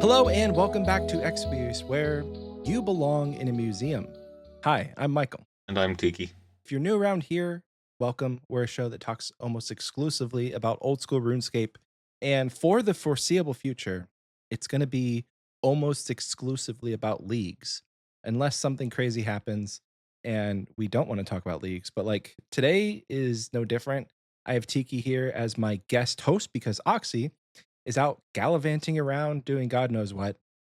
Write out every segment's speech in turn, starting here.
Hello and welcome back to Xpwaste, where you belong in a museum. Hi, I'm Michael. And I'm Tiki. If you're new around here, welcome. We're a show that talks almost exclusively about old school RuneScape. And for the foreseeable future, it's going to be almost exclusively about leagues, unless something crazy happens and we don't want to talk about leagues. But like today is no different. I have Tiki here as my guest host because Oxie is out gallivanting around doing God knows what.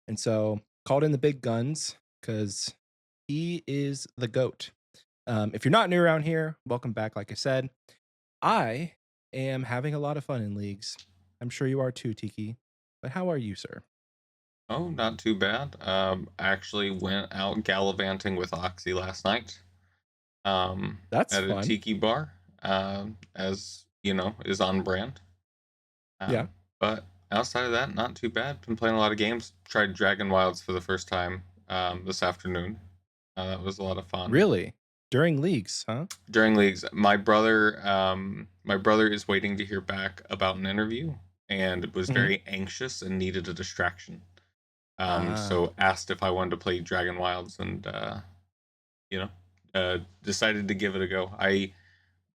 And so called in the big guns because he is the GOAT. If you're not new around here, welcome back. Like I said, I am having a lot of fun in leagues. I'm sure you are too, Tiki. But how are you, sir? Oh, not too bad. I actually went out gallivanting with Oxie last night. That's At a fun. tiki bar. As you know, is on brand. Yeah. But outside of that, not too bad. Been playing a lot of games. Tried Dragon Wilds for the first time this afternoon. That was a lot of fun. Really? During leagues, huh? During leagues, my brother is waiting to hear back about an interview and was Hmm. very anxious and needed a distraction. Ah. So asked if I wanted to play Dragon Wilds, and you know, decided to give it a go. I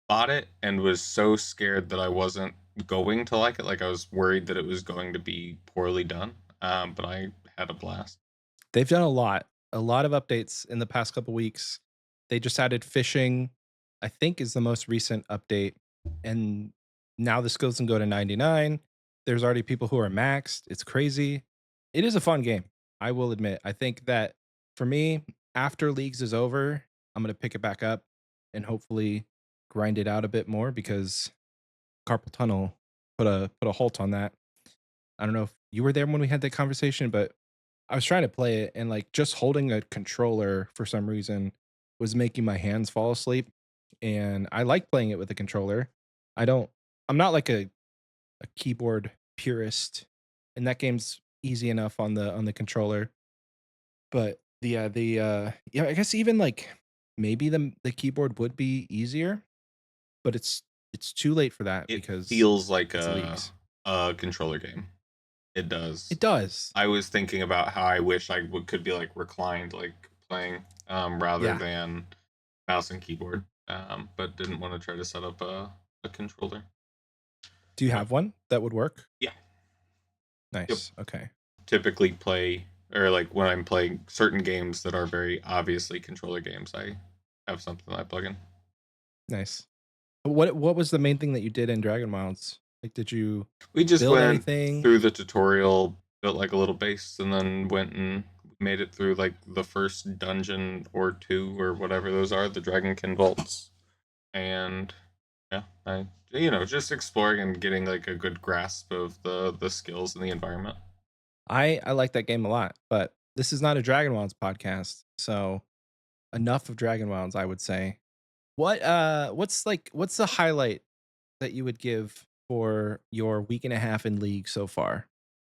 bought it and was so scared that I wasn't going to like it. Like I was worried that it was going to be poorly done. But I had a blast. They've done a lot of updates in the past couple weeks. They just added fishing, I think is the most recent update. And now the skills can go to 99. There's already people who are maxed. It's crazy. It is a fun game. I will admit. I think that for me, after leagues is over, I'm going to pick it back up and hopefully grind it out a bit more because carpal tunnel put a halt on that. I don't know if you were there when we had that conversation, but I was trying to play it and like just holding a controller for some reason was making my hands fall asleep. And I like playing it with a controller. I don't I'm not like a keyboard purist, and that game's easy enough on the controller. But yeah, I guess even like maybe the keyboard would be easier, but it's too late for that It because feels like it's leagues. a controller game. It It does. does. I was thinking about how I wish could be like reclined, like playing, rather Yeah. than mouse and keyboard. But didn't want to try to set up a controller. Do you But have one that would work? yeah, yep. Nice. Okay. Typically play, or like when I'm playing certain games that are very obviously controller games, I have something that I plug in. Nice. What was the main thing that you did in Dragon Wilds? Like, did you We just build went anything? through the tutorial, built like a little base, and then went and made it through like the first dungeon or two or whatever those are, the Dragonkin vaults. And yeah, I just exploring and getting like a good grasp of the skills and the environment. I like that game a lot, but this is not a Dragon Wilds podcast, so enough of Dragon Wilds, I would say. What's the highlight that you would give for your week and a half in league so far?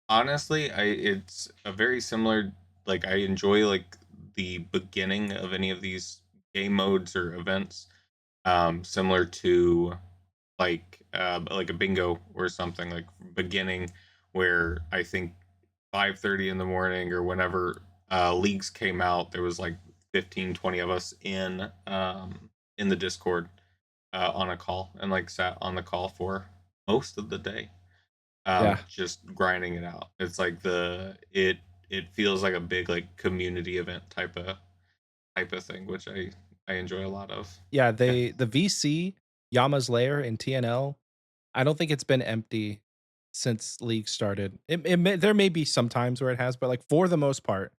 Honestly, I it's a very similar, like I enjoy like the beginning of any of these game modes or events, similar to like a bingo or something, like beginning, where I think 5:30 in the morning or whenever leagues came out, there was like 15, 20 of us in the Discord, on a call, and like sat on the call for most of the day, Yeah. just grinding it out. It's like it feels like a big like community event type of thing, which I enjoy a lot of. Yeah, Yeah. the VC, Yama's Lair in TNL, I don't think it's been empty since league started. There may be some times where it has, but like for the most part,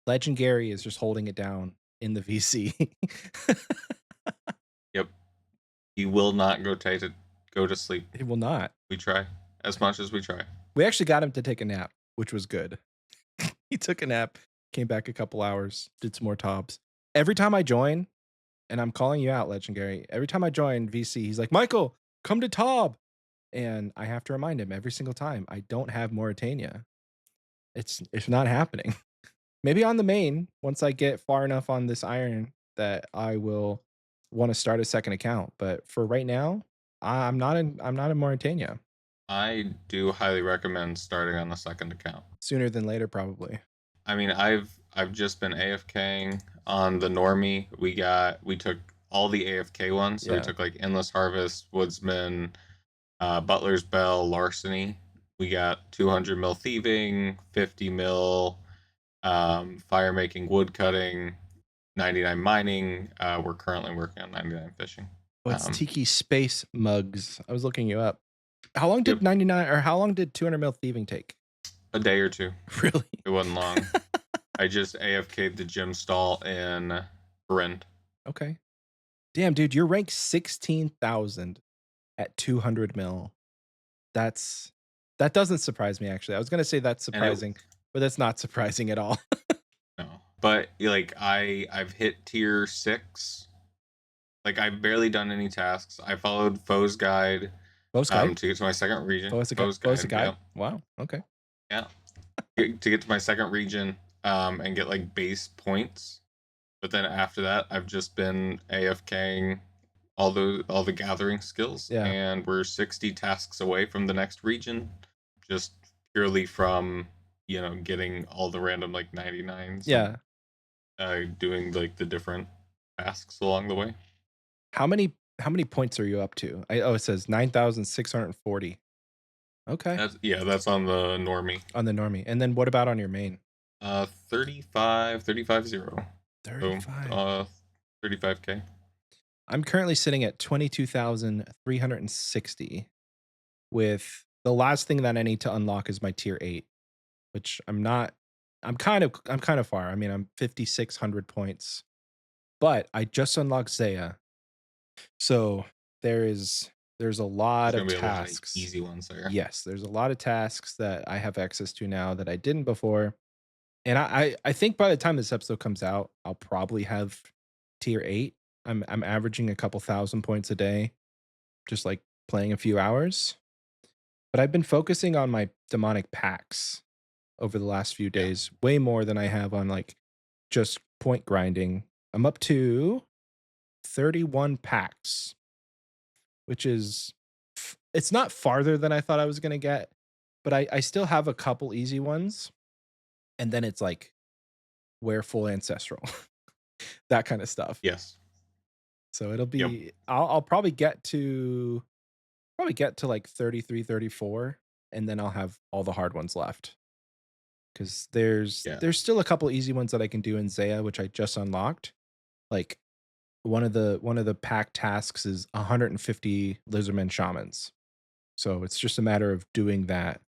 Legendary is just holding it down in the VC. Yep. You will not go to sleep. It will not. We try as much as we try. We actually got him to take a nap, which was good. He took a nap, came back a couple hours, did some more tobs. Every time I join, and I'm calling you out, Legendary, every time I join VC, he's like, Michael, come to Tob. And I have to remind him every single time I don't have Mauritania. It's not happening. Maybe on the main, once I get far enough on this iron that I will want to start a second account. But for right now, I'm not in Mauritania. I do highly recommend starting on the second account. Sooner than later, probably. I mean, I've just been AFKing on the normie. We took all the AFK ones, so we Yeah. took like Endless Harvest, Woodsman, Butler's Bell, Larceny. We got 200 mil thieving, 50 mil fire making, wood cutting, 99 mining. We're currently working on 99 fishing. Oh, it's Tiki Space Mugs. I was looking you up. How long Yep, did 99 or how long did 200 mil thieving take? a day or two. Really? It wasn't long. I just AFK'd the gym stall in Bryn. Okay. Damn, dude, you're ranked 16,000 at 200 mil. That's that doesn't surprise me actually. I was gonna say that's And it surprising, but that's not surprising at all. no. But like I've hit tier 6. Like I've barely done any tasks. I followed Foe's guide Most guy? to get to my second region. Bo's a guy. Foe's Bo's a guide, guy. yeah. Wow. Okay. Yeah. To get to my second region and get like base points. But then after that, I've just been AFKing all the gathering skills, Yeah. and we're 60 tasks away from the next region, just purely from getting all the random like 99s Yeah. and doing like the different tasks along the way. How many points are you up to? It says 9,640. Okay. That's on the normie. On the normie. And then what about on your main? 35 0. So 35. 35k. I'm currently sitting at 22,360 with the last thing that I need to unlock is my tier 8, which I'm kind of far. I mean, I'm 5,600 points. But I just unlocked Zaya. So there's a lot There's of gonna be a lot of tasks. easy ones there. Yes, there's a lot of tasks that I have access to now that I didn't before. And I think by the time this episode comes out, I'll probably have tier 8. I'm averaging a couple thousand points a day, just like playing a few hours. But I've been focusing on my demonic packs over the last few Yeah. days, way more than I have on like just point grinding. I'm up to 31 packs, which is it's not farther than I thought I was gonna get, but I still have a couple easy ones. And then it's like wear full ancestral, that kind of stuff. Yes. So it'll Yep. be I'll probably get to like 33, 34, and then I'll have all the hard ones left. Because there's Yeah. there's still a couple easy ones that I can do in Zaya, which I just unlocked. Like one of the pack tasks is 150 lizardmen shamans. So it's just a matter of doing that.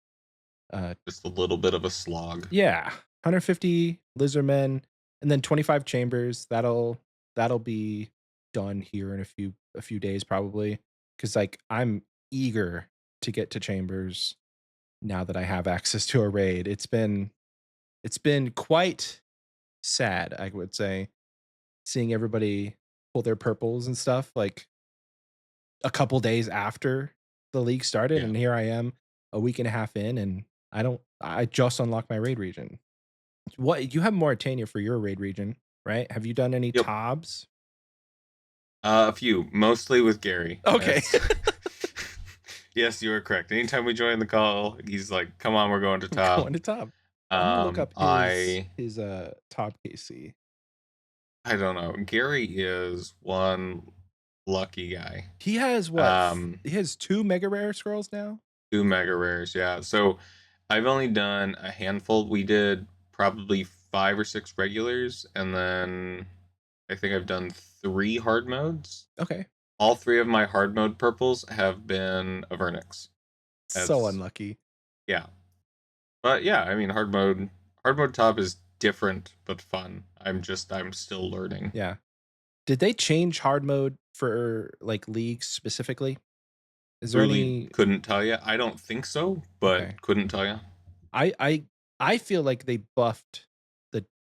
Just a little bit of a slog. Yeah, 150 lizardmen, and then 25 chambers. That'll be done here in a few days probably. Because like I'm eager to get to chambers now that I have access to a raid. It's been quite sad, I would say, seeing everybody pull their purples and stuff like a couple days after the league started, Yeah. and here I am a week and a half in, and I just unlocked my raid region. What you have Mauritania for your raid region, right? Have you done any Yep. tobs? A few, mostly with Gary. Okay. Yes, you are correct. Anytime we join the call, he's like, "Come on, we're going to I'm Tom." going to Tob. I'm gonna look up I his Tob KC. I don't know. Gary is one lucky guy. He has what? He has 2 mega rare scrolls now. 2 mega rares, yeah. So I've only done a handful. We did probably 5 or 6 regulars, and then I think I've done 3 hard modes. Okay. All 3 of my hard mode purples have been Avernix. So That's unlucky. yeah. But yeah, I mean hard mode top is different but fun. I'm still learning. Yeah. Did they change hard mode for like leagues specifically? Is there Really any couldn't tell you. I don't think so, Okay. but couldn't tell you. I feel like they buffed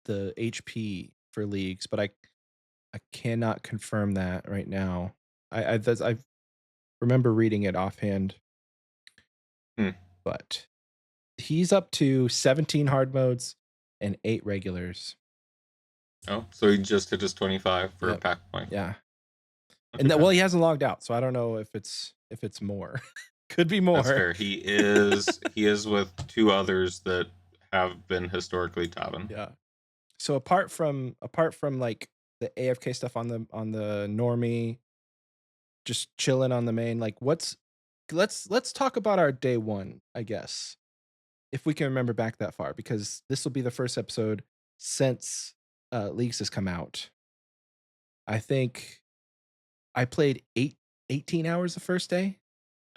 the HP for leagues, but I cannot confirm that right now. I remember reading it offhand, Hmm. but he's up to 17 hard modes and 8 regulars. Oh, so he just hit his 25 for a Yep. pack point. Yeah. Not And too well, bad. he hasn't logged out, so I don't know if it's more. Could be That's more. fair. He is with two others that have been historically Taven. Yeah. So apart from like the AFK stuff on the normie, just chilling on the main, like what's let's talk about our day one, I guess. If we can remember back that far, because this will be the first episode since Leagues has come out. I think I played 18 hours the first day.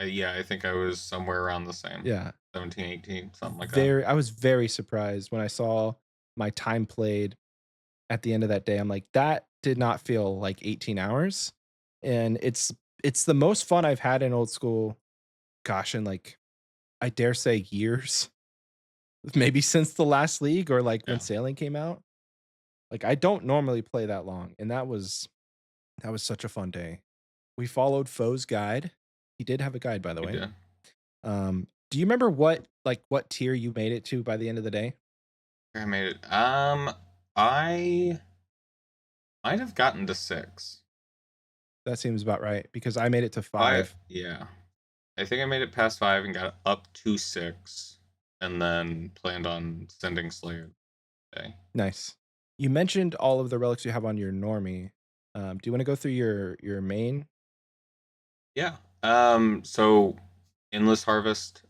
Yeah, I think I was somewhere around the same. Yeah. 17, 18, something like that. Very I was very surprised when I saw my time played at the end of that day. I'm like, that did not feel like 18 hours. And it's the most fun I've had in old school, gosh, in like I dare say years. Maybe since the last league or like when Yeah, sailing came out. Like I don't normally play that long. And that was such a fun day. We followed Foe's guide. He did have a guide, by the we way. did. Do you remember what tier you made it to by the end of the day? I made it. I might have gotten to 6. That seems about right because I made it to I 5. Yeah. I think I made it past 5 and got up to 6, and then planned on sending Slayer today. Nice. You mentioned all of the relics you have on your normie. Do you want to go through your main? Yeah. So endless harvest,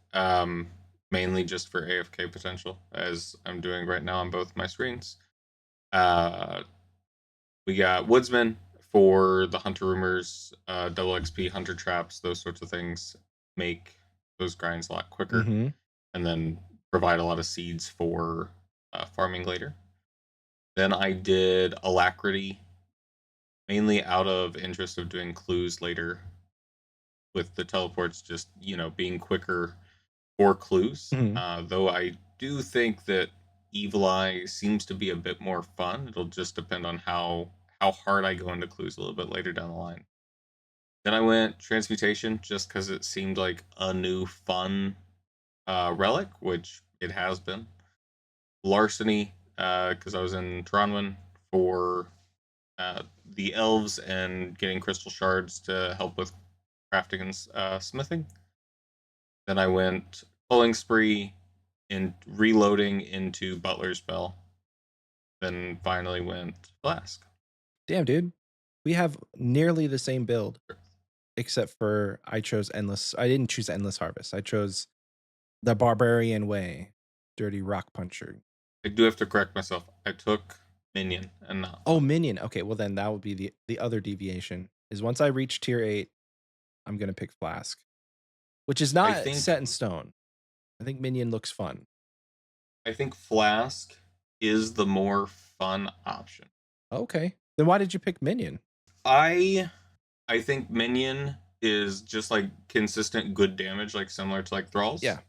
mainly just for AFK potential, as I'm doing right now on both my screens. Uh, we got woodsman for the hunter rumors, double XP hunter traps, those sorts of things make those grinds a lot quicker, Mm-hmm. and then provide a lot of seeds for farming later. Then I did alacrity, mainly out of interest of doing clues later, with the teleports just being quicker for clues. Hmm. Though I do think that Evil Eye seems to be a bit more fun. It'll just depend on how hard I go into clues a little bit later down the line. Then I went transmutation just because it seemed like a new fun relic, which it has been. Larceny, because I was in Tronwyn for the elves and getting crystal shards to help with crafting and smithing. Then I went pulling spree and reloading into Butler's Bell. Then finally went Flask. Damn, dude. We have nearly the same build, except for I chose endless. I didn't choose endless harvest. I chose the barbarian way, dirty rock puncher. I do have to correct myself. I took Minion and not Oh, Flask. minion. Okay, well then that would be the other deviation. Is once I reach tier 8, I'm gonna pick flask, which is I not think set in stone. I think minion looks fun. I think Flask is the more fun option. Okay, then why did you pick minion? I I think Minion is just like consistent good damage, like similar to like Thralls. Yeah.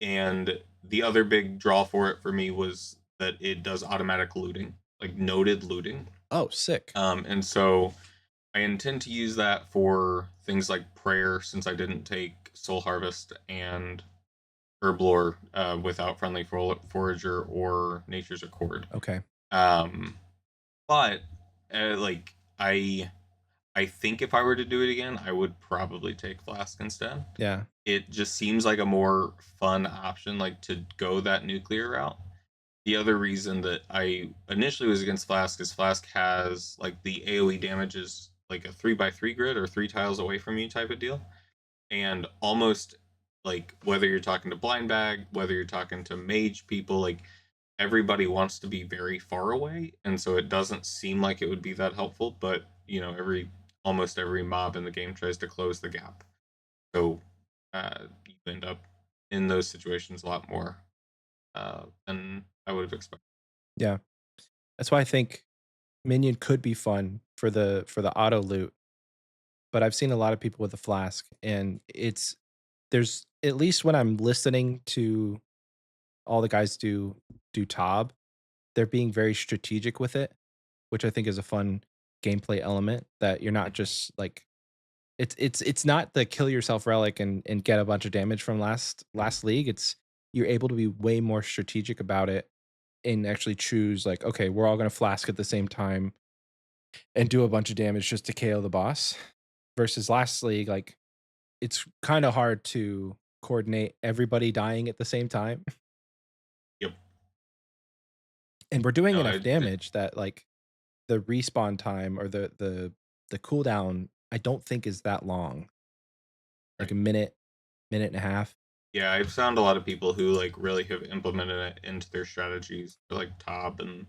And the other big draw for it for me was that it does automatic looting, like noted looting. Oh, sick. And so I intend to use that for things like prayer, since I didn't take Soul Harvest and Herblore without Friendly Forager or Nature's Accord. Okay. Um, but like I think if I were to do it again, I would probably take Flask instead. Yeah. It just seems like a more fun option, like to go that nuclear route. The other reason that I initially was against Flask is Flask has like the AoE damage is like a 3x3 grid or 3 tiles away from you type of deal. And almost like whether you're talking to blind bag, whether you're talking to mage people, like everybody wants to be very far away. And so it doesn't seem like it would be that helpful, but almost every mob in the game tries to close the gap. So you end up in those situations a lot more than I would have expected. Yeah. That's why I think minion could be fun for the auto loot, but I've seen a lot of people with the flask and there's at least when I'm listening to all the guys do Tob, they're being very strategic with it, which I think is a fun gameplay element that you're not just like it's not the kill yourself relic and get a bunch of damage from last league. It's you're able to be way more strategic about it and actually choose like, okay, we're all gonna flask at the same time and do a bunch of damage just to KO the boss. Versus last league, like it's kind of hard to coordinate everybody dying at the same time. Yep. And we're doing No, enough damage that like the respawn time or the cooldown I don't think is that long. Like right. a minute, minute and a half. Yeah, I've found a lot of people who like really have implemented it into their strategies, like Tob and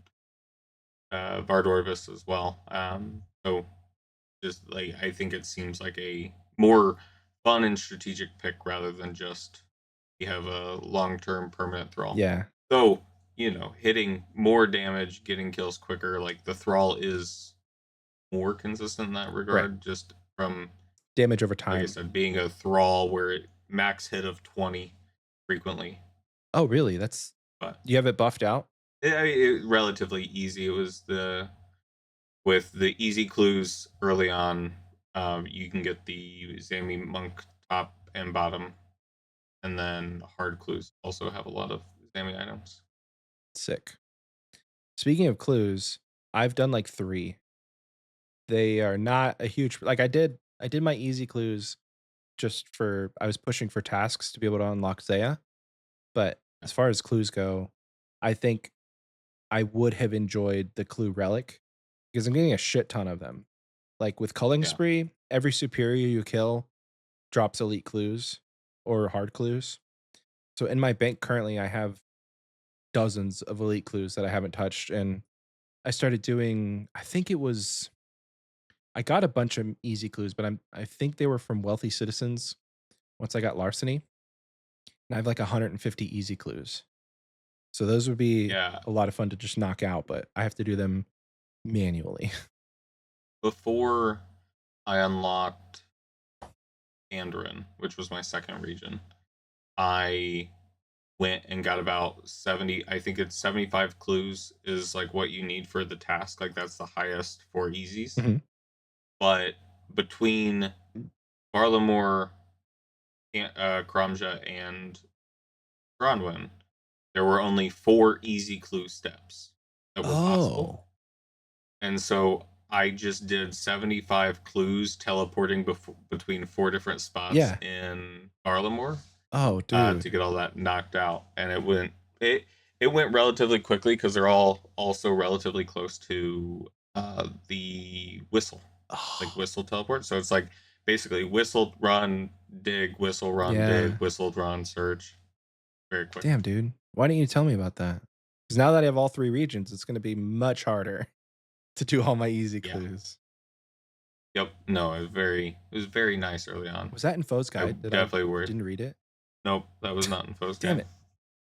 Vardorvis as well. So just like I think it seems like a more fun and strategic pick rather than just you have a long-term permanent thrall. Yeah. So hitting more damage, getting kills quicker, like the thrall is more consistent in that Right. regard, just from Damage over like I time. said, being a thrall where it max hit of 20 frequently. Oh, really? That's But you have it buffed out? it relatively easy. It was the with the easy clues early on. You can get the Zami monk top and bottom, and then hard clues also have a lot of Zami items. Sick. Speaking of clues, I've done like 3. They are not a huge like I did my easy clues just for I was pushing for tasks to be able to unlock Zaya, but Yeah, as far as clues go, I think I would have enjoyed the clue relic because I'm getting a shit ton of them. Like with culling yeah. spree, every superior you kill drops elite clues or hard clues. So in my bank currently I have dozens of elite clues that I haven't touched and I started doing I think it was I got a bunch of easy clues, but I think they were from wealthy citizens once I got larceny. And I have like 150 easy clues. So those would be Yeah. a lot of fun to just knock out, but I have to do them manually. Before I unlocked Andoran, which was my second region, I went and got about 70. I think it's 75 clues is like what you need for the task. Like that's the highest for easies. Mhm. But between Barlamore, Kramja, and Bronwyn, there were only 4 easy clue steps that were possible. Oh. And so I just did 75 clues teleporting between 4 different spots Yeah. in Barlamore Oh, to dude. get all that knocked out. And it went relatively quickly because they're all also relatively close to the whistle, like Oh, whistle teleport. So it's like basically whistle, run, dig, whistle, run, dig, yeah. whistle, run, search. Very quick. Damn, dude. Why didn't you tell me about that? Because now that I have all 3 regions, it's gonna be much harder to do all my easy Yeah. clues. Yep. No, it was very nice early on. Was that in Foe's I guide that I definitely worth. didn't read it? Nope, that was not in Foe's Damn guide. it.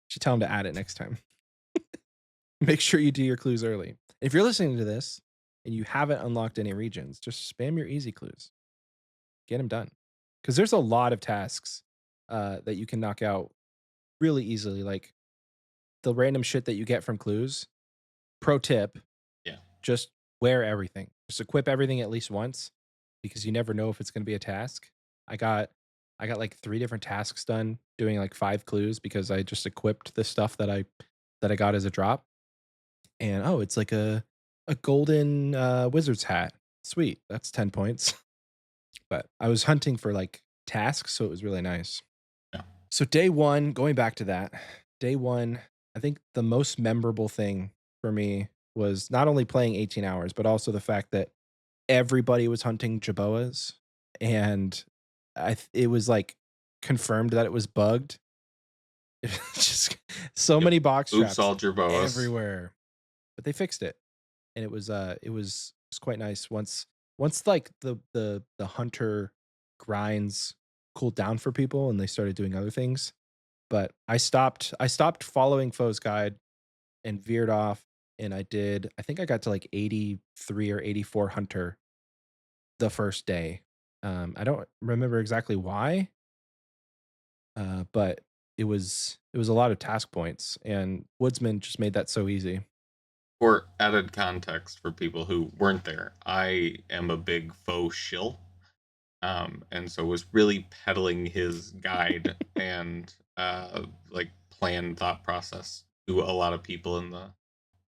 Should tell him to add it next time. Make sure you do your clues early. If you're listening to this and you haven't unlocked any regions, just spam your easy clues. Get them done. Because there's a lot of tasks that you can knock out really easily. Like the random shit that you get from clues. Pro tip: Yeah. just wear everything. Just equip everything at least once because you never know if it's going to be a task. I got I got like 3 different tasks done doing like 5 clues because I just equipped the stuff that I got as a drop. And oh, it's like a golden wizard's hat. Sweet. That's 10 points. But I was hunting for like tasks, so it was really nice. Yeah. So day 1, going back to that, day 1, I think the most memorable thing for me was not only playing 18 hours, but also the fact that everybody was hunting Jaboas and it was like confirmed that it was bugged. Just so Yep. many box Oops, traps all Jerboas. everywhere. But they fixed it. And it was quite nice once like the hunter grinds cooled down for people and they started doing other things. But I stopped following Foe's guide and veered off and I think I got to like 83 or 84 hunter the first day. I don't remember exactly why, but it was a lot of task points and Woodsman just made that so easy. For added context for people who weren't there, I am a big faux shill, and so was really peddling his guide and like planned thought process to a lot of people in the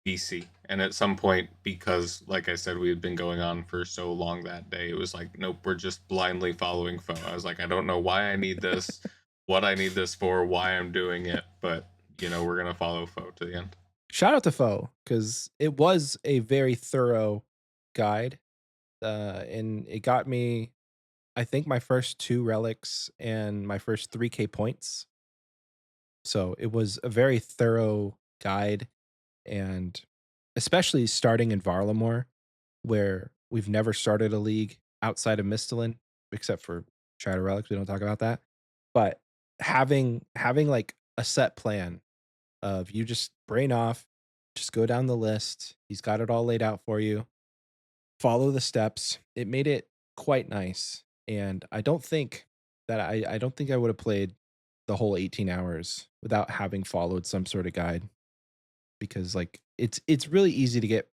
BC. And at some point, because like I said, we had been going on for so long that day, it was like, nope, we're just blindly following foe. I was like, I don't know why I need this, what I need this for, why I'm doing it, but we're gonna follow foe to the end. Shout out to Foe because it was a very thorough guide, and it got me, I think, my first 2 relics and my first 3K points. So it was a very thorough guide, and especially starting in Varlamore, where we've never started a league outside of Misthalin, except for Shadow Relics. We don't talk about that. But having like a set plan of you just brain off, just go down the list. He's got it all laid out for you. Follow the steps. It made it quite nice. And I don't think I would have played the whole 18 hours without having followed some sort of guide, because like it's really easy to get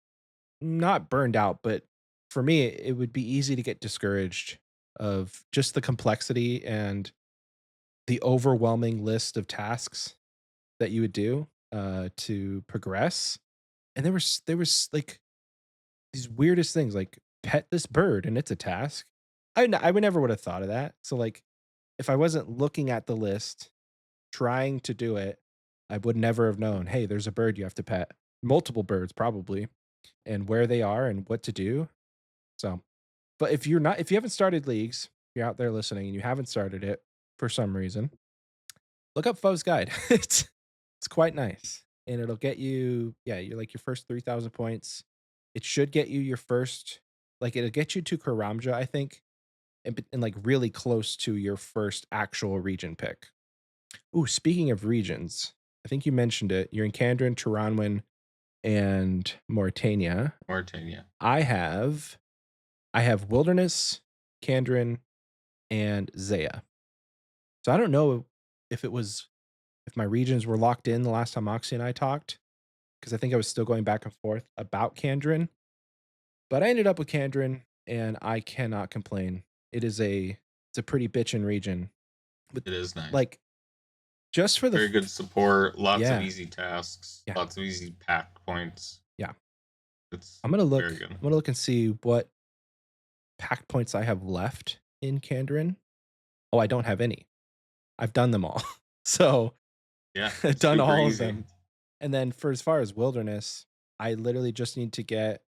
not burned out, but for me it would be easy to get discouraged of just the complexity and the overwhelming list of tasks that you would do to progress. And there was like these weirdest things, like pet this bird and it's a task. I would never would have thought of that. So like if I wasn't looking at the list trying to do it, I would never have known, hey, there's a bird you have to pet. Multiple birds probably, and where they are and what to do. So, but if you haven't started leagues, you're out there listening and you haven't started it for some reason, look up Foe's Guide. It's quite nice. And it'll get you, yeah, you're like your first 3,000 points. It should get you your first, like it'll get you to Karamja, I think, and like really close to your first actual region pick. Ooh, speaking of regions, I think you mentioned it. You're in Kandrin, Taranwin, and Mauritania. Mauritania. I have Wilderness, Kandrin, and Zaya. So I don't know if it was if my regions were locked in the last time Oxie and I talked, because I think I was still going back and forth about Kandrin. But I ended up with Kandrin, and I cannot complain. It's a pretty bitchin' region with It is nice. like just for the Very good support, lots of yeah, easy tasks, yeah, lots of easy pack points. yeah. It's I'm gonna look. very good. I'm gonna look and see what pact points I have left in Kandrin. Oh, I don't have any. I've done them all. So Yeah, I've it's done super all of easy. them. And then for as far as wilderness, I literally just need to get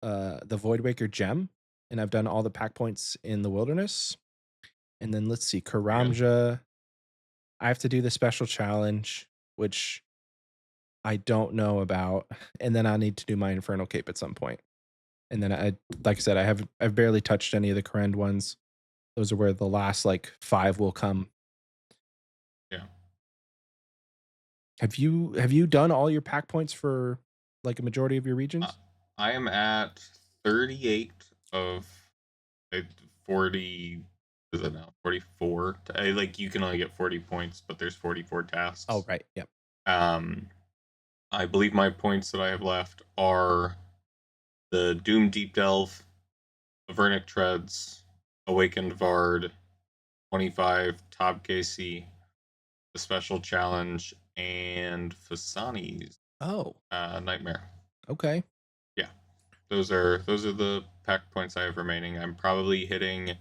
the Voidwaker gem, and I've done all the pack points in the wilderness. And then let's see, Very good. Karamja. I have to do the special challenge, which I don't know about. And then I need to do my Infernal Cape at some point. And then like I said, I've barely touched any of the Korend ones. Those are where the last like 5 will come. Yeah. Have you done all your pack points for like a majority of your Uh, regions? I am at 38 of 40. Is it now 44? Like you can only get 40 points, but there's 44 Oh, tasks. right. Yep. Um, I believe my points that I have left are the Doom Deep Delve, Avernic Treads, Awakened Vard, 25 Top KC, the Special Challenge, and Fasani's Oh, Nightmare. okay. Yeah, those are the pack points I have remaining. I'm probably hitting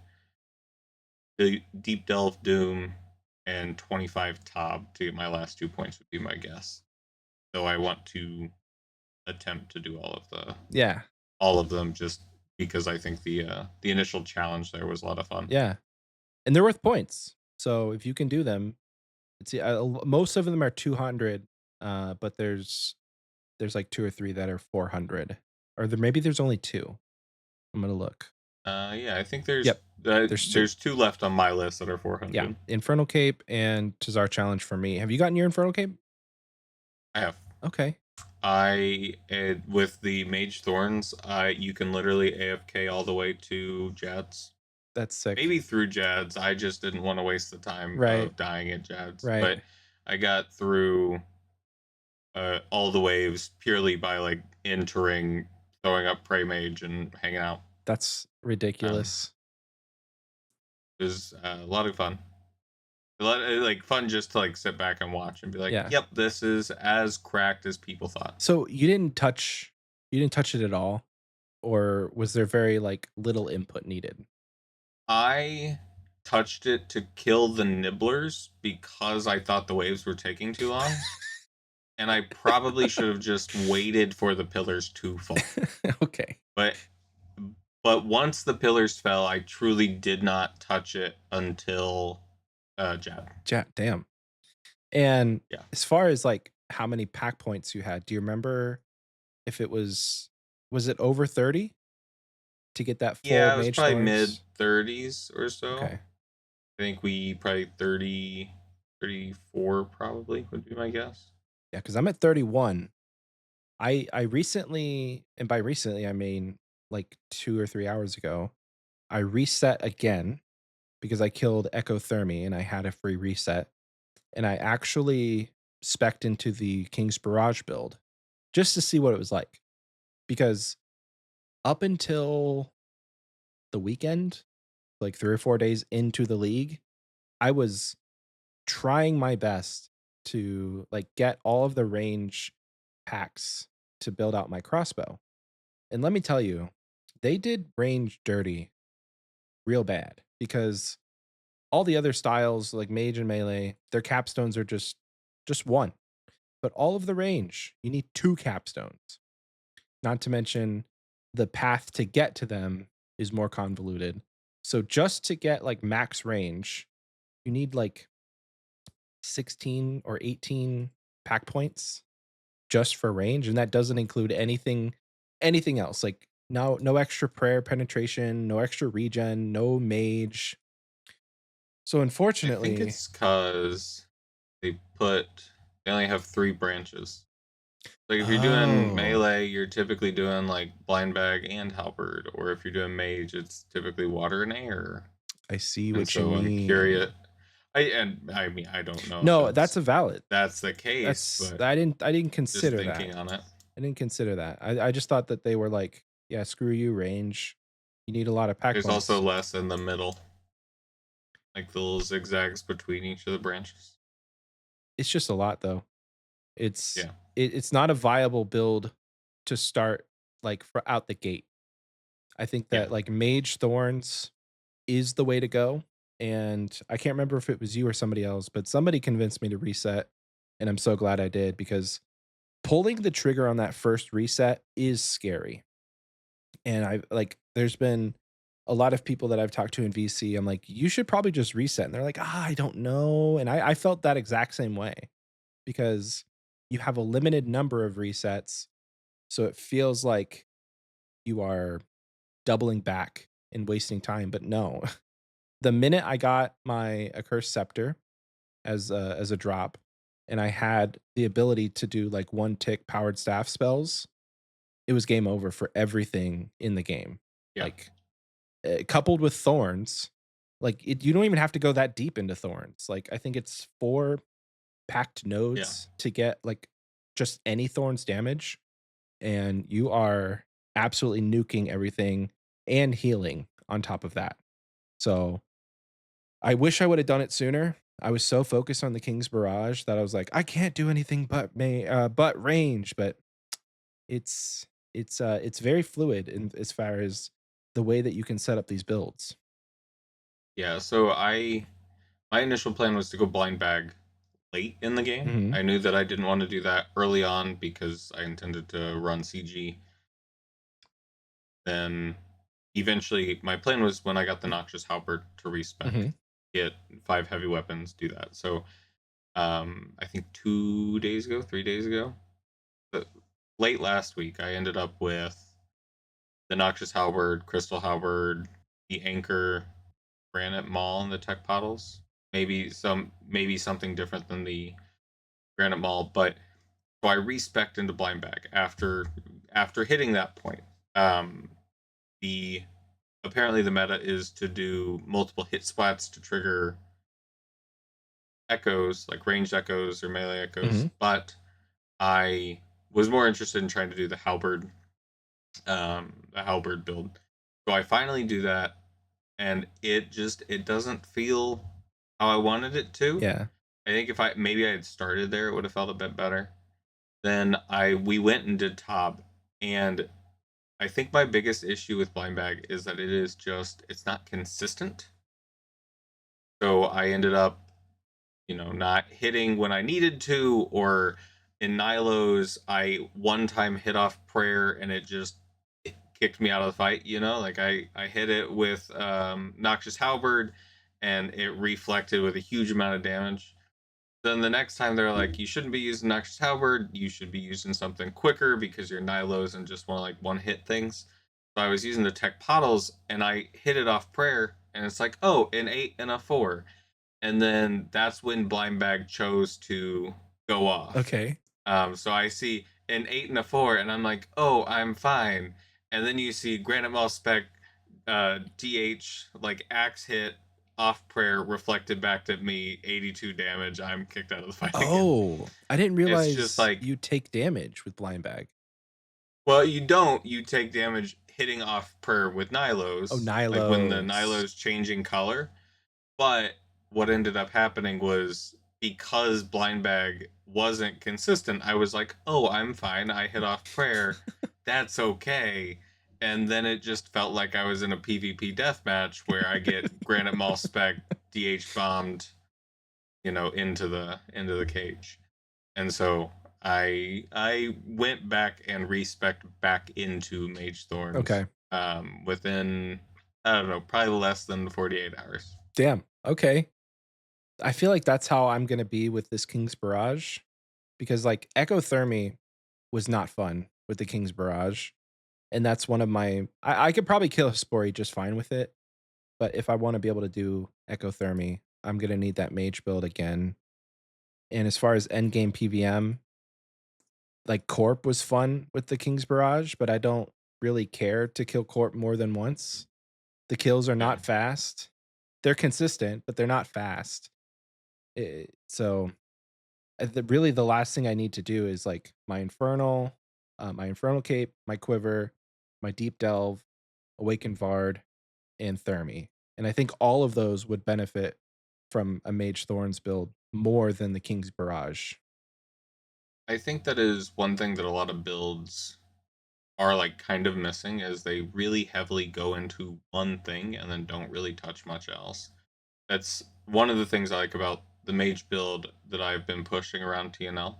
the Deep Delve Doom and 25 Tob to get my last 2 points would be my guess. Though I want to attempt to do Yeah. all of them just because I think the initial challenge there was a lot of fun. Yeah. And they're worth points. So if you can do them, it's most of them are 200, but there's like 2 or 3 that are 400. Or maybe there's only 2. I'm going to look. Yeah, I think there's Yep. There's 2. there's two left on my list that are Yeah. 400. Infernal Cape and Tazar Challenge for me. Have you gotten your Infernal Cape? I have. Okay. With the Mage Thorns, you can literally AFK all the way to Jads. That's sick. Maybe through Jads. I just didn't want to waste the time Right. of dying at Jads. Right. But I got through all the waves purely by like entering, throwing up Prey Mage, and hanging out. That's Um, ridiculous. it was a lot of fun. Like fun just to like sit back and watch and be like, Yeah. "Yep, this is as cracked as people thought." So you didn't touch it at all, or was there very like little input needed? I touched it to kill the nibblers because I thought the waves were taking too long, and I probably should have just waited for the pillars to fall. Okay. But once the pillars fell, I truly did not touch it until Jab. Damn. And Yeah. as far as like how many pack points you had, do you remember if it was it over 30 to get that full Yeah, it was mage probably mid thorns? 30s or so. Okay. I think we probably 30, 34 probably would be my guess. Yeah, because I'm at 31. I recently, and by recently I mean like 2 or 3 hours ago, I reset again because I killed Ecothermy and I had a free reset. And I actually specced into the King's Barrage build just to see what it was like. Because up until the weekend, like 3 or 4 days into the league, I was trying my best to like get all of the range packs to build out my crossbow. And let me tell you, they did range dirty real bad because all the other styles like mage and melee, their capstones are just one. But all of the range, you need two capstones. Not to mention the path to get to them is more convoluted. So just to get like max range, you need like 16 or 18 pack points just for range, and that doesn't include anything else. Like no extra prayer penetration, no extra regen, no mage. So I think unfortunately, it's because they only have three branches. Like if you're doing oh, melee, you're typically doing like blind bag and halberd, or if you're doing mage, it's typically water and air. I see And what you so I'm mean. curious. I mean I don't know if No, that's a valid. that's the case, That's but I didn't just consider that. thinking on it. I didn't consider that. I just thought that they were like, yeah, screw you, range. You need a lot of pack There's also points. less in the middle, like the little zigzags between each of the branches. It's just a lot though. It's Yeah, it's not a viable build to start like for out the gate. I think yeah. that like mage thorns is the way to go. And I can't remember if it was you or somebody else, but somebody convinced me to reset. And I'm so glad I did because pulling the trigger on that first reset is scary. And I like there's been a lot of people that I've talked to in VC. I'm like, you should probably just reset. And they're like, I don't know. And I felt that exact same way because you have a limited number of resets. So it feels like you are doubling back and wasting time. But no, the minute I got my accursed scepter as a drop, and I had the ability to do like one tick powered staff spells, it was game over for everything in the game. Yeah, Like coupled with thorns, like you don't even have to go that deep into thorns. Like I think it's 4 packed yeah, nodes to get like just any thorns damage, and you are absolutely nuking everything and healing on top of that. So I wish I would have done it sooner. I was so focused on the King's Barrage that I was like, I can't do anything but range. But it's very fluid in as far as the way that you can set up these builds. yeah. So my initial plan was to go blind bag late in the game. Hmm. I knew that I didn't want to do that early on because I intended to run CG. Then eventually, my plan was when I got the Noxious Halberd to respec, Hmm. get 5 heavy weapons, do that. So I think 2 days ago, 3 days ago, but late last week, I ended up with the Noxious Halberd, Crystal Halberd, the Anchor, Granite Maul, and the Tech Paddles. Maybe something different than the Granite Maul, but so I respec'd into blind bag after hitting that point. Um, the apparently the meta is to do multiple hit splats to trigger echoes, like ranged echoes or melee echoes, Hmm. but I was more interested in trying to do the halberd build. So I finally do that, and it doesn't feel how I wanted it to. Yeah. I think if I had started there, it would have felt a bit better. Then I we went and did top, and I think my biggest issue with blind bag is that it's not consistent. So I ended up, not hitting when I needed to, or in Nilo's, I one time hit off prayer and it just kicked me out of the fight. Like I hit it with Noxious Halberd, and it reflected with a huge amount of damage. Then the next time they're like, you shouldn't be using Noxious Halberd, you should be using something quicker because you're Nilo's and just want to like one hit things. So I was using the Tech Pottles and I hit it off prayer, and it's like, oh, an 8 and a 4. And then that's when Blind Bag chose to go off. Okay. So I see an 8 and a 4, and I'm like, oh, I'm fine. And then you see Granite Maul Spec DH, like axe hit off prayer reflected back at me, 82 damage. I'm kicked out of the fight again. Oh, I didn't It's just realize like, you take damage with blind bag. well, you don't. You take damage hitting off prayer with Oh, Nilos, like when the Nilos. Nilo's changing color. But what ended up happening was, because blind bag wasn't consistent, I was like, "Oh, I'm fine. I hit off prayer. That's okay." And then it just felt like I was in a PvP deathmatch where I get Granite Maul Spec DH bombed, into the cage. And so I went back and respec back into Mage Thorns Okay. within, I don't know, probably less than 48 hours. Damn. Okay. I feel like that's how I'm gonna be with this King's Barrage, because like Ecothermy was not fun with the King's Barrage, and that's one of my. I could probably kill a Spory just fine with it, but if I want to be able to do Ecothermy, I'm gonna need that Mage build again. And as far as endgame PVM, like Corp was fun with the King's Barrage, but I don't really care to kill Corp more than once. The kills are Yeah. not fast. They're consistent, but they're not fast. So really the last thing I need to do is like my infernal cape, my quiver, my deep delve, awakened Vard, and Thermy. And I think all of those would benefit from a Mage Thorns build more than the King's Barrage. I think that is one thing that a lot of builds are like kind of missing, is they really heavily go into one thing and then don't really touch much else. That's one of the things I like about the mage build that I've been pushing around TNL.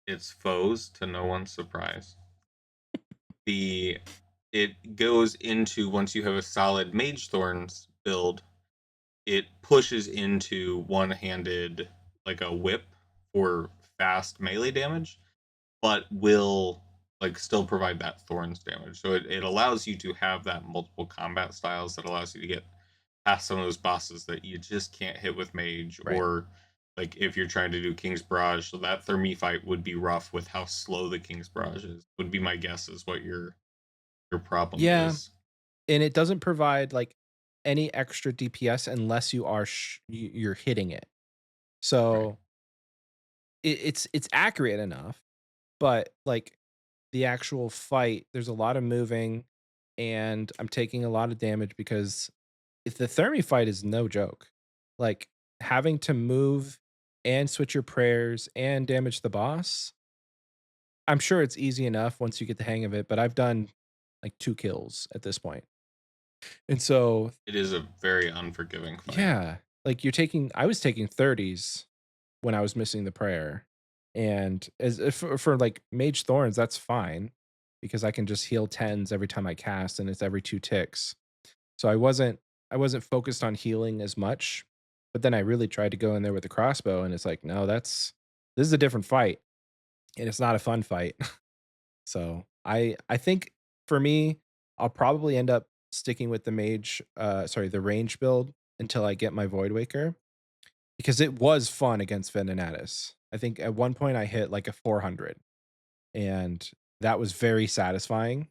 It's foes to no one's surprise. The It goes into, once you have a solid mage thorns build, it pushes into one-handed, like a whip for fast melee damage, but will like still provide that thorns damage. So it allows you to have that multiple combat styles, that allows you to get past some of those bosses that you just can't hit with mage, Right. or like if you're trying to do King's Barrage, so that Thermi fight would be rough with how slow the King's Barrage is. Would be my guess is what your problem Yeah, is. and it doesn't provide like any extra DPS unless you are you're hitting it. Right. So it's accurate enough, but like the actual fight, there's a lot of moving, and I'm taking a lot of damage because if the Thermi fight is no joke. Like having to move and switch your prayers and damage the boss. I'm sure it's easy enough once you get the hang of it, but I've done like 2 kills at this point. And so, It is a very unforgiving fight. yeah, like I was taking 30s when I was missing the prayer. And as if for like Mage Thorns, that's fine because I can just heal 10s every time I cast and it's every 2 ticks. So I wasn't focused on healing as much, but then I really tried to go in there with the crossbow and it's like, no, this is a different fight and it's not a fun fight. So I think for me, I'll probably end up sticking with the range build until I get my Void Waker because it was fun against Venenatis. I think at one point I hit like a 400 and that was very satisfying.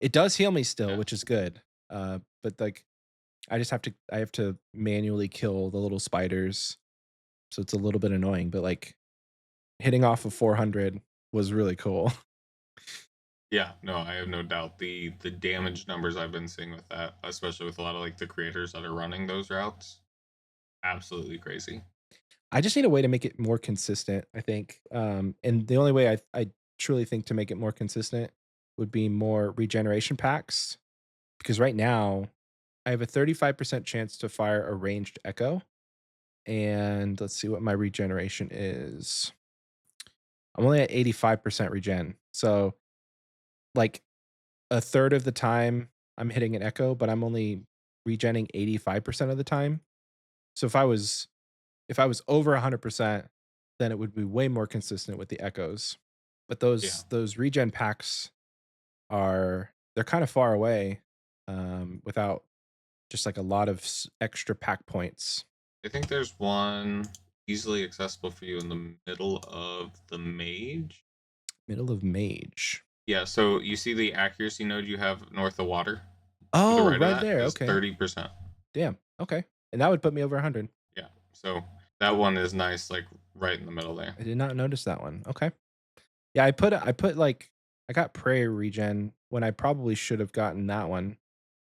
It does heal me still, Yeah. which is good. But like I have to manually kill the little spiders. So it's a little bit annoying, but like hitting off of 400 was really cool. Yeah, no, I have no doubt. The damage numbers I've been seeing with that, especially with a lot of like the creators that are running those routes, absolutely crazy. I just need a way to make it more consistent, I think. And the only way I truly think to make it more consistent would be more regeneration packs. Because right now, I have a 35% chance to fire a ranged echo. And let's see what my regeneration is. I'm only at 85% regen. So, like, a third of the time I'm hitting an echo, but I'm only regenning 85% of the time. So if I was over 100%, then it would be way more consistent with the echoes. But Yeah. those regen packs they're kind of far away without just like a lot of extra pack points. I think there's one easily accessible for you in the middle of the mage. Middle of mage. Yeah, so you see the accuracy node you have north of water? To the Oh, right of right that there. is Okay. 30%. Damn. Okay. And that would put me over 100. Yeah. So that one is nice, like right in the middle there. I did not notice that one. Okay. Yeah, I put like I got prayer regen when I probably should have gotten that one.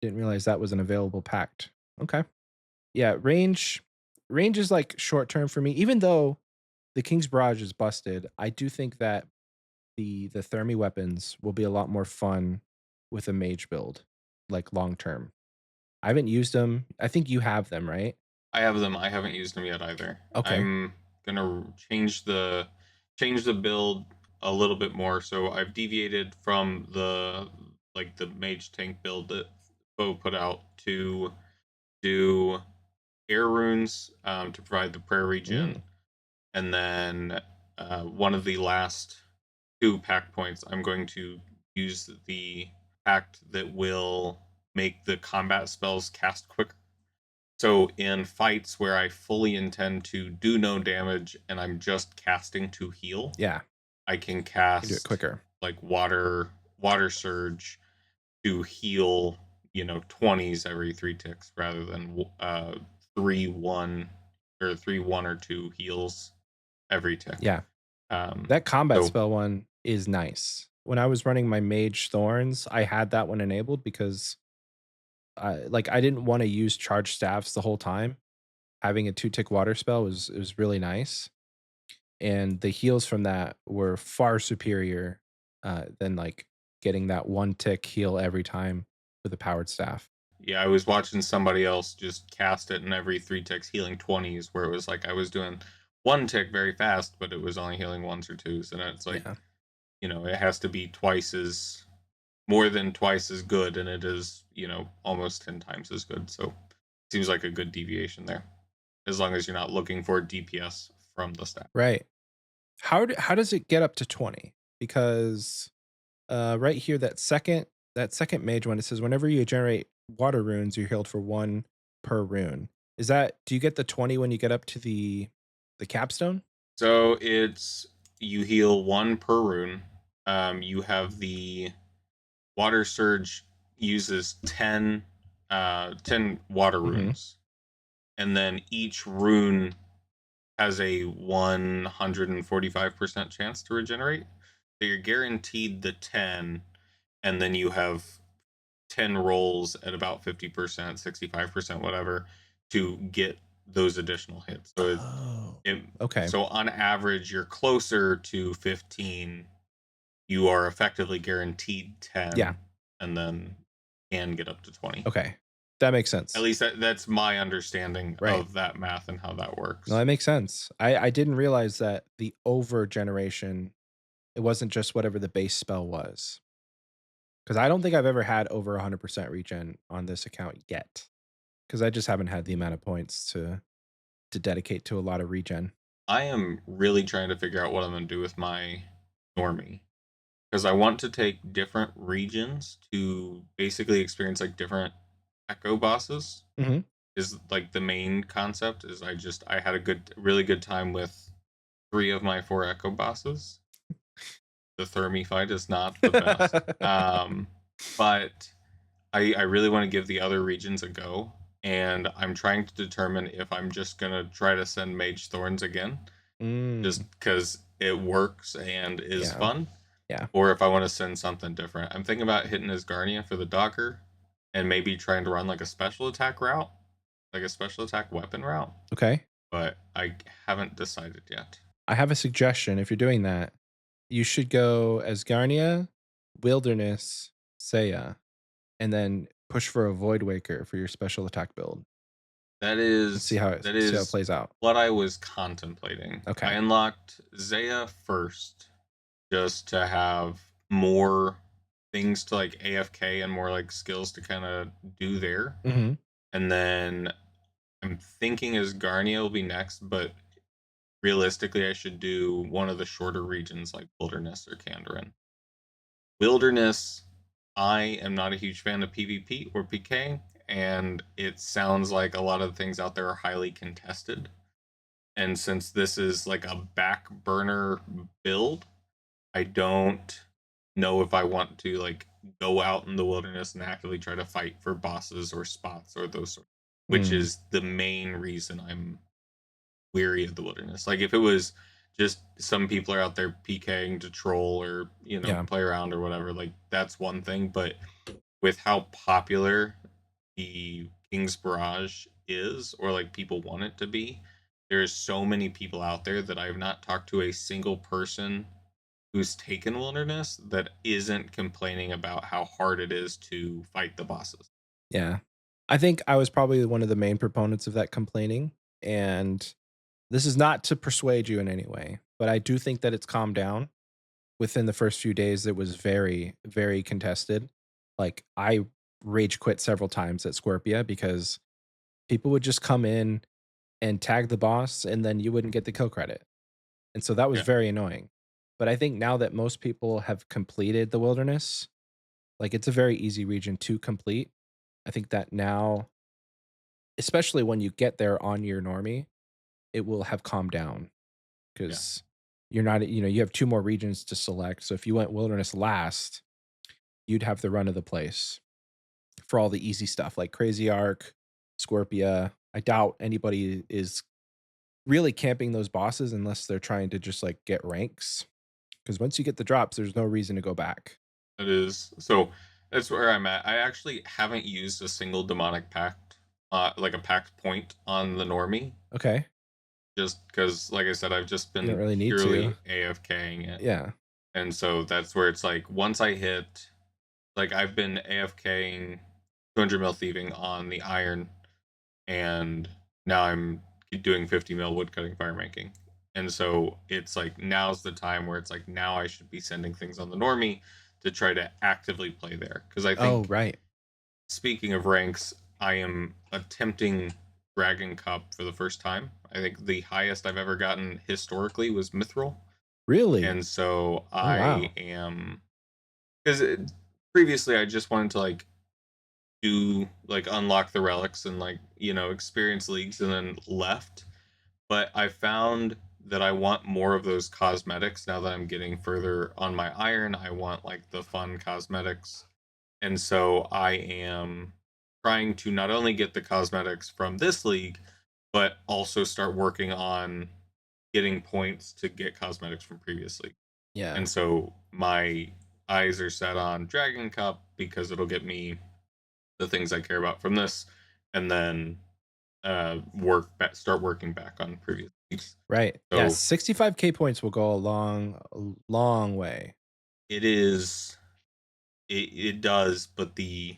Didn't realize that was an available pact. Okay. Yeah, range is like short term for me. Even though the King's Barrage is busted, I do think that the Thermi weapons will be a lot more fun with a mage build, like long term. I haven't used them. I think you have them, right? I have them. I haven't used them yet either. Okay. I'm gonna change the build a little bit more. So I've deviated from the mage tank build that Bo put out to do air runes to provide the prayer Mm, regen, and then one of the last two pack points, I'm going to use the pact that will make the combat spells cast quicker. So in fights where I fully intend to do no damage and I'm just casting to heal, yeah, I can you can do it cast quicker. like water surge to heal, 20s every 3 ticks rather than 3 1 or 3 1 or 2 heals every tick. Yeah. Um, That combat so spell one is nice. When I was running my mage thorns, I had that one enabled because I didn't want to use charge staffs the whole time. Having a 2 tick water spell was really nice. And the heals from that were far superior than like getting that 1 tick heal every time with a powered staff. yeah, I was watching somebody else just cast it and every 3 ticks healing 20s, where it was like I was doing 1 tick very fast, but it was only healing ones or twos, and it's like, Yeah. it has to be more than twice as good, and it is, almost 10 times as good. So seems like a good deviation there, as long as you're not looking for DPS from the stat. Right. How does it get up to 20? Because right here that second mage one, it says whenever you generate water runes, you're healed for 1 per rune. Do you get the 20 when you get up to the capstone? So it's you heal 1 per rune. You have the water surge uses 10 water Mhm. runes, and then each rune has a 145% chance to regenerate. So you're guaranteed the 10, and then you have 10 rolls at about 50%, 65%, whatever, to get those additional hits. So Oh. it Okay. so on average, you're closer to 15. You are effectively guaranteed Yeah. 10, and then can get up to 20. Okay. That makes At sense. least that's my understanding Right. of that math and how that No, works. that makes sense. I didn't realize that the over generation, it wasn't just whatever the base spell was. Because I don't think I've ever had over 100% regen on this account yet. Because I just haven't had the amount of points to dedicate to a lot of regen. I am really trying to figure out what I'm going to do with my normie, because I want to take different regions to basically experience like different echo bosses. Mhm. Is like the main concept. Is I had a really good time with 3 of my 4 echo bosses. The Thermi fight is not the best, but I really want to give the other regions a go, and I'm trying to determine if I'm just gonna try to send Mage Thorns again, Mm. just because it works and is Yeah. fun, Yeah. or if I want to send something different. I'm thinking about hitting his Garnia for the Docker, and maybe trying to run like a special attack route, like a special attack weapon route, Okay. but I haven't decided yet. I have a suggestion. If you're doing that, you should go as Garnia, Wilderness, Saya, and then push for a Void Waker for your special attack build That and is that see how it is plays out. what I was contemplating. I Okay. unlocked Zaya first just to have more things to like AFK and more like skills to kind of do there. Mhm. And then I'm thinking as Garnia will be next, but realistically I should do one of the shorter regions like Wilderness or Kandarin. Wilderness, I am not a huge fan of PvP or PK, and it sounds like a lot of the things out there are highly contested. And since this is like a back burner build, I don't know if I want to like go out in the wilderness and actively try to fight for bosses or spots or those sort, which Mm. is the main reason I'm weary of the wilderness. Like if it was just some people are out there PKing to troll or Yeah. play around or whatever, like that's one thing. But with how popular the King's Barrage is, or like people want it to be, there's so many people out there that I've not talked to a single person who's taken wilderness that isn't complaining about how hard it is to fight the bosses. Yeah. I think I was probably one of the main proponents of that complaining, and this is not to persuade you in any way, but I do think that it's calmed down. Within the first few days, it was very, very contested. Like, I rage quit several times at Scorpia because people would just come in and tag the boss, and then you wouldn't get the kill credit. And so that was Yeah, very annoying. But I think now that most people have completed the wilderness, like, it's a very easy region to complete. I think that now, especially when you get there on your normie, it will have calmed down yeah, because you're not, you have 2 more regions to select. So if you went wilderness last, you'd have the run of the place for all the easy stuff like Crazy Arc, Scorpia. I doubt anybody is really camping those bosses unless they're trying to just like get ranks. Because once you get the drops, there's no reason to go back. it is. So that's where I'm at. I actually haven't used a single demonic pact, like a pact point on the normie, Okay. just because, like I said, I've just You don't been really need to. purely AFKing it. Yeah. And so that's where it's like once I hit, like I've been AFKing 200 mil thieving on the iron, and now I'm doing 50 mil woodcutting fire making. And so it's like now's the time where it's like now I should be sending things on the normie to try to actively play there. Because I Oh, think right. speaking of ranks, I am attempting Dragon Cup for the first time. I think the highest I've ever gotten historically was Mithril. Really? And so Oh, I wow. am because previously I just wanted to like do like unlock the relics and like experience leagues and then left. But I found that I want more of those cosmetics now that I'm getting further on my iron. I want like the fun cosmetics, and so I am trying to not only get the cosmetics from this league but also start working on getting points to get cosmetics from previous league. Yeah. And so my eyes are set on Dragon Cup because it'll get me the things I care about from this, and then start working back on previous leagues. Right. Yeah. So 65K points will go a long way. it is it does, but the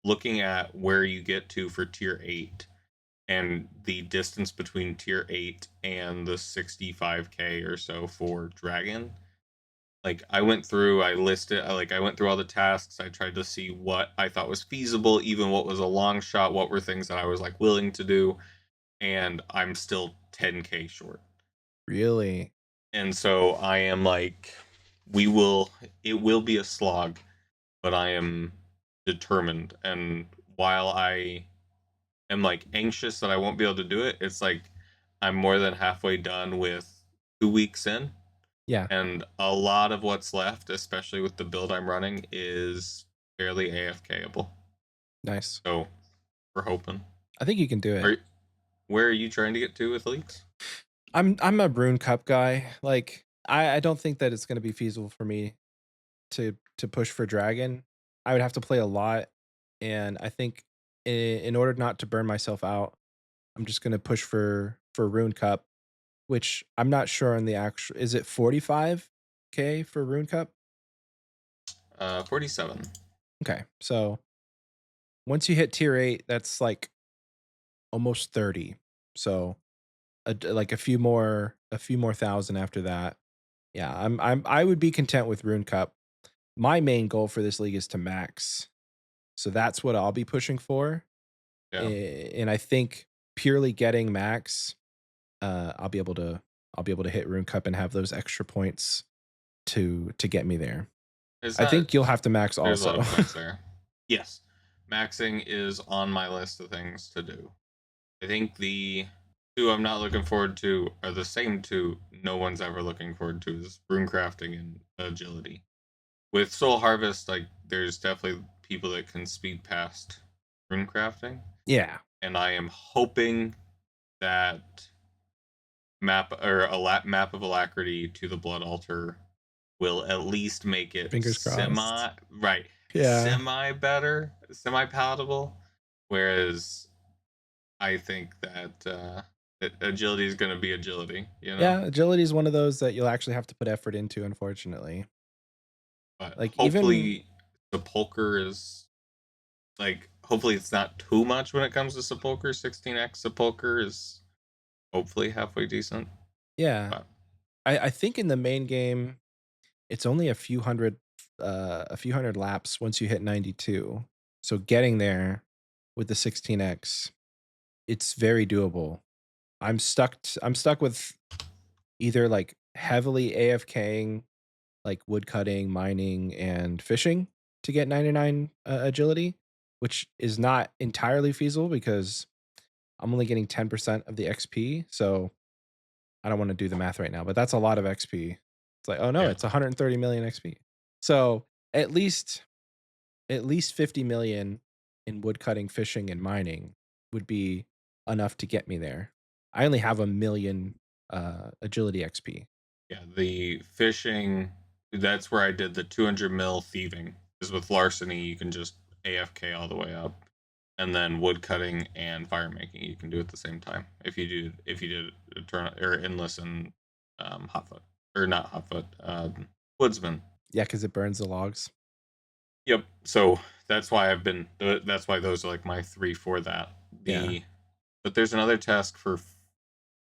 looking at where you get to for tier 8 and the distance between tier 8 and the 65K or so for dragon, like I went through all the tasks. I tried to see what I thought was feasible, even what was a long shot, what were things that I was like willing to do, and I'm still 10K short. Really? And so I am like, we will, it will be a slog, but I am determined. And while I am like anxious that I won't be able to do it, it's like I'm more than halfway done with 2 weeks in. Yeah. And a lot of what's left, especially with the build I'm running, is fairly AFKable. Nice. So we're hoping. I think you can do it. Are Where are you trying to get to with leaks? I'm a Rune Cup guy. Like I don't think that it's gonna be feasible for me to push for Dragon. I would have to play a lot, and I think in order not to burn myself out, I'm just gonna push for Rune Cup, which I'm not sure on the actual. Is it 45K for Rune Cup? 47. Okay, so once you hit tier 8, that's like almost 30. So like a few more thousand after that. Yeah, I would be content with Rune Cup. My main goal for this league is to max. So that's what I'll be pushing for. Yeah. And I think purely getting max, I'll be able to hit Rune Cup and have those extra points to get me there. It's I not, think you'll have to max there's a lot also. of points there. Yes. Maxing is on my list of things to do. I think the two I'm not looking forward to are the same two no one's ever looking forward to is rune crafting and agility. With Soul Harvest, like there's definitely people that can speed past rune crafting, Yeah, and I am hoping that map of alacrity to the blood altar will at least make it fingers crossed. Yeah. semi better, semi palatable. Whereas I think that agility is going to be agility, you know. Yeah, agility is one of those that you'll actually have to put effort into, unfortunately. But Like even hopefully, Sepulcher is like hopefully it's not too much when it comes to Sepulcher. 16x Sepulcher is hopefully halfway decent. yeah, But I think in the main game it's only a few hundred laps once you hit 92. So getting there with the 16x, it's very doable. I'm stuck with either like heavily AFKing, like wood cutting, mining, and fishing to get 99 agility, which is not entirely feasible because I'm only getting 10% of the XP. So I don't want to do the math right now, but that's a lot of XP. It's like, oh no, yeah, it's 130 million XP. So at least 50 million in woodcutting, fishing, and mining would be enough to get me there. I only have a million agility XP. yeah, the fishing. That's where I did the 200 mil thieving. Because with larceny, you can just AFK all the way up, and then wood cutting and fire making you can do at the same time. If you did eternal or endless and hotfoot or not hotfoot, woodsman. Yeah, because it burns the logs. Yep. So that's why I've been. That's why those are like my three for that. Yeah. But there's another task for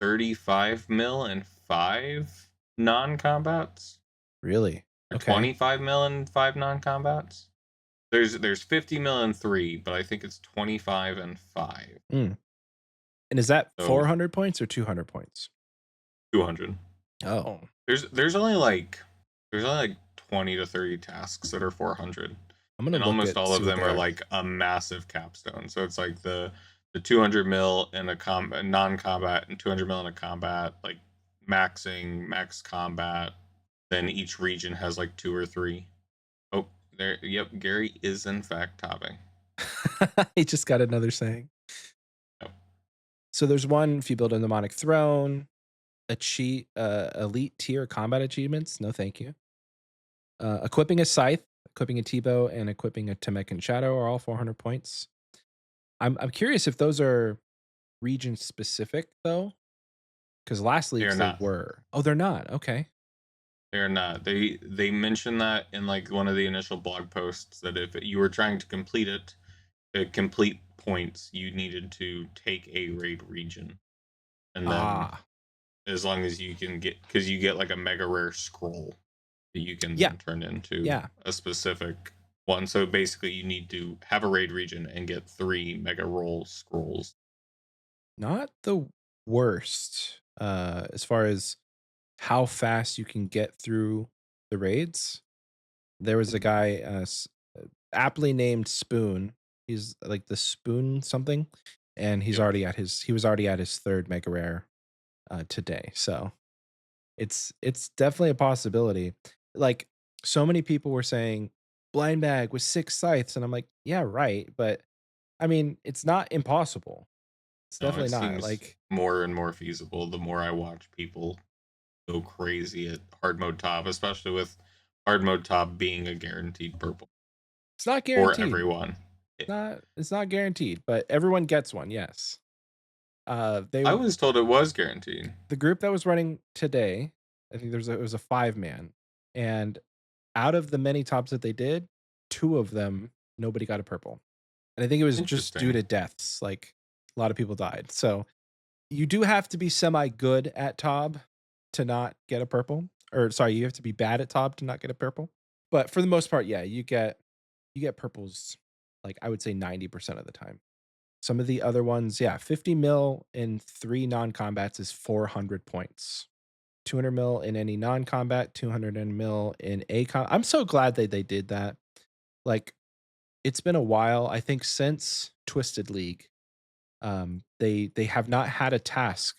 35 mil and five non-combats, Really? or Okay. 25 mil and five non-combats. There's 50 mil and three, but I think it's 25 and five. Mm. And is that So 400 points or 200 points? 200. Oh, There's only like 20 to 30 tasks that are 400, I'm gonna and look almost at all see of what them they are are. like a massive capstone. So it's like the 200 mil in a non-combat and 200 mil in a combat, like maxing max combat. Then each region has like two or three. Oh, there. Yep, Gary is in fact topping. He just got another saying. Yep. So there's one if you build a mnemonic throne, elite tier combat achievements. No, thank you. Equipping a scythe, equipping a T-bow, and equipping a Temecan Shadow are all 400 points. I'm curious if those are region specific though, because last They are leagues they not. were. Oh, they're not. Okay. They're not. They mentioned that in like one of the initial blog posts that if you were trying to complete it, to complete points, you needed to take a raid region, and then Ah, as long as you can get, because you get like a mega rare scroll that you can yeah, then turn into yeah. a specific one. So basically, you need to have a raid region and get three mega roll scrolls. Not the worst as far as how fast you can get through the raids. There was a guy aptly named Spoon. He's like the Spoon something, and Yep. he was already at his third mega rare today. So it's definitely a possibility. Like so many people were saying blind bag with 6 scythes, and I'm like, yeah, right, but I mean, it's not impossible. It's No, definitely it not. seems Like more and more feasible the more I watch people go crazy at hard mode top, especially with hard mode top being a guaranteed purple it's not for guaranteed. everyone. It, It's not guaranteed, but everyone gets one. Yes. They I was told it was guaranteed. The group that was running today, I think it was a 5-man, and out of the many tops that they did, 2 of them, nobody got a purple. And I think it was just due Interesting. to deaths, like, a lot of people died. So, you do have to be semi-good at Tob to not get a purple, or sorry, you have to be bad at Tob to not get a purple. But for the most part, yeah, you get purples, like, I would say 90% of the time. Some of the other ones, yeah, 50 mil in 3 non-combats is 400 points. 200 mil in any non-combat, 200 mil in I'm so glad that they did that. Like, it's been a while, I think since Twisted League, they have not had a task,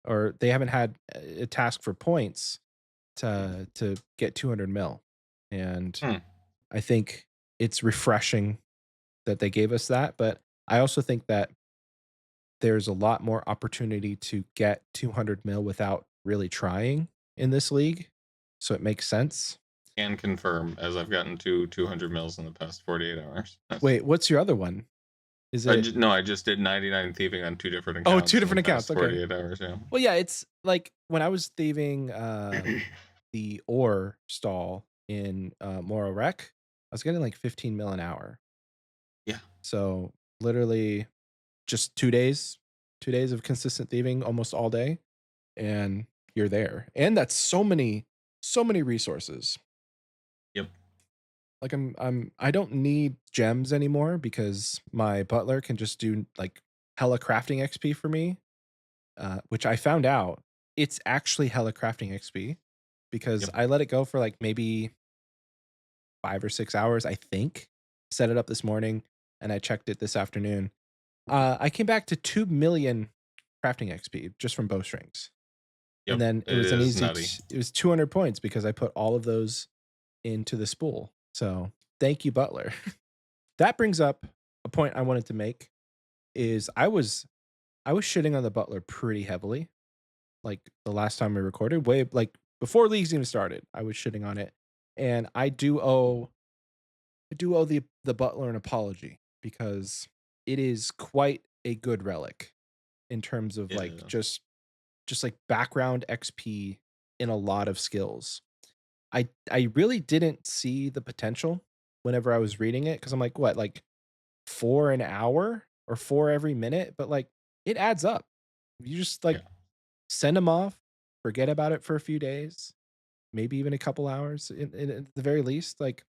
or they haven't had a task for points to get 200 mil. And Hmm. I think it's refreshing that they gave us that, but I also think that there's a lot more opportunity to get 200 mil without really trying in this league. So it makes sense. Can confirm, as I've gotten to 200 mils in the past 48 hours. Wait, what's your other one? Is it No, I just did 99 thieving on 2 different Oh, 2 accounts in the different accounts. past Okay. 48 hours. Yeah. Well, yeah, it's like when I was thieving the ore stall in Moro Rec, I was getting like 15 mil an hour. Yeah. So literally just 2 days, 2 days of consistent thieving almost all day, and you're there. And that's so many resources. Yep. Like I don't need gems anymore because my butler can just do like hella crafting XP for me, which I found out it's actually hella crafting XP because Yep. I let it go for like maybe 5 or 6 hours, I think. Set it up this morning and I checked it this afternoon. I came back to 2 million crafting XP just from bowstrings. And Yep. then it It was an is easy, nutty. it was 200 points because I put all of those into the spool. So thank you, Butler. That brings up a point I wanted to make is I was shitting on the Butler pretty heavily. Like the last time we recorded, way like before leagues even started, I was shitting on it. And I do owe the Butler an apology because it is quite a good relic in terms of like Yeah. just like background XP in a lot of skills. I really didn't see the potential whenever I was reading it because I'm like, what, like 4 an hour or 4 every minute? But like it adds up. You just Yeah. like send him off, forget about it for a few days, maybe even a couple hours at the very least. Like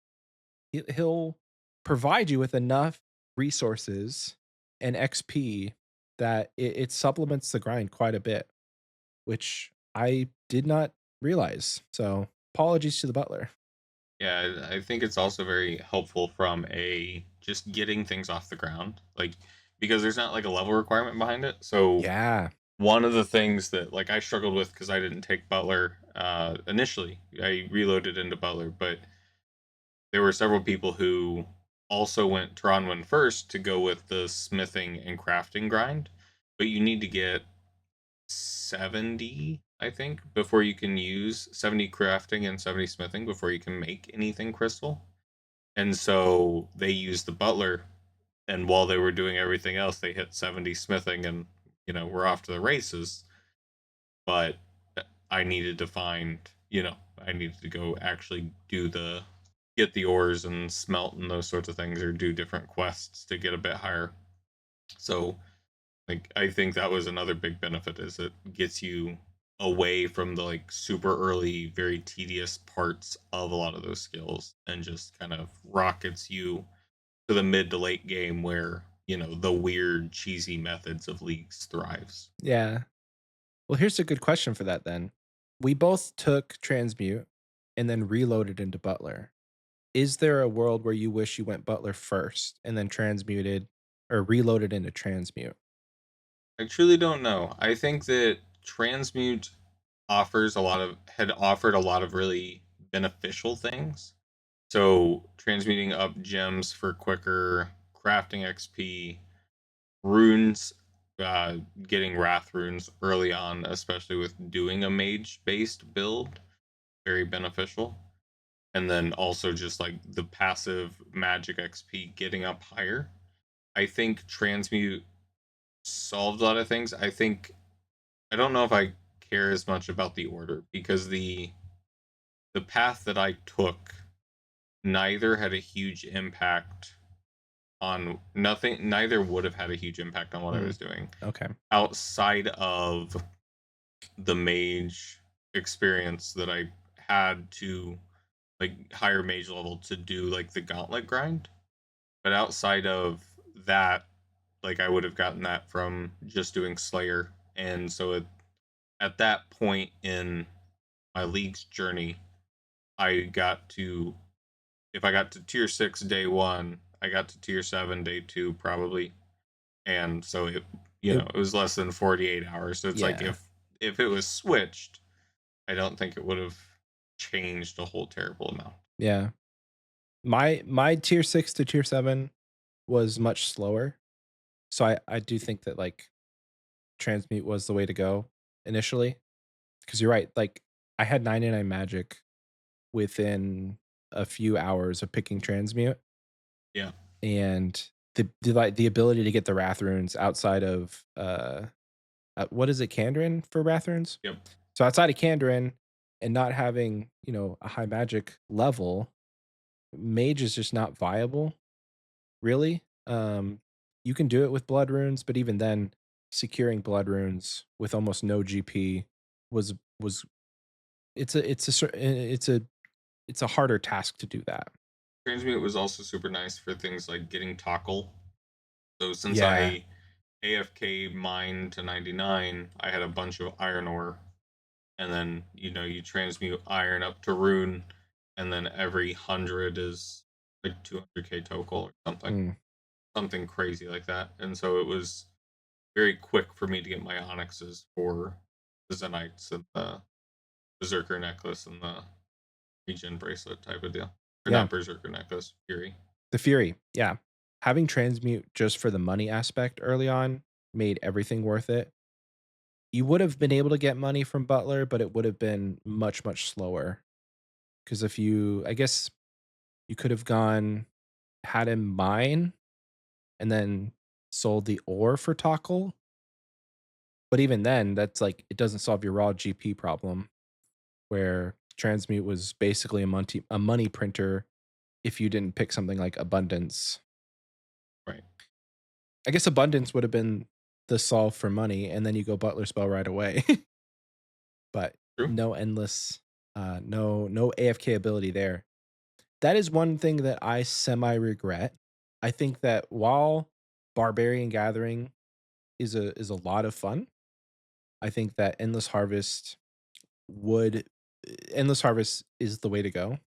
he'll provide you with enough resources and XP that it supplements the grind quite a bit, which I did not realize. So apologies to the butler. Yeah, I think it's also very helpful from a just getting things off the ground, like because there's not like a level requirement behind it. So Yeah. one of the things that like I struggled with because I didn't take Butler initially, I reloaded into Butler, but there were several people who also went Tronwyn first to go with the smithing and crafting grind, but you need to get 70, I think, before you can use 70 crafting and 70 smithing before you can make anything crystal. And so they used the butler, and while they were doing everything else, they hit 70 smithing and, we're off to the races. But I needed to find, I needed to go actually get the ores and smelt and those sorts of things or do different quests to get a bit higher. So like I think that was another big benefit is it gets you away from the like super early, very tedious parts of a lot of those skills and just kind of rockets you to the mid to late game where, the weird cheesy methods of leagues thrives. Yeah. Well, here's a good question for that then. We both took transmute and then reloaded into butler. Is there a world where you wish you went butler first and then transmuted or reloaded into transmute? I truly don't know. I think that transmute had offered a lot of really beneficial things. So transmuting up gems for quicker crafting XP, runes, getting wrath runes early on, especially with doing a mage based build, very beneficial. And then also just like the passive magic XP getting up higher. I think transmute solved a lot of things. I don't know if I care as much about the order because the path that I took neither had a huge impact on nothing. Neither would have had a huge impact on what I Mm, was doing okay. outside of the mage experience that I had to like higher mage level to do like the gauntlet grind. But outside of that, like I would have gotten that from just doing Slayer. And so at that point in my league's journey, I got to if I got to tier 6 day 1, I got to tier 7 day 2 probably. And so It it was less than 48 hours. So it's like yeah. if it was switched, I don't think it would have changed a whole terrible amount. Yeah. My tier 6 to tier 7 was much slower. So I do think that, like, transmute was the way to go initially. Because 'cause you're right, like, I had 99 magic within a few hours of picking transmute, Yeah. and the ability to get the wrath runes outside of, what is it, Kandrin for wrath runes? Yep. So outside of Kandrin and not having, a high magic level, mage is just not viable, really. You can do it with blood runes, but even then, securing blood runes with almost no GP was it's a harder task to do that. Transmute was also super nice for things like getting Toggle. So since Yeah. I AFK mine to 99, I had a bunch of iron ore. And then, you transmute iron up to rune, and then every 100 is like 200k total or something. Mm, Something crazy like that. And so it was very quick for me to get my onyxes for the Zenites and the Berserker necklace and the regen bracelet type of deal. Or yeah. not Berserker necklace, Fury. The Fury, yeah. Having transmute just for the money aspect early on made everything worth it. You would have been able to get money from Butler, but it would have been much, much slower. Because if you I guess you could have had him mine and then sold the ore for Tockle, but even then, that's like it doesn't solve your raw GP problem, where transmute was basically a money printer if you didn't pick something like abundance. Right. I guess abundance would have been the solve for money, and then you go butler spell right away. But True. no endless, no AFK ability there. That is one thing that I semi regret. I think that while barbarian gathering is a lot of fun, I think that would endless harvest is the way to go.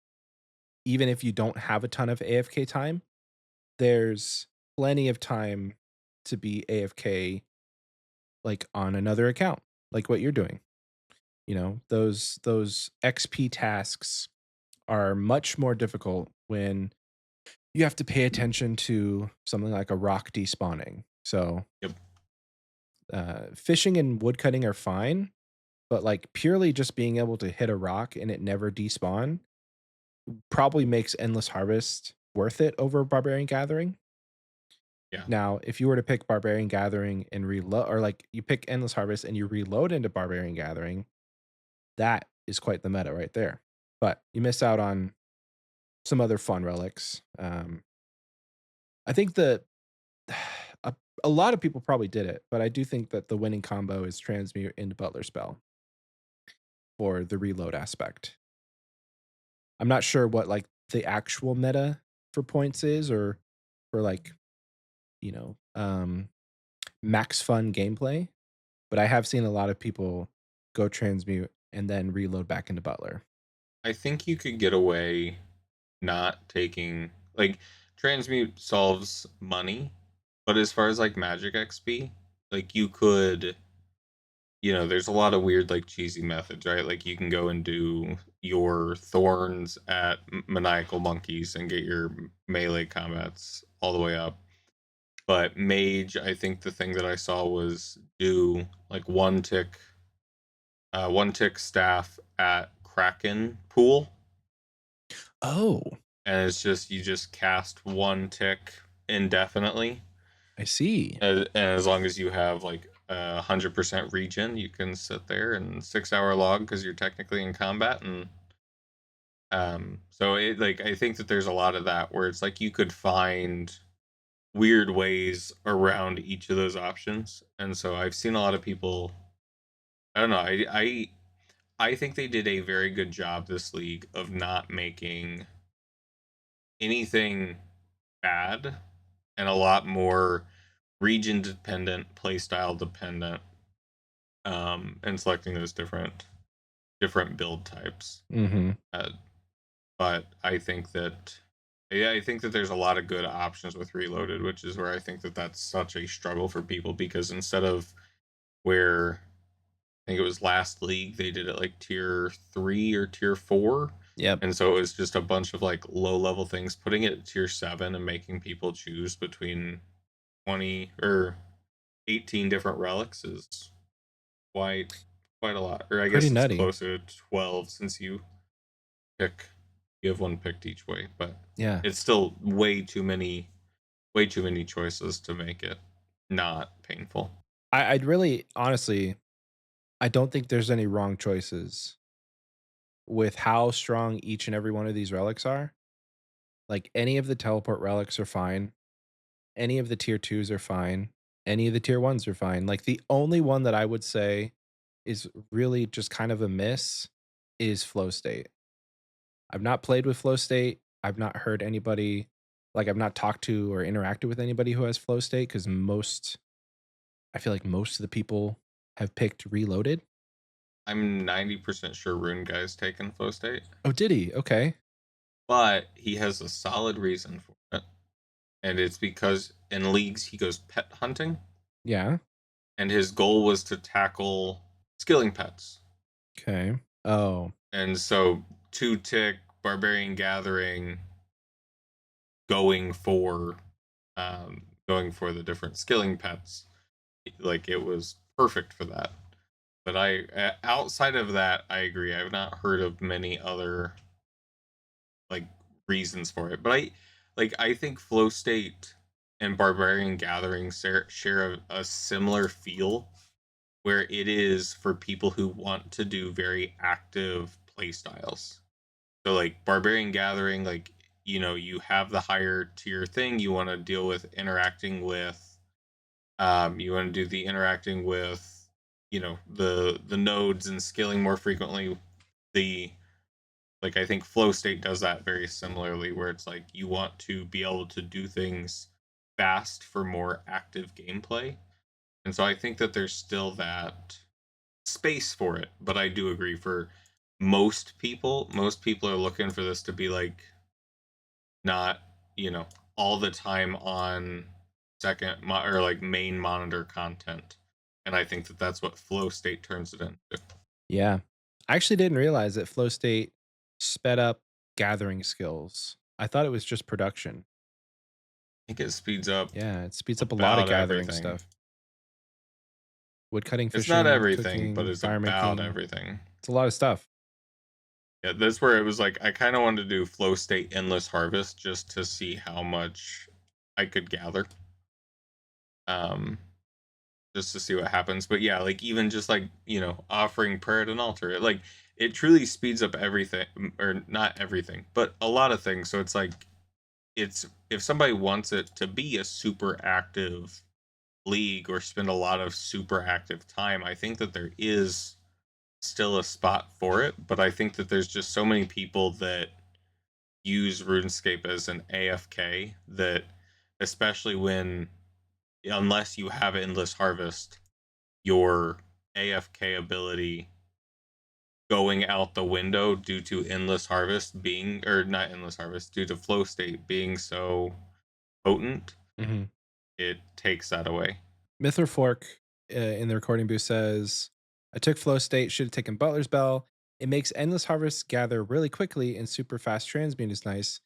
Even if you don't have a ton of AFK time, there's plenty of time to be AFK, like, on another account, like what you're doing. Those XP tasks are much more difficult when you have to pay attention to something like a rock despawning. So, Yep. fishing and woodcutting are fine, but, like, purely just being able to hit a rock and it never despawn probably makes endless harvest worth it over barbarian gathering. Yeah. Now, if you were to pick barbarian gathering and reload, or like you pick endless harvest and you reload into barbarian gathering, that is quite the meta right there. But you miss out on some other fun relics. I think that a, a lot of people probably did it, but I do think that the winning combo is transmute into butler spell for the reload aspect. I'm not sure what, like, the actual meta for points is, or for, like, you know, um, max fun gameplay, but I have seen a lot of people go transmute and then reload back into butler. I think you could get away not taking like transmute solves money, but as far as like magic XP, like you could there's a lot of weird like cheesy methods, right? Like you can go and do your thorns at maniacal monkeys and get your melee combats all the way up. But mage, I think the thing that I saw was do like one tick staff at Kraken pool, Oh, and it's just you just cast one tick indefinitely. I see. And as long as you have like 100% regen, you can sit there and 6 hour log because you're technically in combat. And so it like I think that there's a lot of that where it's like you could find weird ways around each of those options. And so I've seen a lot of people. I don't know. I think they did a very good job this league of not making anything bad and a lot more region dependent, playstyle dependent, and selecting those different build types. Mhm. Uh, but I think that yeah, I think that there's a lot of good options with Reloaded, which is where I think that that's such a struggle for people because instead of where I think it was last league they did it like tier 3 or tier 4, Yep. and so it was just a bunch of like low level things. Putting it at tier 7 and making people choose between 20 or 18 different relics is quite quite a lot. Or I Pretty guess it's nutty. closer to 12 since pick you have one picked each way, but Yeah. it's still way too many choices to make it not painful. I'd really honestly, I don't think there's any wrong choices with how strong each and every one of these relics are. Like, any of the teleport relics are fine. Any of the tier 2s are fine. Any of the tier 1s are fine. Like, the only one that I would say is really just kind of a miss is flow state. I've not played with flow state. I've not heard anybody like, I've not talked to or interacted with anybody who has flow state because I feel like most of the people have picked reloaded. I'm 90% sure Rune Guy's taken flow state, Oh, did he? Okay. but he has a solid reason for it. And it's because in leagues he goes pet hunting, Yeah. and his goal was to tackle skilling pets. Okay. Oh. And so two tick, barbarian gathering, going for going for the different skilling pets, like it was perfect for that. But outside of that, I agree. I've not heard of many other like reasons for it. But I think flow state and barbarian gathering share a similar feel, where it is for people who want to do very active play styles. So like barbarian gathering, like you have the higher tier thing. You want to deal with interacting with. You want to do the interacting with, the nodes and skilling more frequently. The like I think flow state does that very similarly, where it's like you want to be able to do things fast for more active gameplay. And so I think that there's still that space for it, but I do agree for most people are looking for this to be like not, all the time on or like main monitor content. And I think that that's what flow state turns it into. Yeah. I actually didn't realize that flow state sped up gathering skills. I thought it was just production. I think it speeds up Yeah, it speeds up a lot of about gathering everything. stuff. Wood cutting, It's not fishing, everything, but cooking, it's fire about making. everything. It's a lot of stuff. Yeah, that's where it was like I kind of wanted to do flow state endless harvest just to see how much I could gather. Um, just to see what happens. But yeah, like even just like offering prayer at an altar, it truly speeds up everything, or not everything, but a lot of things. So it's like it's if somebody wants it to be a super active league or spend a lot of super active time, I think that there is still a spot for it. But I think that there's just so many people that use RuneScape as an AFK that, especially when unless you have endless harvest, your AFK ability going out the window due to endless harvest being, or not endless harvest, due to flow state being so potent, Mhm. it takes that away. Myth Fork in the recording booth says, I took flow state, should have taken Butler's Bell. It makes endless harvest gather really quickly and super fast transmute is nice,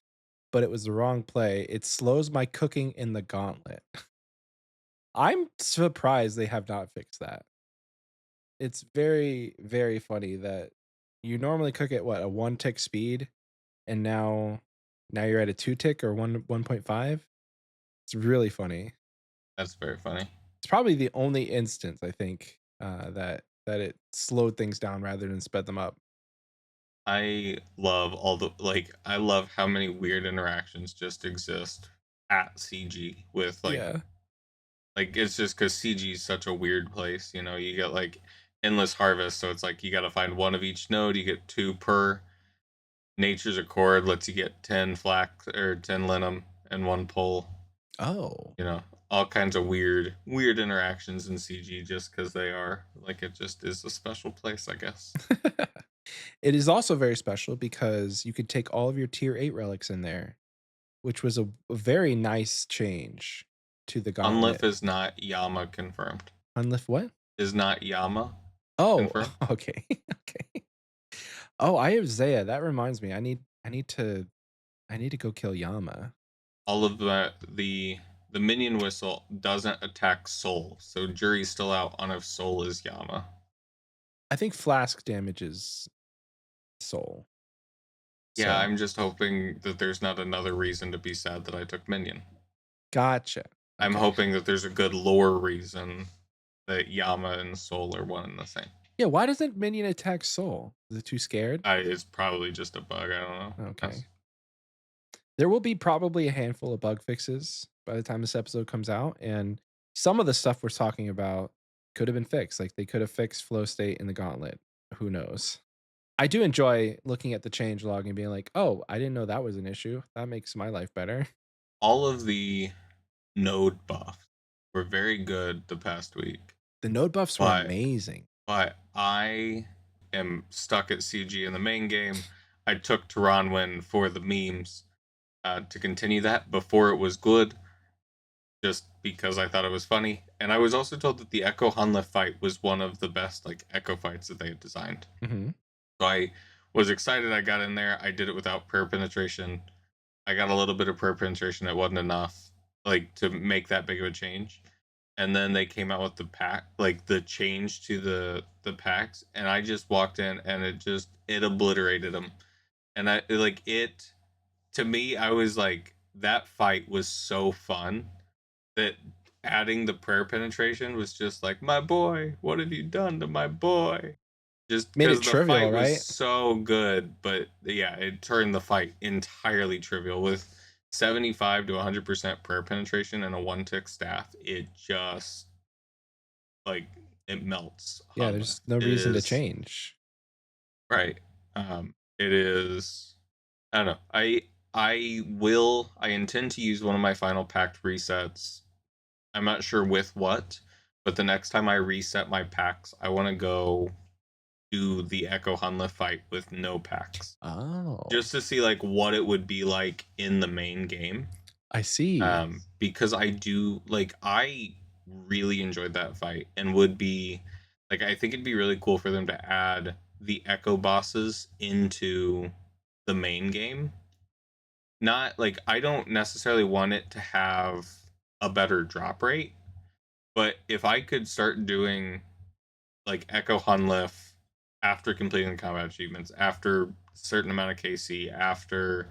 but it was the wrong play. It slows my cooking in the gauntlet. I'm surprised they have not fixed that. It's very, very funny that you normally cook at what, a 1 tick speed, and now you're at a 2 tick or 1.5? It's really funny. That's very funny. It's probably the only instance I think, that it slowed things down rather than sped them up. I love all the like I love how many weird interactions just exist at CG with Yeah. like it's just because CG is such a weird place. You know, you get like endless harvest, so it's like you got to find one of each node. You get two per. Nature's Accord lets you get 10 flax or 10 linum and one pole. Oh. You know, all kinds of weird interactions in CG just because they are like it just is a special place, I guess. It is also very special because you could take all of your tier 8 relics in there, which was a very nice change to the Unlift gauntlet. is not Yama confirmed. Unlift what? Is not Yama Oh, confirmed. okay. Okay. Oh, I have Zaya. That reminds me. I need to go kill Yama. All of the minion whistle doesn't attack Soul, so jury's still out on if Soul is Yama. I think flask damages soul. Yeah, So, I'm just hoping that there's not another reason to be sad that I took minion. gotcha. I'm Okay. hoping that there's a good lore reason that Yama and Soul are one and the same. Yeah, why doesn't minion attack soul? Is it too scared? It's probably just a bug. I don't know. Okay. There will be probably a handful of bug fixes by the time this episode comes out, and some of the stuff we're talking about could have been fixed. Like they could have fixed flow state in the gauntlet. Who knows? I do enjoy looking at the change log and being like, "Oh, I didn't know that was an issue. That makes my life better." All of the node buffs were very good the past week, The node buffs were but amazing. I am stuck at CG in the main game. I took Taranwin for the memes to continue that before it was good, just because I thought it was funny. And I was also told that the Echo Hunlef fight was one of the best like Echo fights that they had designed. Mhm. So I was excited. I got in there. I did it without prayer penetration. I got a little bit of prayer penetration. It wasn't enough, like to make that big of a change. And then they came out with the pack, like the change to the packs, and I just walked in and it obliterated them. And I like it to me. I was like that fight was so fun that adding the prayer penetration was just like my boy. What have you done to my boy? Just Made it because the trivial, fight was right? so good, but yeah, it turned the fight entirely trivial with 75 to 100% prayer penetration and a one tick staff. It just like it melts Yeah, Hunlef. there's no It reason to is change. right. It is. I don't know. I intend to use one of my final packed resets. I'm not sure with what, but the next time I reset my packs, I want to go do the Echo Hunlef fight with no packs, Oh, just to see like what it would be like in the main game. I see. Because I do like I really enjoyed that fight and would be like I think it'd be really cool for them to add the Echo bosses into the main game. Not like I don't necessarily want it to have a better drop rate, but if I could start doing like Echo Hunlef after completing the combat achievements, after a certain amount of KC, after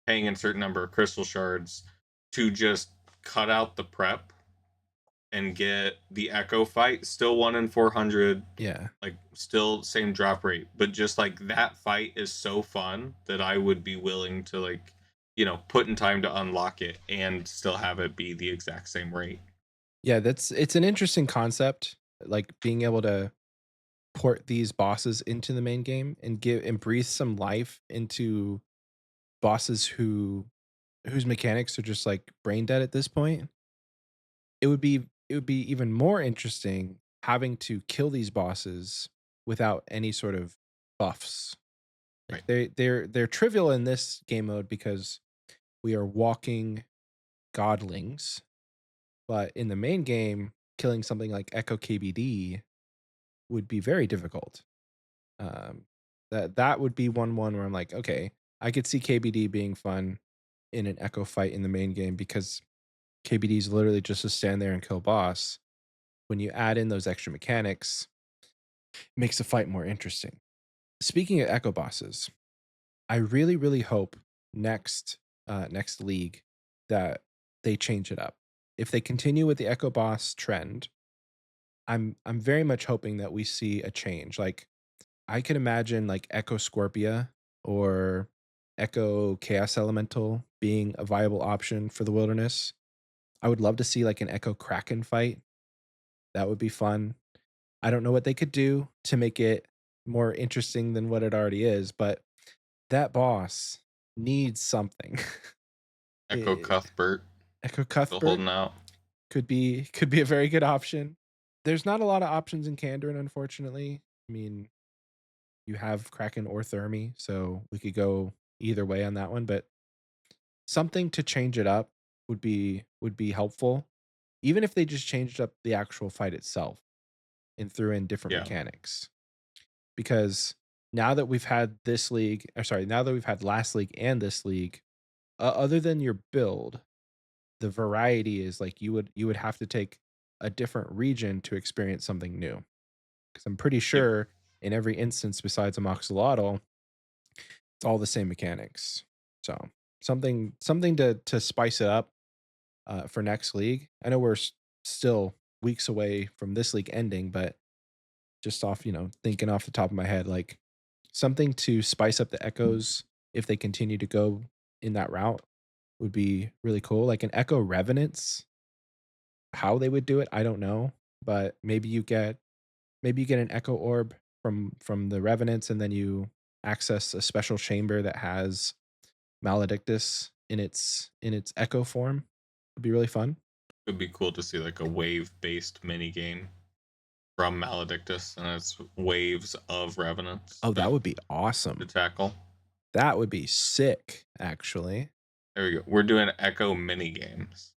paying a certain number of crystal shards, to just cut out the prep and get the Echo fight, still 1 in 400, Yeah. like still same drop rate, but just like that fight is so fun that I would be willing to like, put in time to unlock it and still have it be the exact same rate. Yeah, it's an interesting concept, like being able to port these bosses into the main game and give and breathe some life into bosses whose mechanics are just like brain dead at this point. It would be even more interesting having to kill these bosses without any sort of buffs. Like Right. they're trivial in this game mode because we are walking godlings, but in the main game, killing something like Echo KBD would be very difficult. Um, that would be one where I'm like, okay, I could see KBD being fun in an Echo fight in the main game because KBD is literally just to stand there and kill boss. When you add in those extra mechanics, it makes the fight more interesting. Speaking of Echo bosses, I really hope next next league that they change it up. if they continue with the Echo Boss trend, I'm very much hoping that we see a change. Like I could imagine like Echo Scorpia or Echo Chaos Elemental being a viable option for the wilderness. I would love to see like an Echo Kraken fight. That would be fun. I don't know what they could do to make it more interesting than what it already is, but that boss needs something. Echo Eh, Cuthbert Echo still Cuthbert holding out. could be a very good option. There's not a lot of options in Kandarin, unfortunately. I mean, you have Kraken or Thermi, so we could go either way on that one, but something to change it up would be helpful. Even if they just changed up the actual fight itself and threw in different Yeah, mechanics. Because now that we've had this league, or sorry, now that we've had last league and this league, other than your build, the variety is like you would have to take a different region to experience something new. Because I'm pretty yeah, sure in every instance besides a Moxolotl, it's all the same mechanics. So something to spice it up for next league. I know we're still weeks away from this league ending, but just off thinking off the top of my head, like something to spice up the echoes if they continue to go in that route would be really cool. Like an Echo Revenants, how they would do it, I don't know, but maybe you get an Echo Orb from the Revenants, and then you access a special chamber that has Maledictus in its Echo form. It'd be really fun. it'd be cool to see like a wave-based mini game from Maledictus, and it's waves of revenants Oh, that would be to awesome. tackle. That would be sick, actually. There we go. We're doing Echo mini games.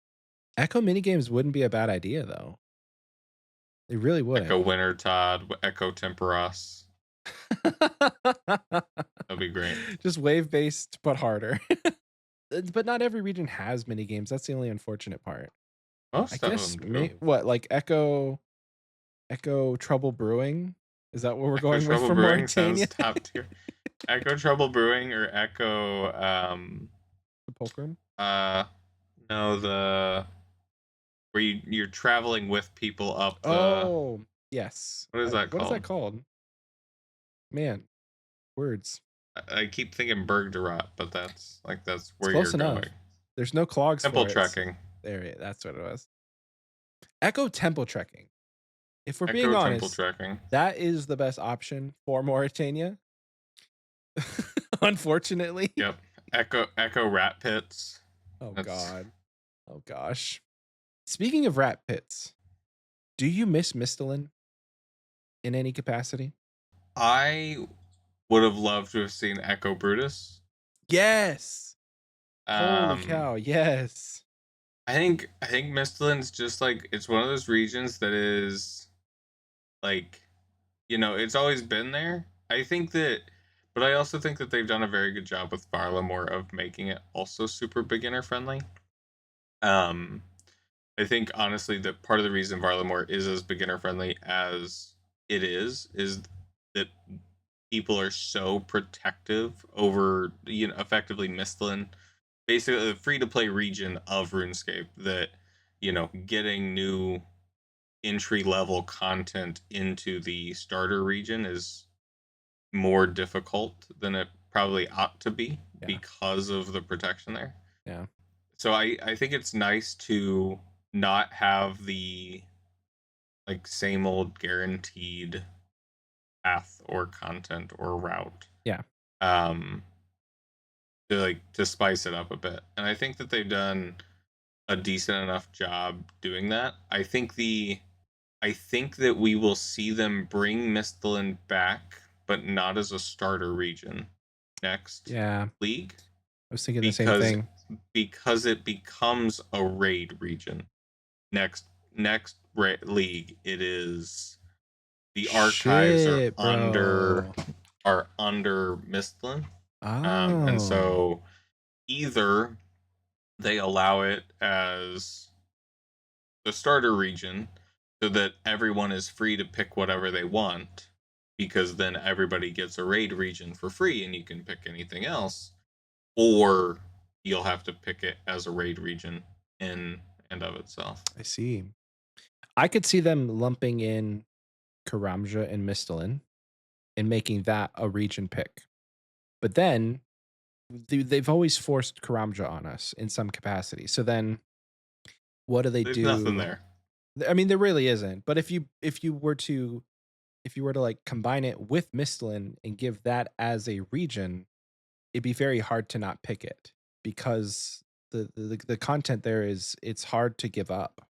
Echo minigames wouldn't be a bad idea though. They really wouldn't. Echo Wintertod, Echo Temperos. That'd be great. Just wave based but harder. But not every region has mini games. That's the only unfortunate part. I Most of guess them do. what like Echo Trouble Brewing? Is that what we're Echo going with Trouble for Brewing sounds Mauritania? top tier. Echo Trouble Brewing or Echo The Fulcrum? uh no, the where you're traveling with people up the, Oh, yes. what is that What is that called? called? Man, words. I keep thinking Bergderot, but that's It's where you're close enough. going. There's no clogs Temple for it. trekking. That's what it was. Echo Temple Trekking. If we're being Echo Temple honest, trekking. that is the best option for Mauritania. Unfortunately. Yep. Echo Rat Pits. Oh That's god. Oh gosh. Speaking of rat pits, do you miss Mistalin in any capacity? I would have loved to have seen Echo Brutus. Yes. Holy Um cow, yes. I think Mistilin's just like, it's one of those regions that is like, it's always been there. I think that, but I also think that they've done a very good job with Varlamore of making it also super beginner friendly. Um, I think honestly that part of the reason Varlamore is as beginner friendly as it is that people are so protective over, effectively Mistlin, basically the free to play region of RuneScape, that getting new entry level content into the starter region is more difficult than it probably ought to be Yeah. because of the protection there. Yeah. So I think it's nice to not have the like same old guaranteed path or content or route. Yeah. Um to spice it up a bit. And I think that they've done a decent enough job doing that. I think that we will see them bring Mistalin back, but not as a starter region next Yeah. league, I was thinking the same because thing. it becomes a raid region. Next league, it is the archives are Shit, under bro. Mistlin, and Oh. so either they allow it as the starter region so that everyone is free to pick whatever they want, because then everybody gets a raid region for free and you can pick anything else, or you'll have to pick it as a raid region in and of itself. I see. I could see them lumping in Karamja and Mistalin and making that a region pick. But then they've always forced Karamja on us in some capacity. So then what do they There's nothing do? there. I mean, there really isn't. But if you were to like combine it with Mistalin and give that as a region, it'd be very hard to not pick it because the content there is it's hard to give up.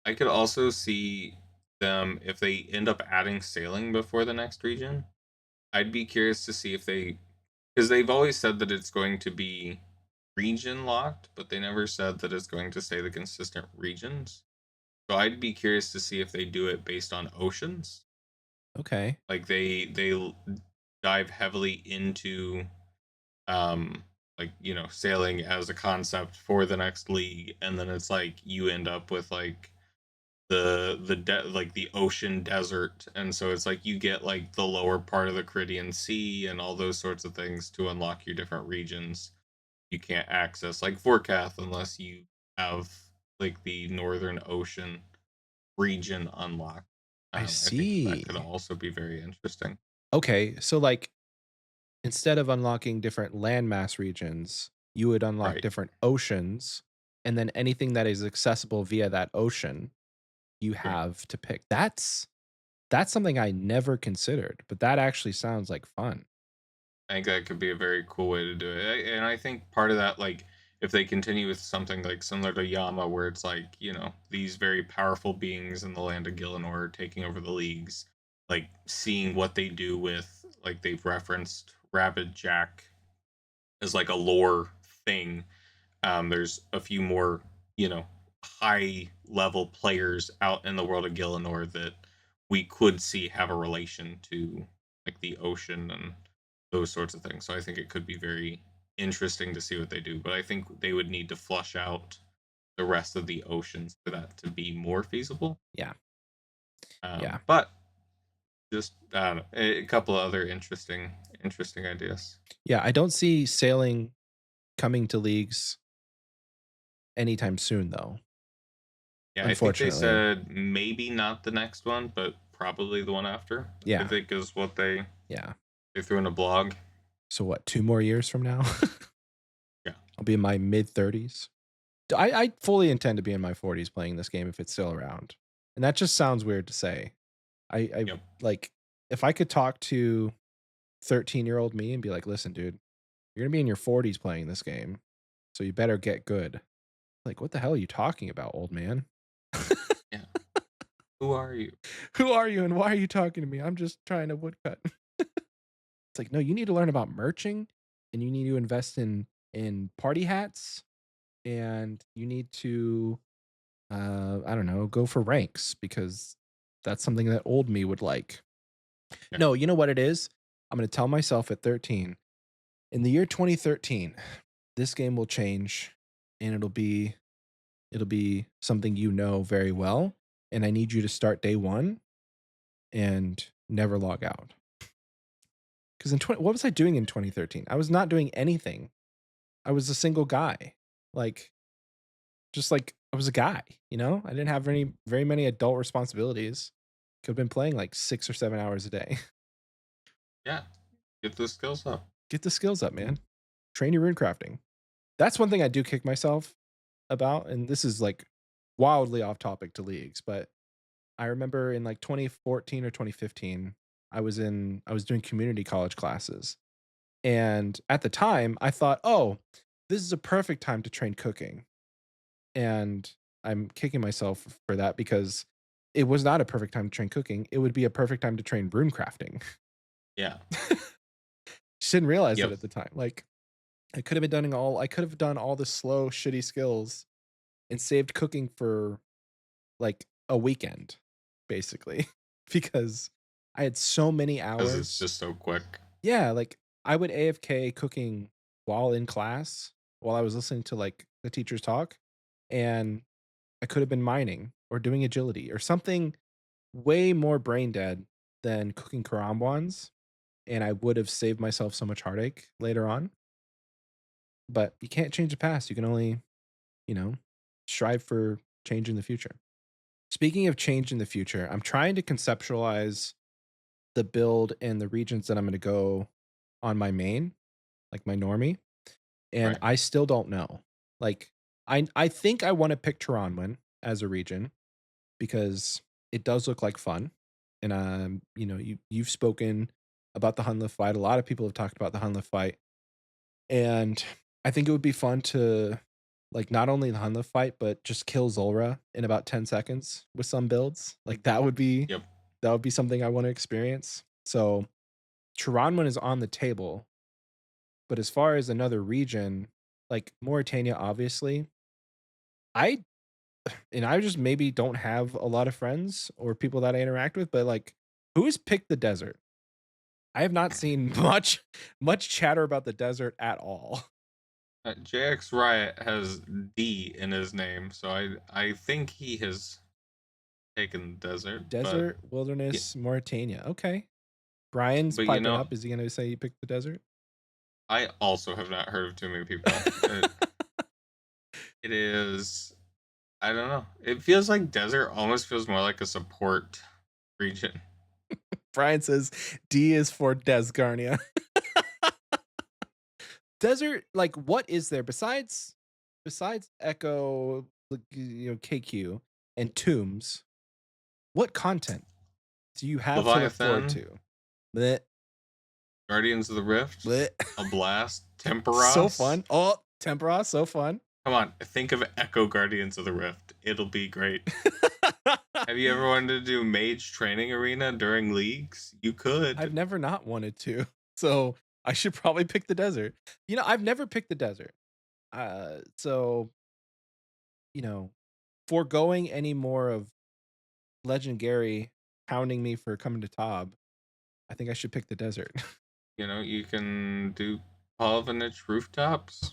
I could also see them if they end up adding sailing before the next region. I'd be curious to see if they, because they've always said that it's going to be region locked, but they never said that it's going to stay the consistent regions. So I'd be curious to see if they do it based on oceans. Okay. Like they dive heavily into um like sailing as a concept for the next league, and then it's like you end up with like like the ocean desert, and so it's like you get like the lower part of the Caribbean Sea and all those sorts of things to unlock your different regions. You can't access like Forecath unless you have like the Northern Ocean region unlocked. I I think that could see. also be very interesting. Okay. So like instead of unlocking different landmass regions, you would unlock Right. different oceans, and then anything that is accessible via that ocean, you Yeah. have to pick. That's something I never considered, but that actually sounds like fun. I think that could be a very cool way to do it. And I think part of that, like, if they continue with something like similar to Yama, where it's like, these very powerful beings in the land of Gielinor taking over the leagues, like seeing what they do with, like, they've referenced Rabid Jack as like a lore thing. There's a few more, high level players out in the world of Gielinor that we could see have a relation to like the ocean and those sorts of things. So I think it could be very interesting to see what they do. But I think they would need to flush out the rest of the oceans for that to be more feasible. Yeah. Yeah. But just I don't know, a couple of other interesting ideas. Yeah, I don't see sailing coming to leagues anytime soon though, Yeah, I think they unfortunately. said maybe not the next one, but probably the one after. I Yeah. think is what Yeah. they threw in a blog. So what, 2 more years from now? Yeah. I'll be in my mid-30s. I fully intend to be in my 40s playing this game if it's still around. And that just sounds weird to say. I Yep. like, if I could talk to 13-year-old me and be like, "Listen, dude, you're gonna be in your 40s playing this game, so you better get good." Like, "What the hell are you talking about, old man? Yeah. Who are you? Who are you and why are you talking to me? I'm just trying to woodcut." It's like, "No, you need to learn about merching, and you need to invest in party hats, and you need to, I don't know, go for ranks because that's something that old me would like." Yeah. No, you know what it is? I'm gonna tell myself at 13, in the year 2013, this game will change, and it'll be something you know very well, and I need you to start day 1 and never log out. Because what was I doing in 2013? I was not doing anything. I was a single guy. Like, just like I was a guy, you know? I didn't have very many adult responsibilities. Could have been playing like 6 or 7 hours a day. Yeah. Get those skills up. Get the skills up, man. Train your rune crafting. That's one thing I do kick myself about, and this is like wildly off topic to leagues, but I remember in like 2014 or 2015, I was doing community college classes. And at the time, I thought, "Oh, this is a perfect time to train cooking." And I'm kicking myself for that because it was not a perfect time to train cooking. It would be a perfect time to train rune crafting. Yeah. Just didn't realize it Yep. at the time. Like, I could have done all the slow, shitty skills and saved cooking for like a weekend, basically, because I had so many Because it's hours. just so quick. Yeah, like I would AFK cooking while in class, while I was listening to like the teachers talk, and I could have been mining or doing agility or something way more brain dead than cooking karambwans, and I would have saved myself so much heartache later on. But you can't change the past. You can only, you know, strive for Change in the future. Speaking of change in the future, I'm trying to conceptualize the build and the regions that I'm going to go on my main, like my normie, and Right. I still don't know. Like I think I want to pick Taranwin as a region because it does look like fun. And you've spoken about the Hunlith fight. A lot of people have talked about the Hunlith fight. And I think it would be fun to like not only the Hunlith fight, but just kill Zulra in about 10 seconds with some builds. Like Yep. that would be something I want to experience. So Chiranwan is on the table, but as far as another region, like Mauritania, obviously, I I just maybe don't have a lot of friends or people that I interact with, but like who has picked the desert? I have not seen much chatter about the desert at all. JX Riot has D in his name, so I think he has taken the desert, but Desert, yeah, wilderness, Mauritania. Okay. Brian's but you piping know, up. Is he going to say he picked the desert? I also have not heard of too many people. It is, I don't know. It feels like desert almost feels more like a support region. Brian says D is for Desgarnia. Desert, like what is there besides Echo, like, KQ and Tombs? What content do you have to look forward Leviathan, to? Blech, Guardians of the Rift, blech. a blast, So Temperos. fun. Oh, Tempera, so fun. Come on, think of Echo Guardians of the Rift. It'll be great. Have you ever wanted to do Mage Training Arena during leagues? You I've could. never not wanted to. So I should probably pick the desert. I've never picked the desert. So, you know, foregoing any more of Legend Gary pounding me for coming to Tob, I think I should pick the desert. You can do Pavanich rooftops.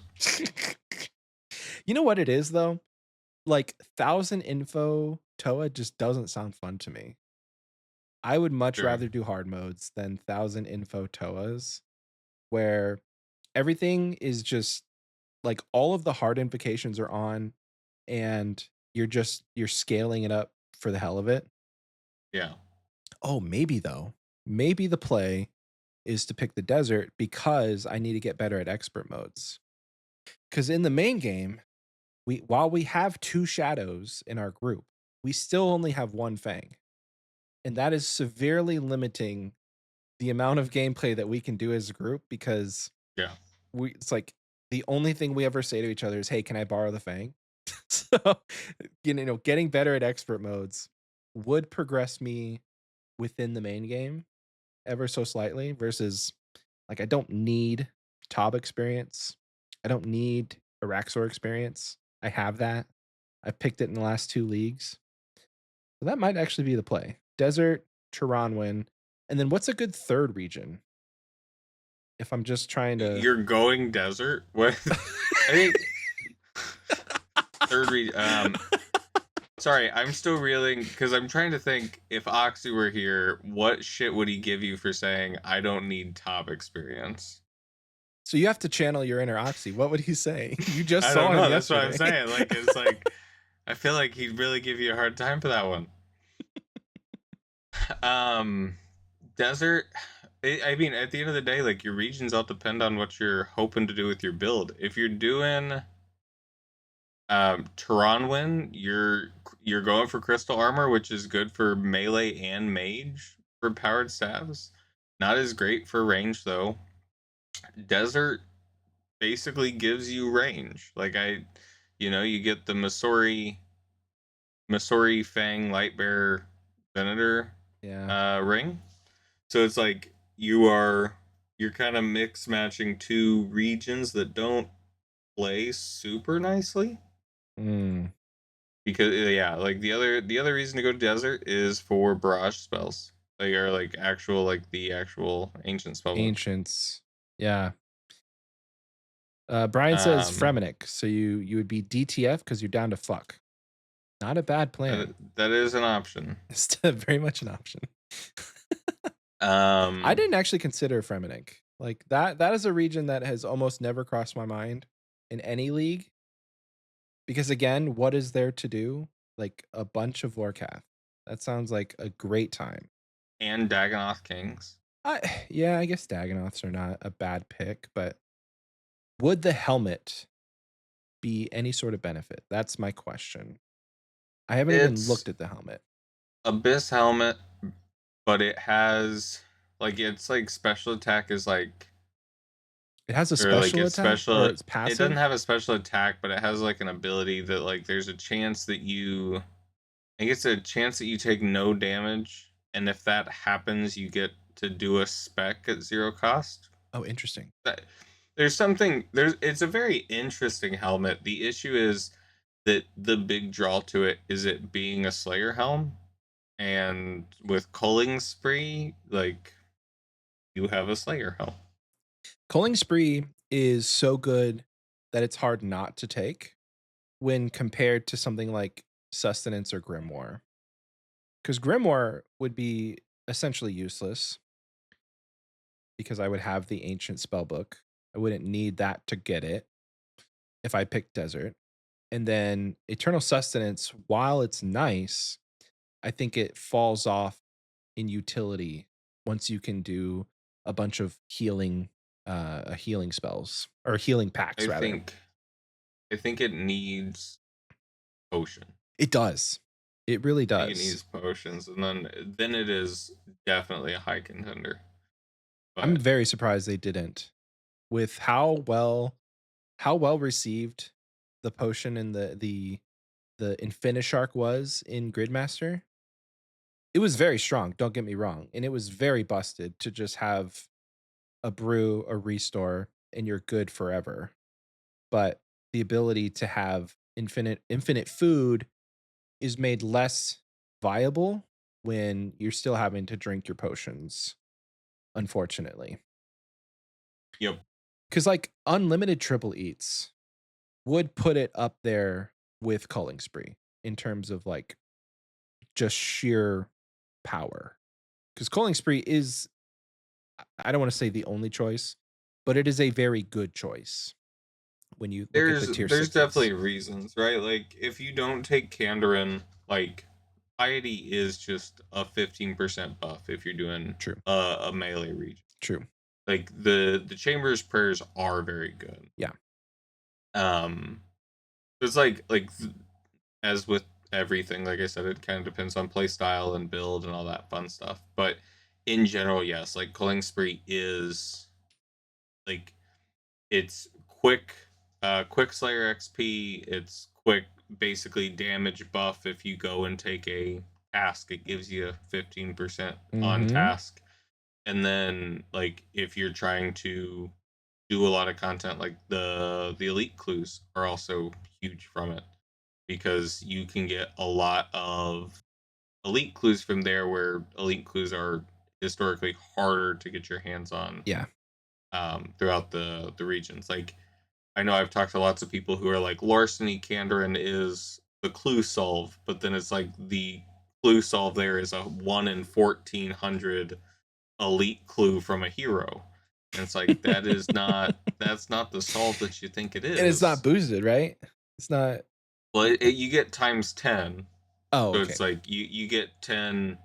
You know what it is though? Like 1,000 info Toa just doesn't sound fun to me. I would much Sure. rather do hard modes than 1,000 info Toas where everything is just like all of the hard invocations are on and you're scaling it up for the hell of it. Yeah. Oh, maybe though. Maybe the play is to pick the desert because I need to get better at expert modes. Cuz in the main game, while we have two shadows in our group, we still only have one fang. And that is severely limiting the amount of gameplay that we can do as a group because Yeah. it's like the only thing we ever say to each other is, "Hey, can I borrow the fang?" So, getting better at expert modes would progress me within the main game ever so slightly versus like I don't need Tob experience. I don't need Araxor experience. I have that. I picked it in the last 2 leagues. So that might actually be the play. Desert, Chiranwin, and then what's a good third region? If I'm just trying to You're going desert? What? I think third read. Sorry, I'm still reeling because I'm trying to think if Oxie were here, what shit would he give you for saying I don't need top experience? So you have to channel your inner Oxy. What would he say? You just I saw don't him know. That's what I'm yesterday. saying. Like it's like I feel like he'd really give you a hard time for that one. Um, Desert. I mean, at the end of the day, like your regions all depend on what you're hoping to do with your build. If you're doing Taranwin, you're going for crystal armor, which is good for melee and mage for powered staves. Not as great for range though. Desert basically gives you range. You get the Masori Fang Lightbearer Venator Yeah. ring. So it's like you're kind of mix matching two regions that don't play super nicely. Mm, Because yeah, like the other reason to go to desert is for barrage spells. They are like the actual ancient spellbook. ancients. Yeah. Brian says Um, Fremenic. So you would be DTF because you're down to fuck. Not a bad that, plan. that is an option. It's very much an option. I Um, didn't actually consider Fremenic. Like that is a region that has almost never crossed my mind in any league. Because again, what is there to do? like a bunch of Vorkath. That sounds like a great time. and Dagonoth Kings. Yeah, I guess Dagonoths are not a bad pick, but would the helmet be any sort of benefit? That's my question. I haven't even It's looked at the helmet. Abyss helmet, but it has like it's like special attack is like It has a or like special it's attack or special. it's It doesn't passive? have a special attack, but it has like an ability that like there's a chance that you I think it's a chance that you take no damage, and if that happens, you get to do a spec at zero cost. Oh, interesting. That there's something there's it's a very interesting helmet. The issue is that the big draw to it is it being a Slayer helm, and with Culling Spree, like you have a Slayer helm. Culling Spree is so good that it's hard not to take when compared to something like Sustenance or Grimoire. Because Grimoire would be essentially useless because I would have the ancient spellbook. I wouldn't need that to get it if I picked Desert. And then Eternal Sustenance, while it's nice, I think it falls off in utility once you can do a bunch of healing spells or healing packs I rather. think I think it needs potion. It does. It really I think it does. needs potions, and then it is definitely a high contender. I'm But very surprised they didn't. With how well received the potion and the Infinishark was in Gridmaster, it was very strong, don't get me wrong, and it was very busted to just have a brew, a restore, and you're good forever. But the ability to have infinite food is made less viable when you're still having to drink your potions, unfortunately. yep, Because like unlimited triple eats would put it up there with Culling Spree in terms of like just sheer power. Because Culling Spree is, I don't want to say the only choice, but it is a very good choice when you look at the tier there's definitely sixes. reasons, right? Like if you don't take Kandarin, like piety is just a 15% buff if you're doing True. a melee region. True. Like the Chamber's prayers are very good. Yeah. Um, it's as with everything, like I said, it kind of depends on play style and build and all that fun stuff. But in general, yes, like Culling Spree is like it's quick Slayer XP. It's quick, basically damage buff. If you go and take a task, it gives you 15% on Mm-hmm. task. And then like if you're trying to do a lot of content, like the elite clues are also huge from it because you can get a lot of elite clues from there, where elite clues are historically harder to get your hands on Yeah. throughout the regions. Like I know I've talked to lots of people who are like Larceny Kandarin is the clue solve, but then it's like the clue solve there is a 1 in 1,400 elite clue from a hero. And it's like that's not the solve that you think it And it's not is. boosted, right? It's not. Well, you get times 10. Oh, So okay. it's like you get 10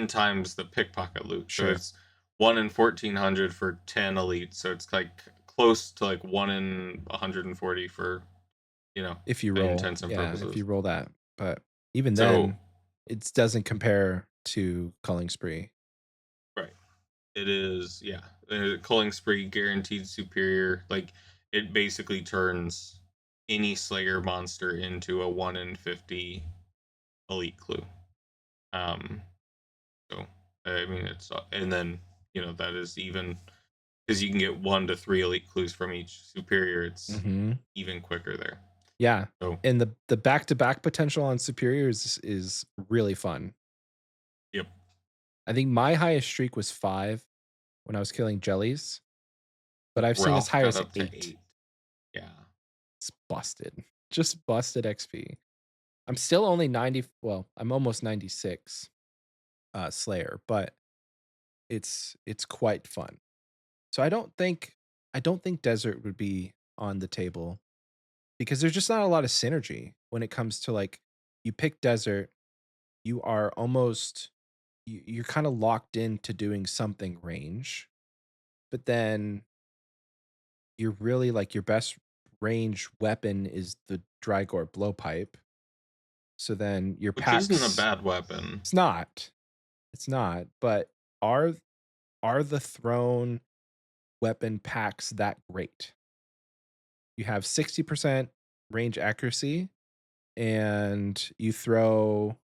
times the pickpocket loot. So Sure. it's 1 in 1,400 for 10 elite. So it's like close to like 1 in 140 for, If you roll. intents and Yeah, if you purposes. roll that. But even So, then, it doesn't compare to Culling Spree. right. It is, yeah. Culling Spree guaranteed superior. Like, it basically turns any Slayer monster into a 1 in 50 elite clue. Um, so, I mean, and then, that is even because you can get 1 to 3 elite clues from each superior. It's Mm-hmm. even quicker there. Yeah. So, And the back-to-back potential on superiors is really fun. yep. I think my highest streak was 5 when I was killing jellies, but I've seen as Ralph high got as up to 8. 8. Yeah. It's busted. Just busted XP. I'm still only 90, well, I'm almost 96 Slayer, but it's quite fun. So I don't think Desert would be on the table because there's just not a lot of synergy when it comes to like you pick desert, you are almost you're kind of locked into doing something range, but then you're really like your best range weapon is the Drygore blowpipe. So then your which isn't a packs bad weapon. it's not. It's not, but are the thrown weapon packs that great? You have 60% range accuracy and you throw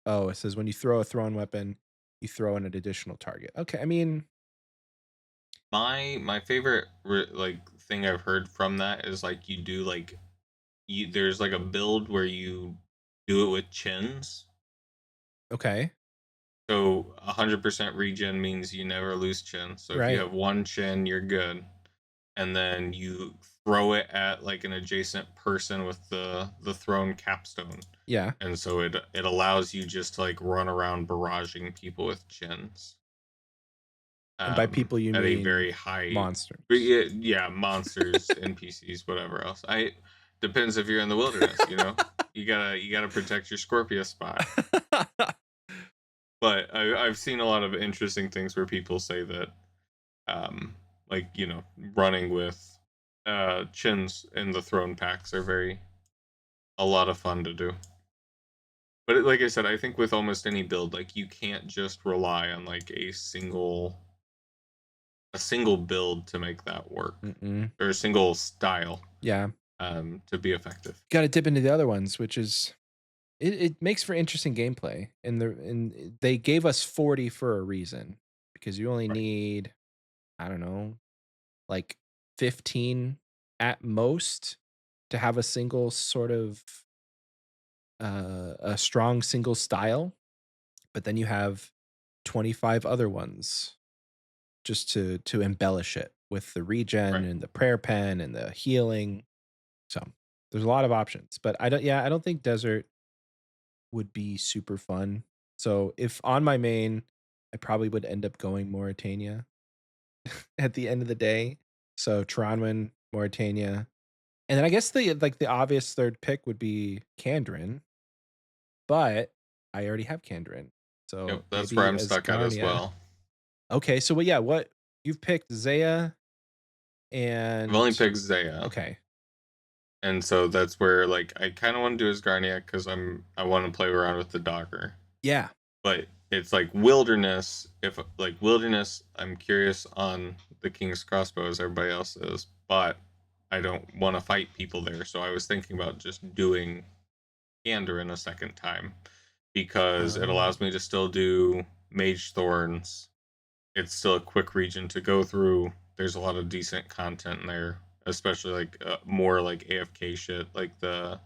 oh, it says when you throw a thrown weapon, you throw in an additional target. Okay, I mean, My favorite like thing I've heard from that is like you do like there's like a build where you do it with chins. okay. So 100% regen means you never lose chin. So if you Right. have one chin, you're good. And then you throw it at like an adjacent person with the thrown capstone. Yeah. And so it allows you just to like run around barraging people with chins. And by people you At a mean very high monsters. yeah, monsters, NPCs, whatever else. I depends if you're in the wilderness, you know. You gotta protect your Scorpio spot. But I've seen a lot of interesting things where people say that like, you know, running with chins in the throne packs are very a lot of fun to do. But like I said, I think with almost any build, like you can't just rely on like a single build to make that work, Mm-mm. or a single style Yeah. to be effective. Got to dip into the other ones, which is it makes for interesting gameplay. And they gave us 40 for a reason because you only Right. need I don't know, like 15 at most to have a single sort of a strong single style, but then you have 25 other ones just to embellish it with the regen Right. and the prayer pen and the healing. So there's a lot of options, but I don't think desert would be super fun. So if on my main, I probably would end up going Mauritania at the end of the day. So Tronwyn, Mauritania. And then I guess the obvious third pick would be Kandrin, but I already have Kandrin. So Yep. That's where maybe I'm as stuck at as Garnia. well. Okay, so yeah, what you've picked Zaya I've only and picked Zaya, okay. and so that's where like I kind of want to do as Garnia because I want to play around with the Dogger. Yeah. But it's like wilderness. If like wilderness, I'm curious on the King's Crossbow as everybody else is, but I don't want to fight people there. So I was thinking about just doing Gander in a second time because it Oh, allows me to still do Mage Thorns. It's still a quick region to go through. There's a lot of decent content in there, especially like more like AFK shit, like the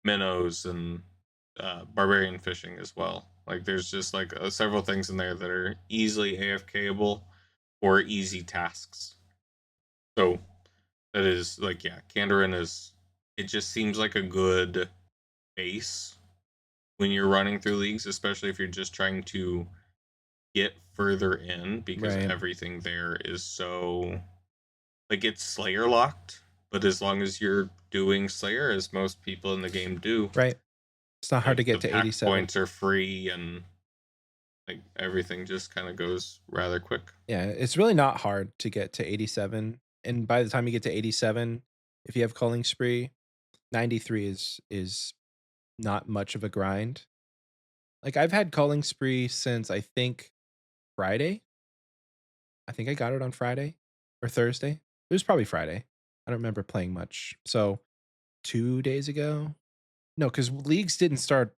minnows and barbarian fishing as well. Like there's just like several things in there that are easily AFKable or easy tasks. So that is like yeah, Kandarin is it just seems like a good base when you're running through leagues, especially if you're just trying to get further in because right. everything there is so like it's Slayer locked, but as long as you're doing Slayer as most people in the game do, Right. It's not hard to like the get to pack 87. points are free and like everything just kind of goes rather quick. Yeah, it's really not hard to get to 87. And by the time you get to 87, if you have Culling Spree, 93 is not much of a grind. Like I've had Culling Spree since I think Friday. I think I got it on Friday or Thursday. It was probably Friday. I don't remember playing much. So 2 days ago. No, because leagues didn't start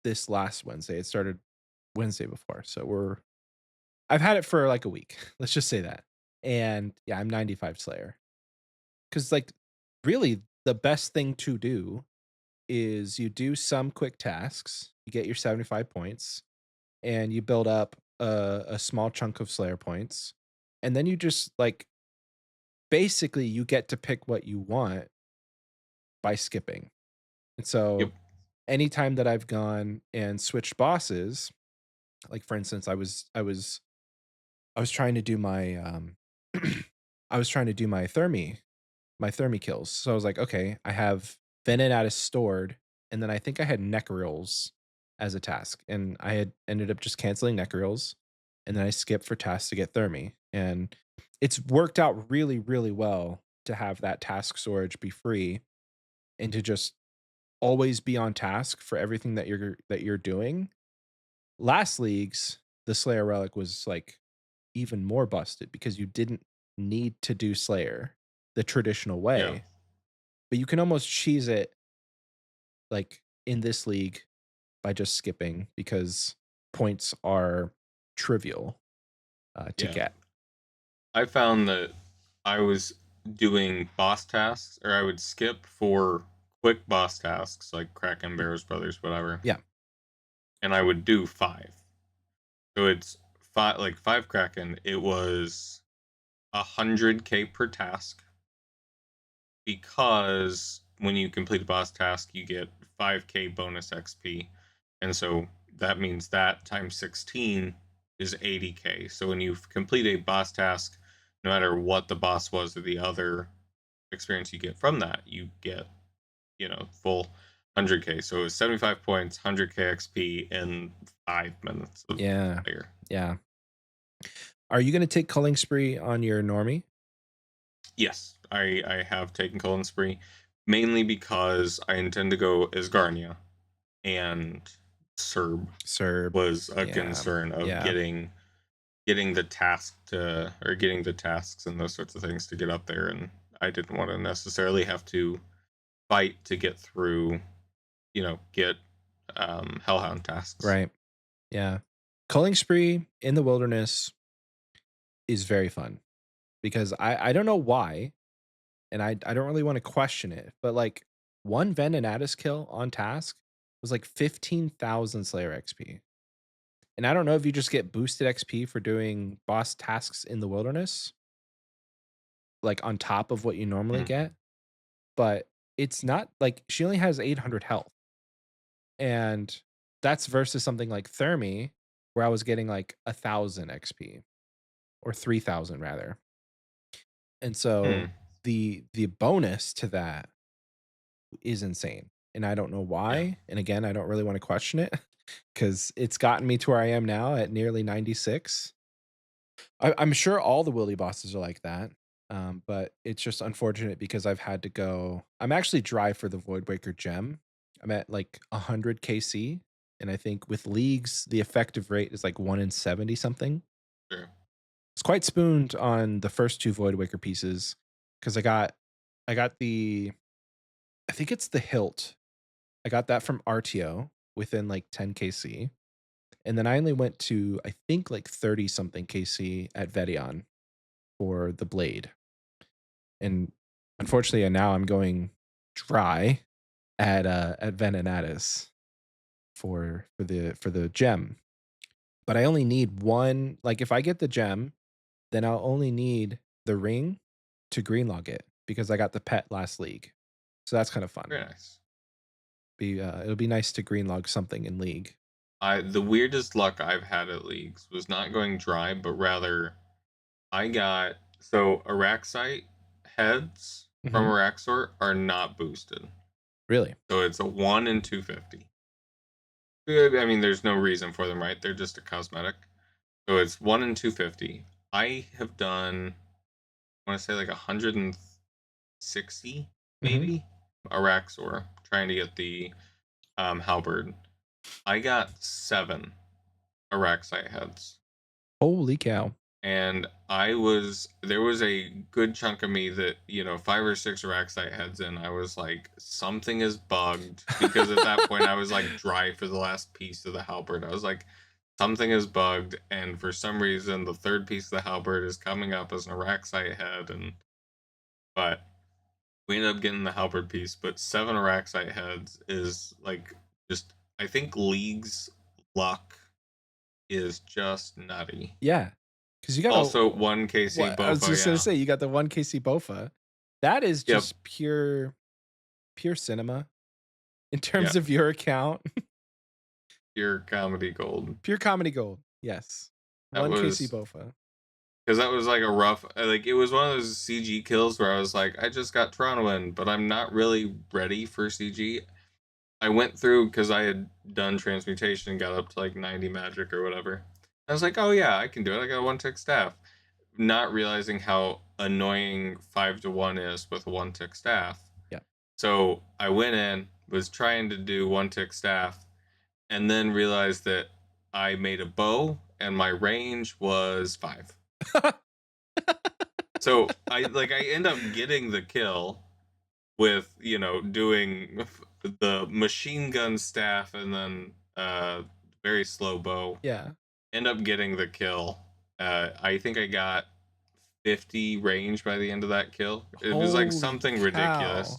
this last Wednesday. It started Wednesday before. So I've had it for like a week. Let's just say that. And yeah, I'm 95 Slayer. Because like really the best thing to do is you do some quick tasks, you get your 75 points, and you build up a small chunk of Slayer points. And then you just like basically you get to pick what you want by skipping. And Yep. so anytime that I've gone and switched bosses, like for instance, I was trying to do my I was trying to do my thermi kills. So I was like, okay, I have Venom stored. and then I think I had necrils as a task, and I had ended up just canceling necrils, and then I skipped for tasks to get thermi, and it's worked out really, really well to have that task storage be free and to just always be on task for everything that you're doing. Last leagues, the Slayer relic was like even more busted because you didn't need to do Slayer the traditional Yeah. way, but you can almost cheese it like in this league by just skipping because points are trivial to Yeah. get. I found that I was doing boss tasks, or I would skip for quick boss tasks like Kraken, Barrows Brothers, whatever, Yeah. and I would do five. So it's five Kraken. It was 100K per task, because when you complete a boss task, you get 5K bonus XP, and so that means that times 16 is 80K. So when you complete a boss task, no matter what the boss was or the other experience you get from that, you get, full 100K. So it was 75 points, 100K XP in 5 minutes of Yeah. player. Yeah. Are you going to take culling spree on your normie? Yes, I have taken Colin Spree, mainly because I intend to go as Garnia, and Serb Serb. was a Yeah. concern of Yeah. getting the task to, or getting the tasks and those sorts of things to get up there, and I didn't want to necessarily have to fight to get through, get Hellhound tasks. Right. Yeah. Culling spree in the wilderness is very fun because I don't know why, and I don't really want to question it, but like one Venenatis kill on task was like 15,000 Slayer XP. And I don't know if you just get boosted XP for doing boss tasks in the wilderness, like on top of what you normally Mm, get, but it's not like she only has 800 health. And that's versus something like Thermi, where I was getting like 1,000 XP or 3,000 rather. And so mm, the bonus to that is insane. And I don't know yeah, why. And again, I don't really want to question it because it's gotten me to where I am now at nearly 96. I'm sure all the Willy bosses are like that. But it's just unfortunate because I've had to go. I'm actually dry for the Voidwaker gem. I'm at like 100 KC. And I think with leagues, the effective rate is like 1 in 70 something. sure. It's quite spooned on the first two Voidwaker pieces because I got the I think it's the hilt. I got that from RTO within like 10 KC. And then I only went to I think like 30 something KC at Vedion for the blade. And unfortunately now I'm going dry at Venenatis for the gem. But I only need one, like if I get the gem, then I'll only need the ring to greenlog it because I got the pet last league. So that's kind of fun. Very nice. It'll be nice to greenlog something in league. The weirdest luck I've had at leagues was not going dry, but rather I got, so Araxite heads from Mhm. Araxor are not boosted. Really? So it's a 1 in 250. I mean, there's no reason for them, right? They're just a cosmetic. So it's 1 in 250. I have done, I want to say like 160, Mhm. maybe, Araxor, trying to get the halberd. I got 7 Araxite heads. Holy cow. And there was a good chunk of me that, 5 or 6 Raxite heads in, I was like, something is bugged, because at that point I was like dry for the last piece of the halberd. I was like, something is bugged, and for some reason the third piece of the halberd is coming up as an Araxite head, and but we ended up getting the halberd piece. But 7 Araxite heads is like, just, I think League's luck is just nutty. Yeah. Because you got a Also, 1 KC what I was Bofa, just gonna yeah. say, you got the 1 KC Bofa. That is Yep. just pure cinema in Yeah. terms of your account. Pure comedy gold. Pure comedy gold. Yes. That 1 KC was, Bofa. because that was like a rough, like, it was one of those CG kills where I was like, I just got Toronto in, but I'm not really ready for CG. I went through because I had done transmutation and got up to like 90 magic or whatever. I was like, oh yeah, I can do it. I got a 1 tick staff. Not realizing how annoying 5 to 1 is with a 1 tick staff. Yeah. So I went in, was trying to do 1 tick staff, and then realized that I made a bow and my range was 5. So I end up getting the kill with, doing the machine gun staff and then very slow bow. Yeah. End up getting the kill. I think I got 50 range by the end of that kill. It was like Holy something cow. ridiculous.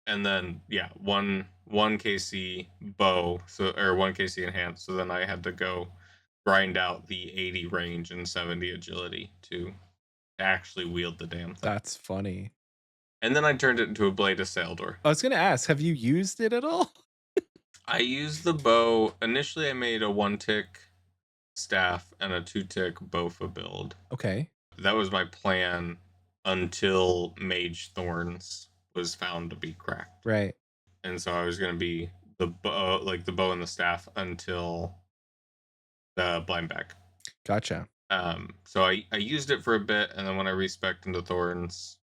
And then yeah, one KC bow, so or 1 KC enhanced. So then I had to go grind out the 80 range and 70 agility to actually wield the damn thing. That's funny. And then I turned it into a blade of Saildor. I was gonna ask, have you used it at all? I used the bow. Initially, I made a 1 tick staff and a 2 tick Bofa build. Okay. That was my plan until Mage Thorns was found to be cracked. Right. And so I was going to be the bow and the staff until the blind bag. Gotcha. So I used it for a bit, and then when I respec into Thorns,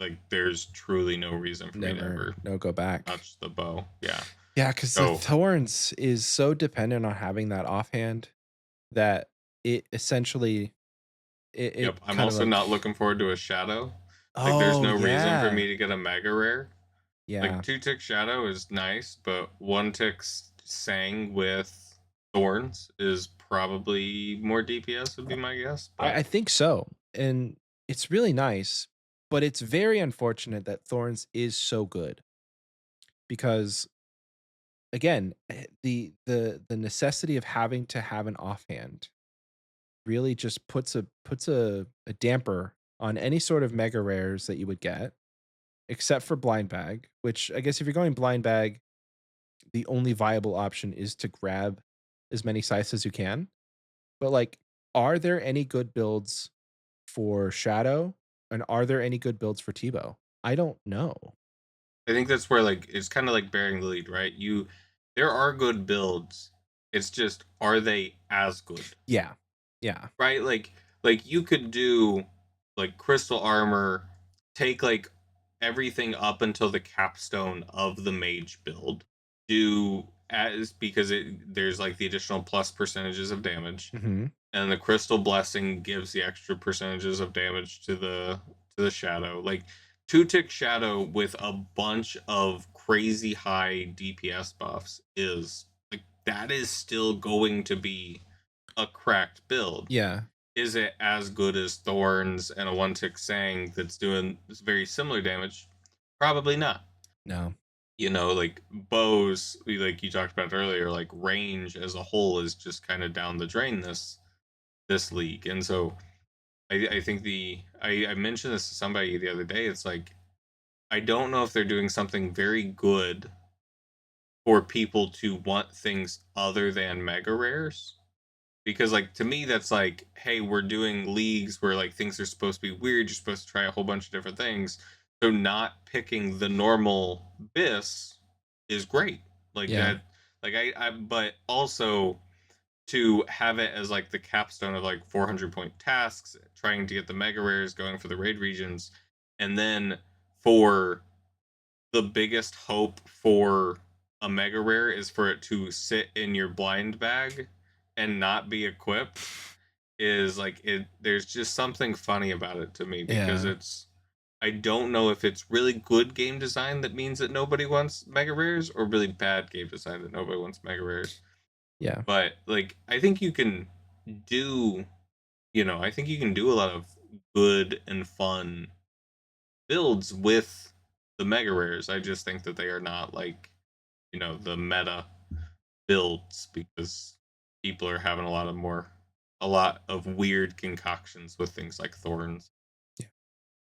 like there's truly no reason for me to ever No go back. touch the bow. Yeah. Yeah, because the So thorns is so dependent on having that offhand that it essentially it yep, I'm kind of also like not looking forward to a shadow. Like there's oh no reason for yeah. me to get a mega rare. Like Yeah. 2 tick shadow is nice, but 1 tick sang with thorns is probably more DPS would be my guess. I But think so. And it's really nice, but it's very unfortunate that Thorns is so good because again, the necessity of having to have an offhand really just puts a damper on any sort of mega rares that you would get, except for blind bag, which I guess if you're going blind bag, the only viable option is to grab as many scythes as you can. But like, are there any good builds for Shadow? And are there any good builds for Tebow? I don't know. I think that's where like it's kind of like bearing the lead, right? There are good builds. It's just are they as good? Yeah. Yeah. Right? Like you could do like crystal armor, take like everything up until the capstone of the mage build. Do as because there's like the additional plus percentages of damage, Hmm. and the crystal blessing gives the extra percentages of damage to the shadow. Like 2 tick shadow with a bunch of crazy high DPS buffs is like that is still going to be a cracked build. Yeah. Is it as good as Thorns and a 1 tick Sang that's doing this very similar damage? Probably not. No. Like bows, like you talked about earlier, like range as a whole is just kind of down the drain this league. And so I think I mentioned this to somebody the other day. It's like I don't know if they're doing something very good for people to want things other than mega rares, because like to me that's like, hey, we're doing leagues where like things are supposed to be weird, you're supposed to try a whole bunch of different things, so not picking the normal bis is great. Like Yeah. that, like I but also to have it as like the capstone of like 400 point tasks, trying to get the mega rares, going for the raid regions, and then for the biggest hope for a mega rare is for it to sit in your blind bag and not be equipped is like it there's just something funny about it to me, because Yeah. it's I don't know if it's really good game design that means that nobody wants mega rares, or really bad game design that nobody wants mega rares. Yeah. But like I think you can do I think you can do a lot of good and fun builds with the mega rares. I just think that they are not like, the meta builds, because people are having a lot of weird concoctions with things like thorns, Yeah.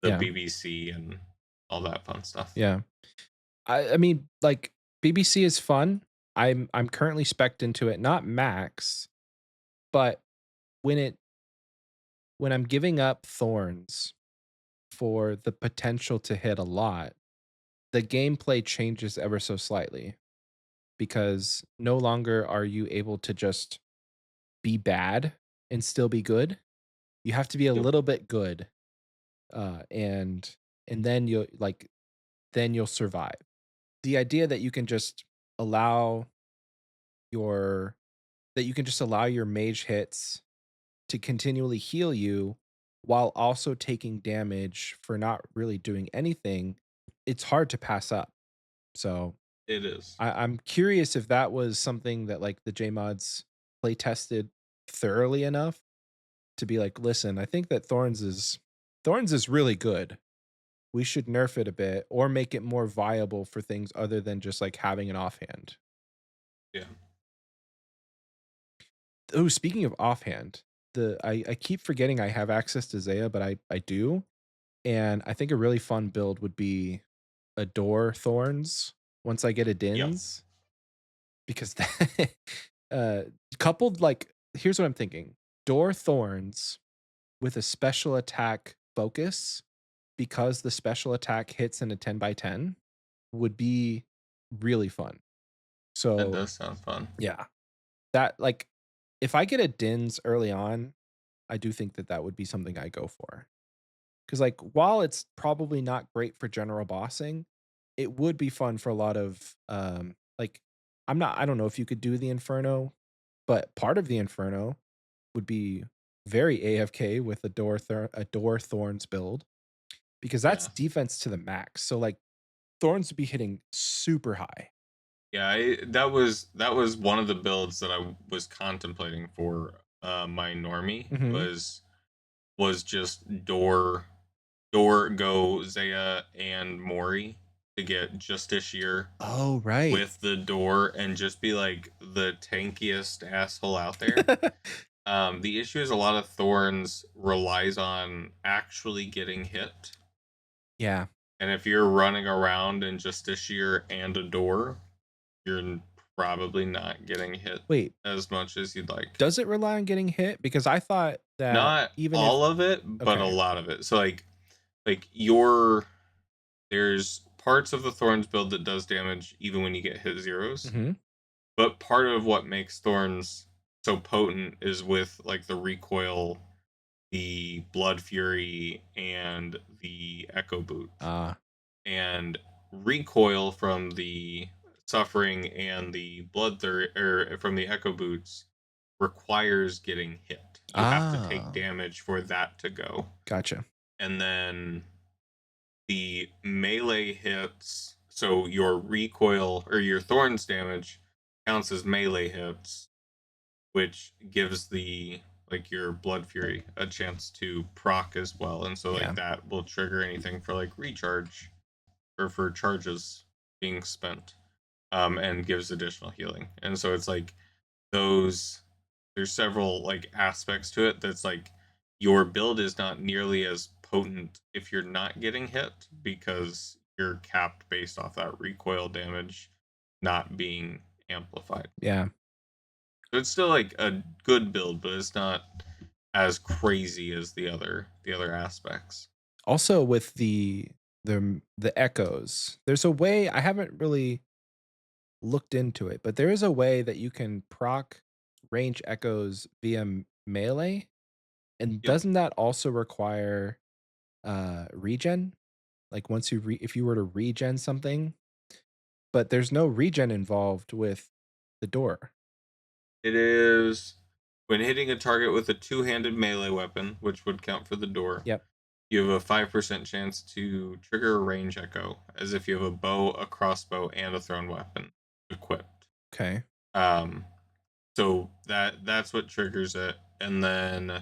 the Yeah. BBC and all that fun stuff. Yeah. I mean, like BBC is fun. I'm currently specced into it, not max, but when it when I'm giving up thorns for the potential to hit a lot, the gameplay changes ever so slightly. because no longer are you able to just be bad and still be good. You have to be a Yep. little bit good, uh, and then you'll survive. The idea that you can just allow your allow your mage hits to continually heal you while also taking damage for not really doing anything, it's hard to pass up. So It is. I'm curious if that was something that like the JMods play tested thoroughly enough to be like, listen, I think that Thorns is really good. We should nerf it a bit or make it more viable for things other than just like having an offhand. Yeah. Oh, speaking of offhand, I keep forgetting I have access to Zaya, but I do. And I think a really fun build would be Adore Thorns once I get a Yes. Dins. Because that uh coupled like here's what I'm thinking. Door Thorns with a special attack focus because the special attack hits in a 10 by 10 would be really fun. That So, does sound fun. yeah. That like if I get a Dins early on, I do think that that would be something I go for. Cuz like while it's probably not great for general bossing, it would be fun for a lot of like I don't know if you could do the Inferno, but part of the Inferno would be very AFK with a door Thorns build because that's Yeah. defense to the max. So like Thorns would be hitting super high. Yeah, that was one of the builds that I was contemplating for my normie Mhm. was just door go Zaya and Mori to get Justiciar Oh, right. with the door and just be like the tankiest asshole out there. The issue is a lot of Thorns relies on actually getting hit. Yeah. And if you're running around in Justiciar and a door, you're probably not getting hit Wait, as much as you'd like. does it rely on getting hit? Because I thought that Not even if all of it, but a okay. lot of it. So like your there's parts of the Thorns build that does damage even when you get hit zeros. Mhm. But part of what makes Thorns so potent is with like the recoil, the Blood Fury, and the Echo Boot. Ah. And recoil from the Suffering and the or from the Echo Boots requires getting hit. You have to take Ah. damage for that to go. Gotcha. And then the melee hits, so your recoil or your thorns damage counts as melee hits, which gives the like your blood fury a chance to proc as well. And so like Yeah. that will trigger anything for like recharge or for charges being spent, and gives additional healing. And so it's like those there's several like aspects to it that's like your build is not nearly as potent if you're not getting hit because you're capped based off that recoil damage not being amplified. Yeah. So it's still like a good build, but it's not as crazy as the other aspects. Also with the echoes, there's a way I haven't really looked into it, but there is a way that you can proc range echoes via melee. And Yep. doesn't that also require regen? Like once if you were to regen something, but there's no regen involved with the door. It is when hitting a target with a two-handed melee weapon, which would count for the door. Yep. You have a 5% chance to trigger a range echo, as if you have a bow, a crossbow, and a thrown weapon equipped. Okay. Um, so that's what triggers it, and then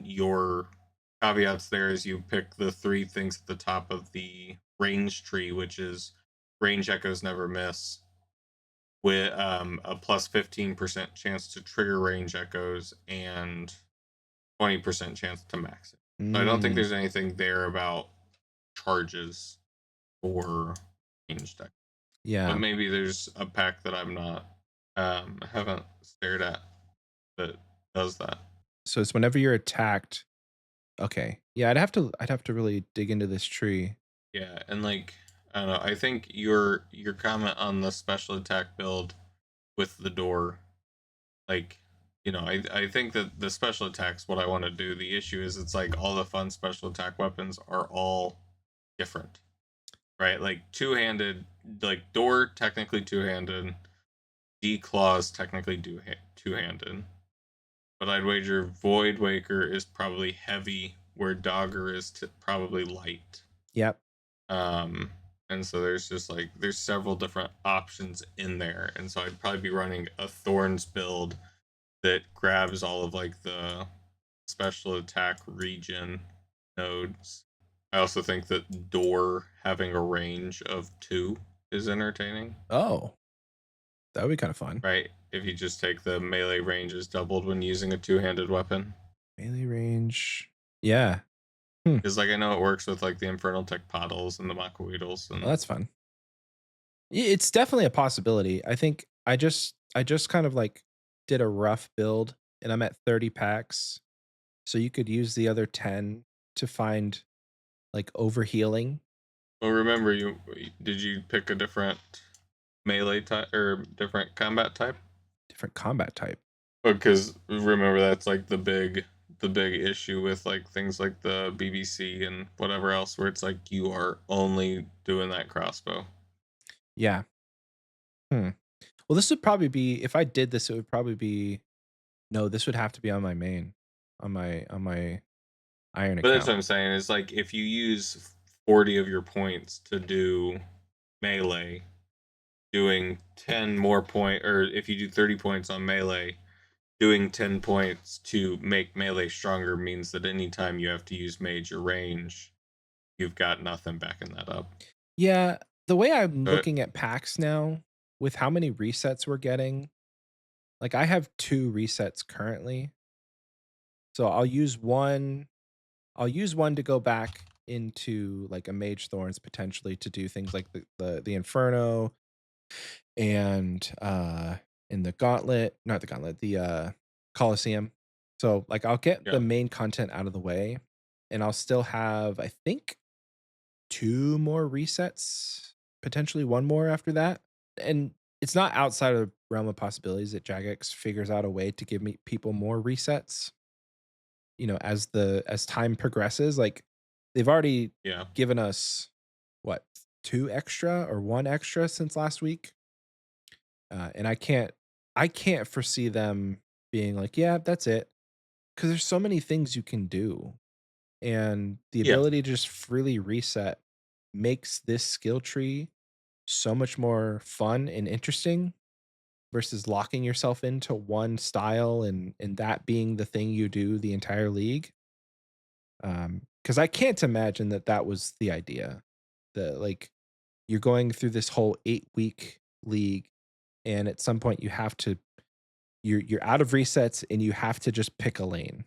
your caveats there is you pick the three things at the top of the range tree, which is range echoes never miss, with a plus 15% chance to trigger range echoes and 20% chance to max it. So I don't think Mm, there's anything there about charges or range deck. But yeah. maybe there's a pack that I'm not haven't stared at that does that. So it's whenever you're attacked. Okay. Yeah, I'd have to really dig into this tree. Yeah, and like I don't know. I think your comment on the special attack build with the door, like, I think that the special attack's what I want to do. The issue is it's like all the fun special attack weapons are all different, right? Like two-handed, like door technically two-handed, D claws technically two-handed, but I'd wager Void Waker is probably heavy, where Dogger is probably light. Yep. Um, and so there's just like there's several different options in there, and so I'd probably be running a Thorns build that grabs all of like the special attack region nodes. I also think that Door having a range of 2 is entertaining, Oh, that would be kind of fun. right? If you just take the melee range is doubled when using a two-handed weapon. Melee range. Yeah. Hmm. Because like I know it works with like the Infernal Tech Pottles and the Makoidals Well, and that's fun. It's definitely a possibility. I think I just kind of like did a rough build and I'm at 30 packs. So you could use the other 10 to find like overhealing, well, remember you pick a different melee type or different combat type? different combat type. Because remember that's like the big issue with like things like the BBC and whatever else where it's like you are only doing that crossbow. Yeah. Hmm. Well, this would probably be if I did this, it would probably be no, this would have to be on my main, on my iron But that's account. what I'm saying is like if you use 40 of your points to do melee, doing 10 more point or if you do 30 points on melee, doing 10 points to make melee stronger means that anytime you have to use major range, you've got nothing backing that up. Yeah, the way I'm But looking at packs now, with how many resets we're getting, like I have 2 resets currently. So I'll use one to go back into like a Mage Thorns potentially to do things like the Inferno and in the Gauntlet, not the Gauntlet, the Colosseum. So like I'll get the yeah, main content out of the way and I'll still have I think 2 more resets, potentially 1 more after that. And it's not outside of the realm of possibilities that Jagex figures out a way to give me people more resets, as time progresses. Like they've already yeah. given us what, 2 extra or 1 extra since last week. And I can't foresee them being like, yeah, that's it. Because there's so many things you can do. And the Yeah, ability to just freely reset makes this skill tree so much more fun and interesting versus locking yourself into one style and that being the thing you do the entire league. Because I can't imagine that that was the idea. That like you're going through this whole 8-week league, and at some point you're out of resets and you have to just pick a lane.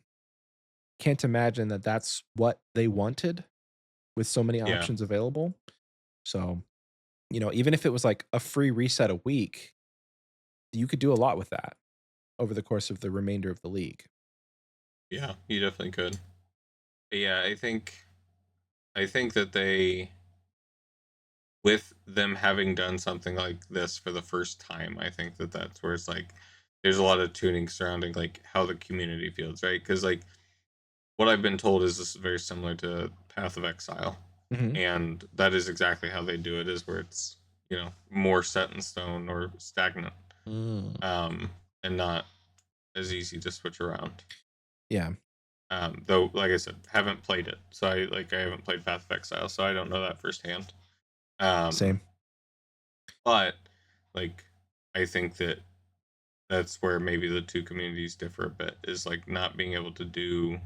Can't imagine that that's what they wanted with so many yeah, options available. So, even if it was like a free reset a week, you could do a lot with that over the course of the remainder of the league. yeah. You definitely could. But yeah, I think that they, with them having done something like this for the first time, I think that that's where it's like there's a lot of tuning surrounding like how the community feels, right? Because like what I've been told is this is very similar to Path of Exile, Mhm. and that is exactly how they do it. Is where it's more set in stone or stagnant, Mm. um, and not as easy to switch around. Yeah, Though, like I said, haven't played it, so I haven't played Path of Exile, so I don't know that firsthand. Um, same. but like, I think that that's where maybe the two communities differ a bit. Is like not being able to do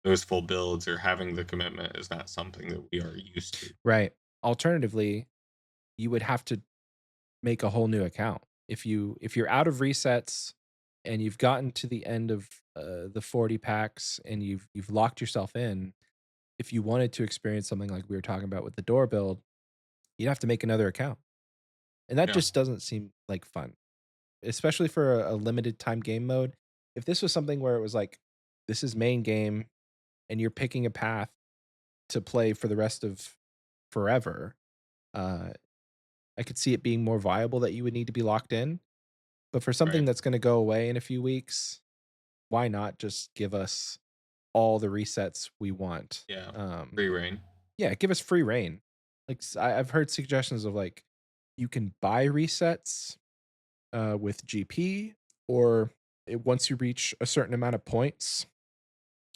those full builds or having the commitment is not something that we are used to. Right. Alternatively, you would have to make a whole new account. If you're out of resets and you've gotten to the end of the 40 packs and you've locked yourself in, if you wanted to experience something like we were talking about with the door build, you'd have to make another account. And that Yeah, just doesn't seem like fun, especially for a limited time game mode. If this was something where it was like, this is main game and you're picking a path to play for the rest of forever. Uh, I could see it being more viable that you would need to be locked in. But for something Right. that's going to go away in a few weeks, why not just give us all the resets we want? Yeah. Free reign. Yeah, give us free reign. Like I've heard suggestions of like you can buy resets with GP, or once you reach a certain amount of points,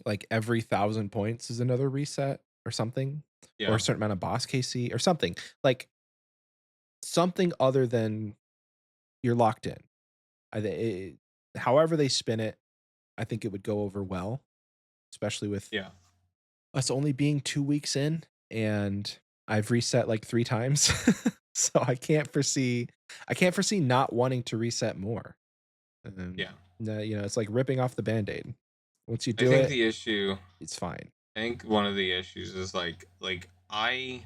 like every 1,000 points is another reset or something, or a Yeah. certain amount of boss KC or something like something other than you're locked in. However they spin it, I think it would go over well, especially with Yeah. us only being 2 weeks in, and I've reset like 3 times, so I can't foresee not wanting to reset more. Yeah. No, it's like ripping off the Band-Aid. Once you I do think it, the issue it's fine. I think one of the issues is like I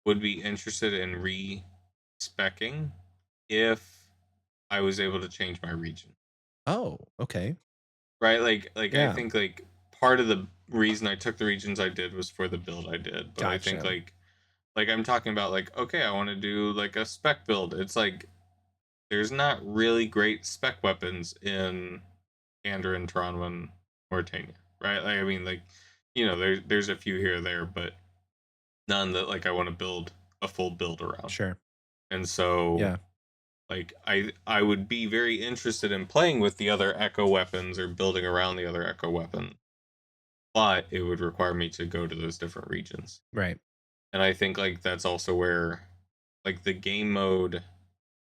would be interested in re-specking if I was able to change my region. Oh, okay. Right? Like I Yeah, think like part of the reason I took the regions I did was for the build I did. But I think gotcha. like I'm talking about like, okay, I want to do like a spec build. It's like there's not really great spec weapons in Andron, Tronwyn, Mauritania. Right? Like I mean like there's a few here or there, but none that like I want to build a full build around. Sure. And so Yeah, like I would be very interested in playing with the other echo weapons or building around the other echo weapon, but it would require me to go to those different regions. right. And I think like that's also where like the game mode,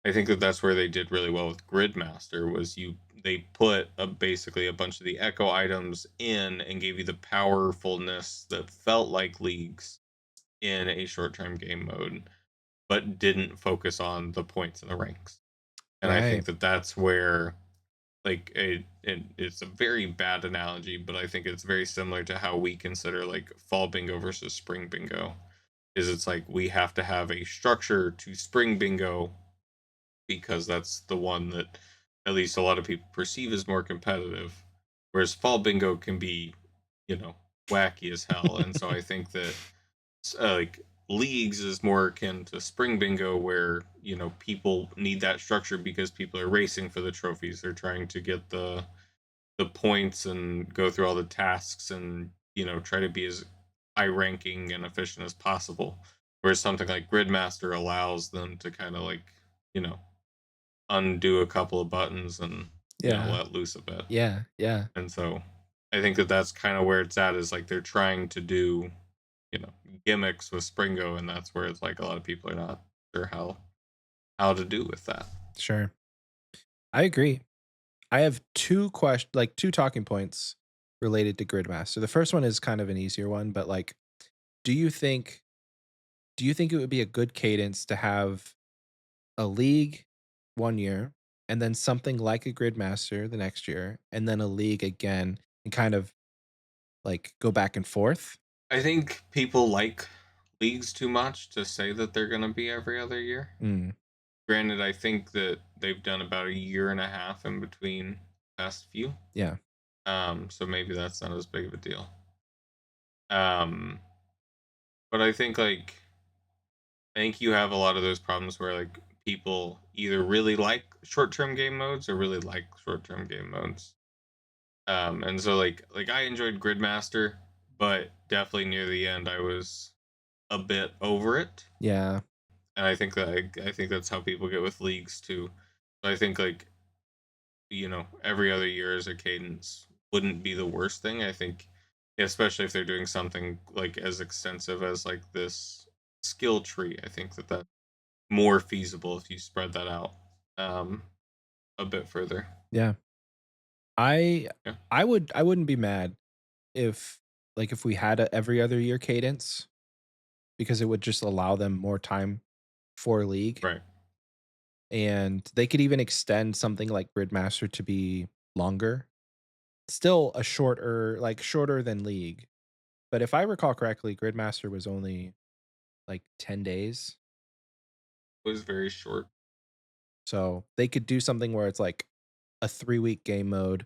I think that that's where they did really well with Gridmaster was they put basically a bunch of the echo items in and gave you the powerfulness that felt like leagues in a short-term game mode, but didn't focus on the points and the ranks. And I think Right. that that's where like it's a very bad analogy, but I think it's very similar to how we consider like fall bingo versus spring bingo. Is it's like we have to have a structure to spring bingo because that's the one that at least a lot of people perceive as more competitive, whereas fall bingo can be, you know, wacky as hell. And so I think that like leagues is more akin to spring bingo where people need that structure because people are racing for the trophies, they're trying to get the points and go through all the tasks and try to be as high ranking and efficient as possible, whereas something like gridmaster allows them to kind of like you know undo a couple of buttons and Yeah. let loose a bit. Yeah. Yeah. And so I think that that's kind of where it's at, is like they're trying to do you know gimmicks with Springo, and that's where it's like a lot of people are not sure how to do with that. Sure. I agree. I have two talking points related to Gridmaster. The first one is kind of an easier one, but like, do you think do you think it would be a good cadence to have a league 1 year, and then something like a Gridmaster the next year, and then a league again, and kind of like go back and forth? I think people like leagues too much to say that they're going to be every other year. Mm, Granted, I think that they've done about a year and a half in between the past few. yeah. So maybe that's not as big of a deal. Um, but I think you have a lot of those problems where like people either really like short-term game modes or really like short-term game modes. And so like I enjoyed Gridmaster, but definitely near the end I was a bit over it. Yeah. And I think that I think that's how people get with leagues too. So I think like every other year as a cadence wouldn't be the worst thing. I think, especially if they're doing something like as extensive as like this skill tree, I think that that's more feasible if you spread that out um, a bit further. Yeah. I Yeah, I wouldn't be mad if if we had a every other year cadence, because it would just allow them more time for league, right. and they could even extend something like Gridmaster to be longer. Still a shorter than league. But if I recall correctly, Gridmaster was only like 10 days. It was very short. So they could do something where it's like a 3-week game mode,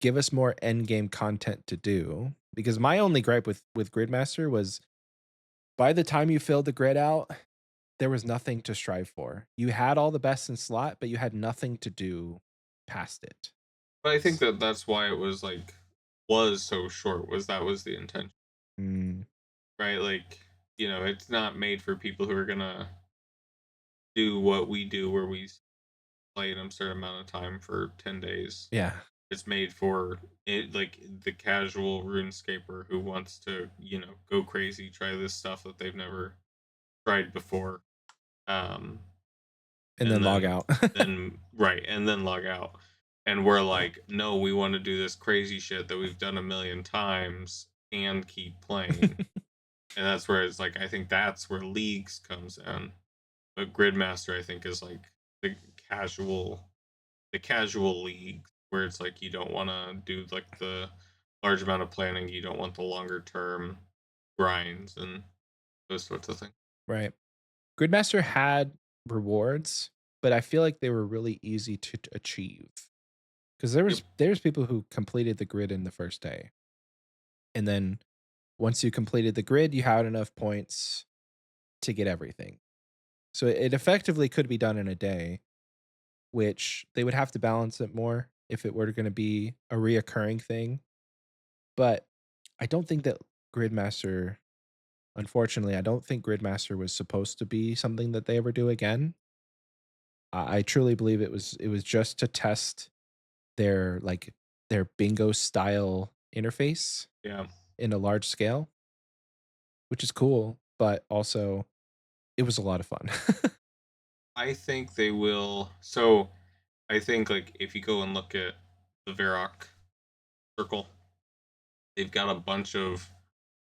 give us more end game content to do. Because my only gripe with Gridmaster was by the time you filled the grid out, there was nothing to strive for. You had all the best in slot, but you had nothing to do past it. But I think that that's why it was like was so short. Was that was the intention, Mm, right? Like, it's not made for people who are gonna do what we do, where we play in a certain amount of time for 10 days. yeah. It's made for it, like the casual RuneScaper who wants to, go crazy, try this stuff that they've never tried before, um, And then and log then out. then right, and then log out. And we're like, no, we want to do this crazy shit that we've done a million times and keep playing. And that's where it's like, I think that's where leagues comes in. But Gridmaster, I think, is like the casual the casual league where it's like you don't want to do like the large amount of planning, you don't want the longer term grinds and those sorts of things. Right. Gridmaster had rewards, but I feel like they were really easy to achieve. Because Yep. there's people who completed the grid in the first day. And then once you completed the grid, you had enough points to get everything. So it effectively could be done in a day, which they would have to balance it more if it were going to be a reoccurring thing. But I don't think that Gridmaster, unfortunately, I don't think Gridmaster was supposed to be something that they ever do again. I truly believe it was just to test their their bingo style interface Yeah. in a large scale, which is cool, but also it was a lot of fun. I think they will. So I think like if you go and look at the Varrock circle, they've got a bunch of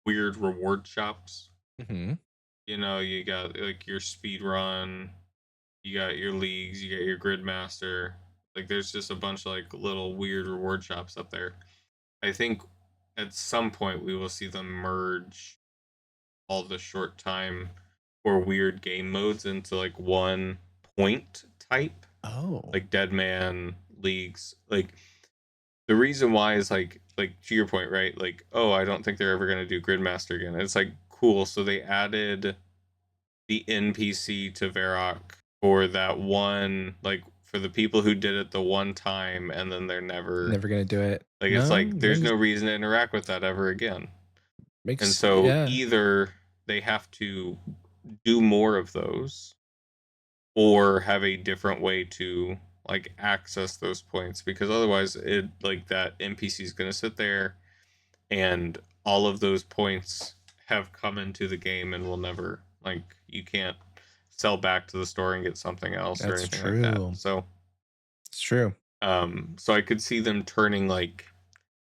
weird reward shops. Mhm. You got like your speed run, you got your leagues, you got your grid master. Like there's just a bunch of like little weird reward shops up there. I think at some point we will see them merge all the short time or weird game modes into like one point type, Oh, like Dead Man leagues. Like the reason why is like to your point, right? Like, oh, I don't think they're ever gonna do Gridmaster again. It's like cool. So they added the NPC to Varrock for that one, like for the people who did it the one time and then they're never never gonna do it. like it's No, like there's no reason to interact with that ever again. And so yeah, either they have to do more of those or have a different way to like access those points because otherwise it like that NPC is going to sit there and all of those points have come into the game and will never like you can't sell back to the store and get something else or that's anything like that. true. So It's true. so I could see them turning like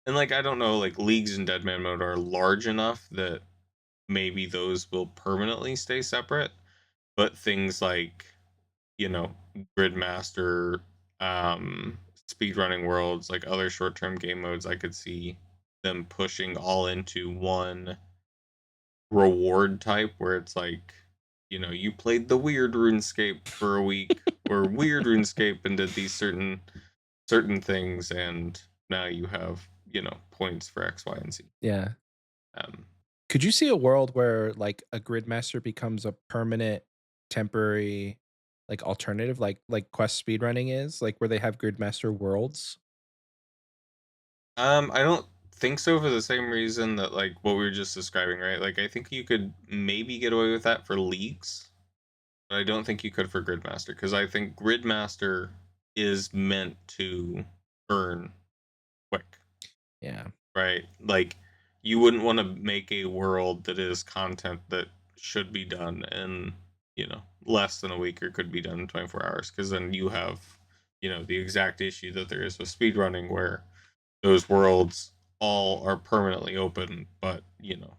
and like I don't know like leagues in Deadman mode are large enough that maybe those will permanently stay separate, but things like you know Gridmaster, speedrunning worlds, like other short-term game modes, I could see them pushing all into one reward type where it's like you played the weird RuneScape for a week or weird RuneScape and did these certain things and now you have points for X, Y, and Z. Yeah. um Could you see a world where like a Gridmaster becomes a permanent, temporary, like alternative, like Quest speedrunning is, like where they have Gridmaster worlds? I don't think so for the same reason that like what we were just describing, right? Like I think you could maybe get away with that for leagues, but I don't think you could for Gridmaster because I think Gridmaster is meant to earn quick, Yeah. right? Like you wouldn't want to make a world that is content that should be done in, less than a week or could be done in 24 hours because then you have, the exact issue that there is with speedrunning where those worlds all are permanently open, but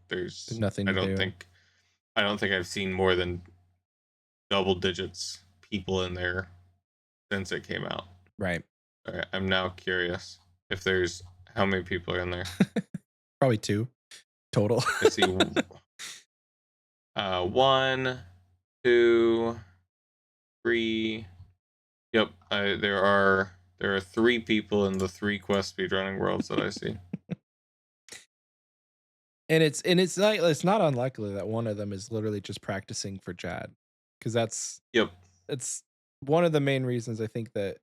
There's there's nothing I to don't do. think I don't think I've seen more than double digits people in there since it came out. Right. All right, I'm now curious if there's how many people are in there. Probably 2 total. I see one, two, three. Yep, there are three people in the three quest speedrunning worlds that I see. And it's not unlikely that one of them is literally just practicing for Jad, because Yep. it's one of the main reasons I think that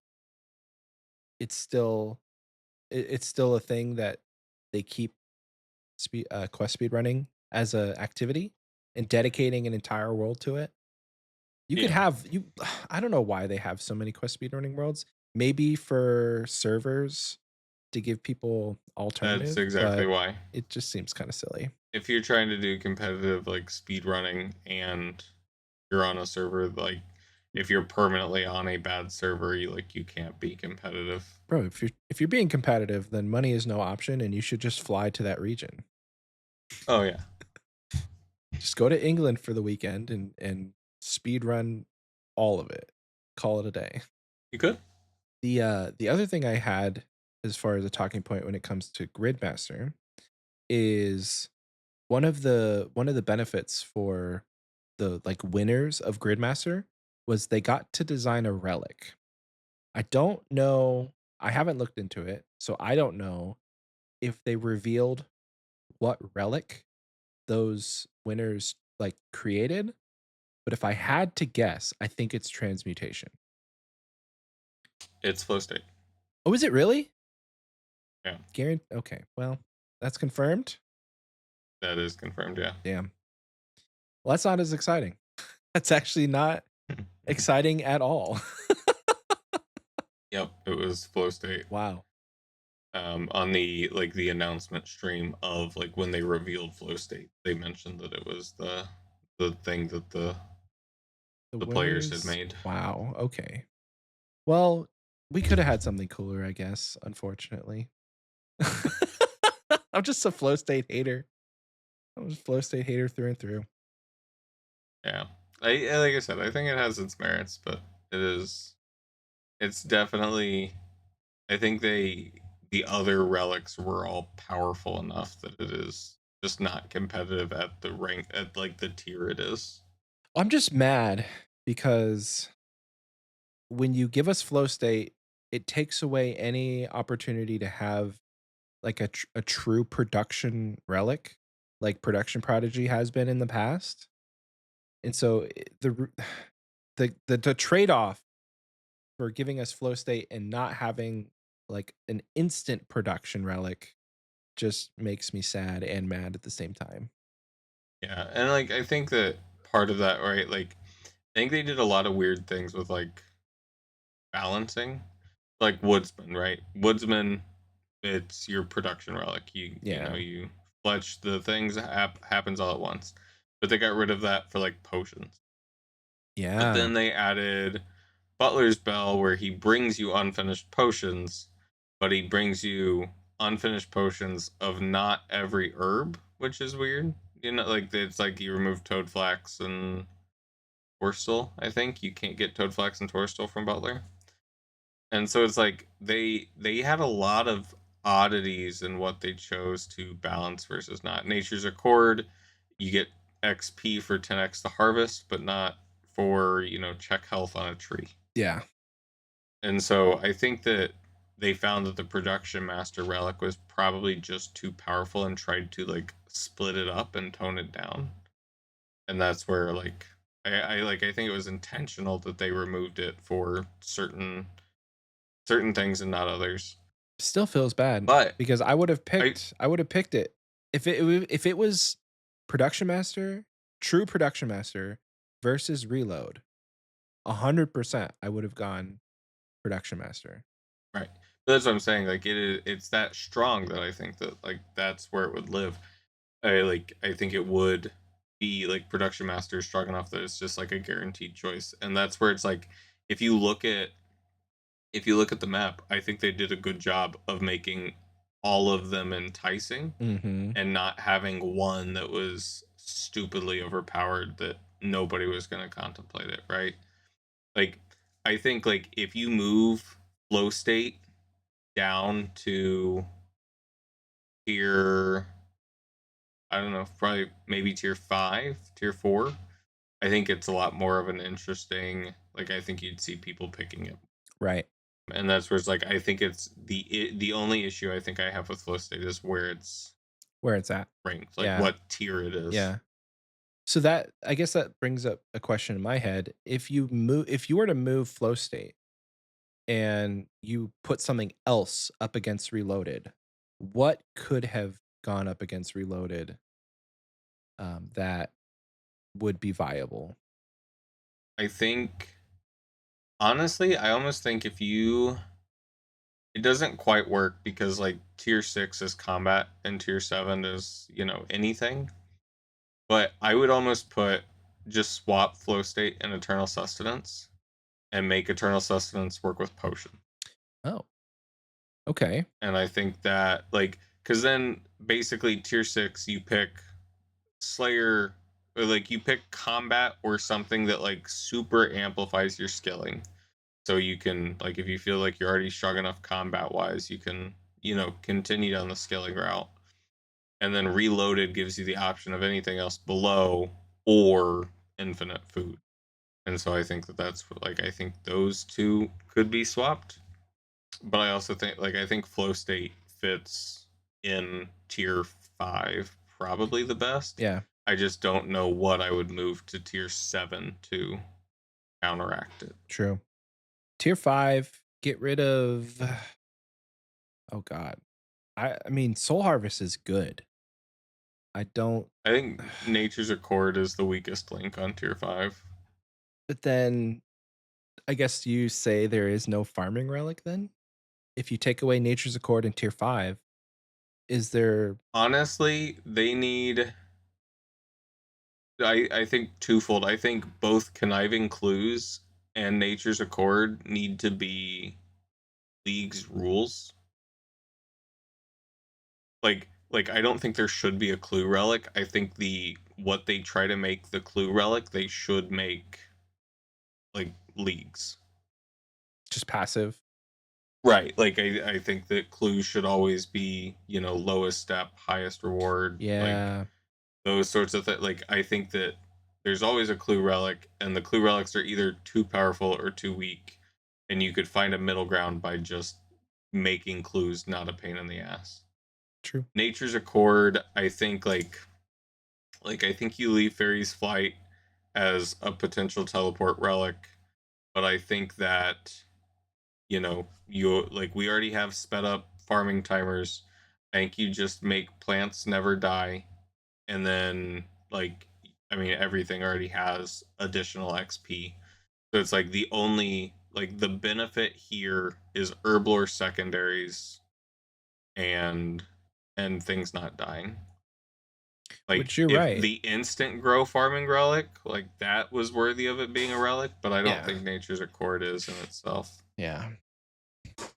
it's still it's still a thing that they keep quest speed running as a activity and dedicating an entire world to it. You could Yeah. have you I don't know why they have so many quest speed running worlds. Maybe for servers to give people That's alternative, exactly but why. it just seems kind of silly. If you're trying to do competitive like speed running and you're on a server like if you're permanently on a bad server, you can't be competitive. Bro, if you're being competitive, then money is no option and you should just fly to that region. Oh yeah. Just go to England for the weekend and speed run all of it. Call it a day. You could? The other thing I had as far as a talking point when it comes to Gridmaster is one of the benefits for the like winners of Gridmaster was they got to design a relic. I don't know, I haven't looked into it, so I don't know if they revealed what relic those winners like created, but if I had to guess, I think it's transmutation. It's flow state. Oh, is it really? Yeah. Okay, well, that's confirmed. That is confirmed, yeah. Damn. Well, that's not as exciting. That's actually not exciting at all. Yep, it was flow state. Wow. On the the announcement stream of like when they revealed flow state, they mentioned that it was the thing that The the players had winners. made. Wow. Okay. Well, we could have had something cooler, I guess, unfortunately. I'm just a flow state hater. I'm just a flow state hater through and through. Yeah. Like I said, I think it has its merits, but it is it's definitely I think the other relics were all powerful enough that it is just not competitive at the rank at like the tier it is. I'm just mad because when you give us flow state, it takes away any opportunity to have like a true production relic, like production prodigy has been in the past. And so the trade off for giving us flow state and not having like an instant production relic just makes me sad and mad at the same time. Yeah, and like I think that part of that, right? Like I think they did a lot of weird things with like balancing, like Woodsman, right? Woodsman, it's your production relic. Yeah. You fletch the things happens all at once, but they got rid of that for like potions. But Yeah. then they added Butler's Bell, where he brings you unfinished potions, but he brings you unfinished potions of not every herb, which is weird. You know, like it's like you remove toad flax and Torstal. I think you can't get toad flax and Torstal from Butler, and so it's like they had a lot of oddities in what they chose to balance versus not. Nature's Accord, you get XP for 10x the harvest, but not for check health on a tree. Yeah. And so I think that they found that the production master relic was probably just too powerful and tried to like split it up and tone it down. And that's where like I think it was intentional that they removed it for certain things and not others. Still feels bad But because I I would have picked it if it was production master, true production master versus reload. 100% I would have gone production master. right. That's what I'm saying. Like it's that strong that I think that like that's where it would live. I think it would be like production master strong enough that it's just like a guaranteed choice. And that's where it's like if you look at if you look at the map, I think they did a good job of making all of them enticing Mhm. and not having one that was stupidly overpowered that nobody was going to contemplate it, right? Like I think like if you move flow state down to tier I don't know, probably maybe tier 5, tier 4, I think it's a lot more of an interesting like I think you'd see people picking it. Right. And that's where it's like I think it's the only issue I think I have with flow state is where where it's at. ranks, like Yeah. what tier it is. Yeah. So that I guess that brings up a question in my head. If you were to move flow state and you put something else up against reloaded, what could have gone up against reloaded that would be viable? I think honestly, I almost think if you it doesn't quite work because like tier 6 is combat and tier 7 is, anything. But I would almost put just swap flow state and eternal sustenance and make eternal sustenance work with potion. Oh, okay. And I think that like cuz then basically tier 6 you pick slayer or like you pick combat or something that like super amplifies your skilling. So you can like if you feel like you're already strong enough combat wise, you can, continue down the skilling route. And then reloaded gives you the option of anything else below or infinite food. And so I think that I think those two could be swapped. But I also think I think flow state fits in tier 5 probably the best. Yeah, I just don't know what I would move to tier 7 to counteract it. true. Tier 5, get rid of oh god. I mean Soul Harvest is good. I don't I think Nature's Accord is the weakest link on tier 5. but then I guess you say there is no farming relic then? If you take away Nature's Accord in tier 5, is there Honestly, they need I think twofold. I think both conniving clues and nature's accord need to be league's rules. Like I don't think there should be a clue relic. I think the what they try to make the clue relic, they should make like leagues. just passive? Right. Like I think that clues should always be, lowest step, highest reward, like Yeah, those sorts of things. Like I think that there's always a clue relic, and the clue relics are either too powerful or too weak, and you could find a middle ground by just making clues not a pain in the ass. true. Nature's Accord, I think I think you leave Fairy's Flight as a potential teleport relic, but I think that you like we already have sped up farming timers. I think you just make plants never die, and then I mean everything already has additional XP. So it's like the only like the benefit here is herblore secondaries and things not dying. Like Which you're if right. the instant grow farming relic, like that was worthy of it being a relic, but I don't Yeah. think Nature's Accord is in itself. Yeah.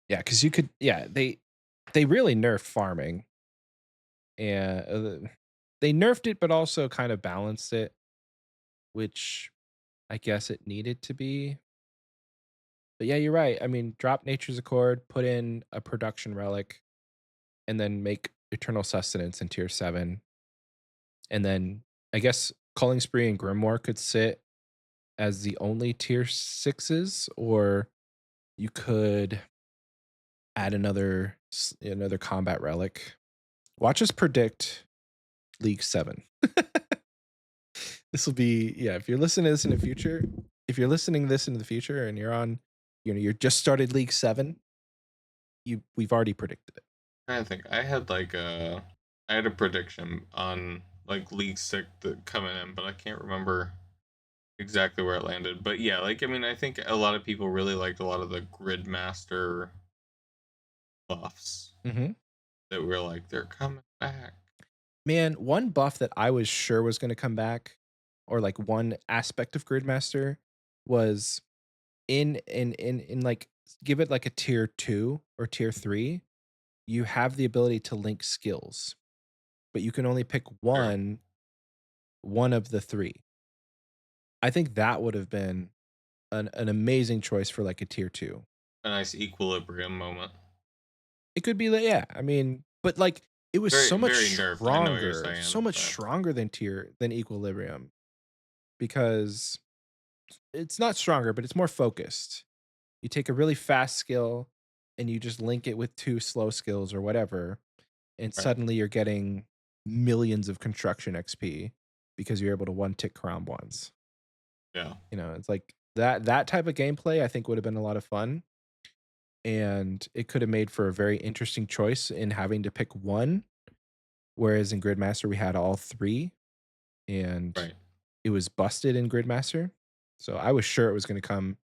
Yeah, because you could they really nerfed farming, and, they nerfed it, but also kind of balanced it, which I guess it needed to be. But yeah, you're right. I mean, drop Nature's Accord, put in a production relic, and then make Eternal Sustenance in tier 7. And then I guess Culling Spree and Grimoire could sit as the only tier 6s, or you could add another combat relic. Watch us predict League 7. This will be yeah, if you're listening to this in the future, if you're listening to this in the future and you're on, you're just started League 7, we've already predicted it. I think I had a prediction on like League Six that coming in, but I can't remember exactly where it landed. But yeah, like I mean, I think a lot of people really liked a lot of the Gridmaster buffs Mhm. that were like they're coming back. Man, one buff that I was sure was gonna come back, or like one aspect of Gridmaster was in like give it like a tier 2 or tier 3, you have the ability to link skills, but you can only pick Sure, one of the 3. I think that would have been an amazing choice for like a tier 2. a nice equilibrium moment. It could be like yeah, I mean, but like it was Very very nerfed. I know what you're saying, so much but stronger than Equilibrium because it's not stronger, but it's more focused. You take a really fast skill and you just link it with 2 slow skills or whatever, and right. suddenly you're getting millions of construction XP because you're able to one tick crown ones. Yeah. It's like that type of gameplay I think would have been a lot of fun, and it could have made for a very interesting choice in having to pick one, whereas in Gridmaster we had all three, and Right. it was busted in Gridmaster. So I was sure it was going to come.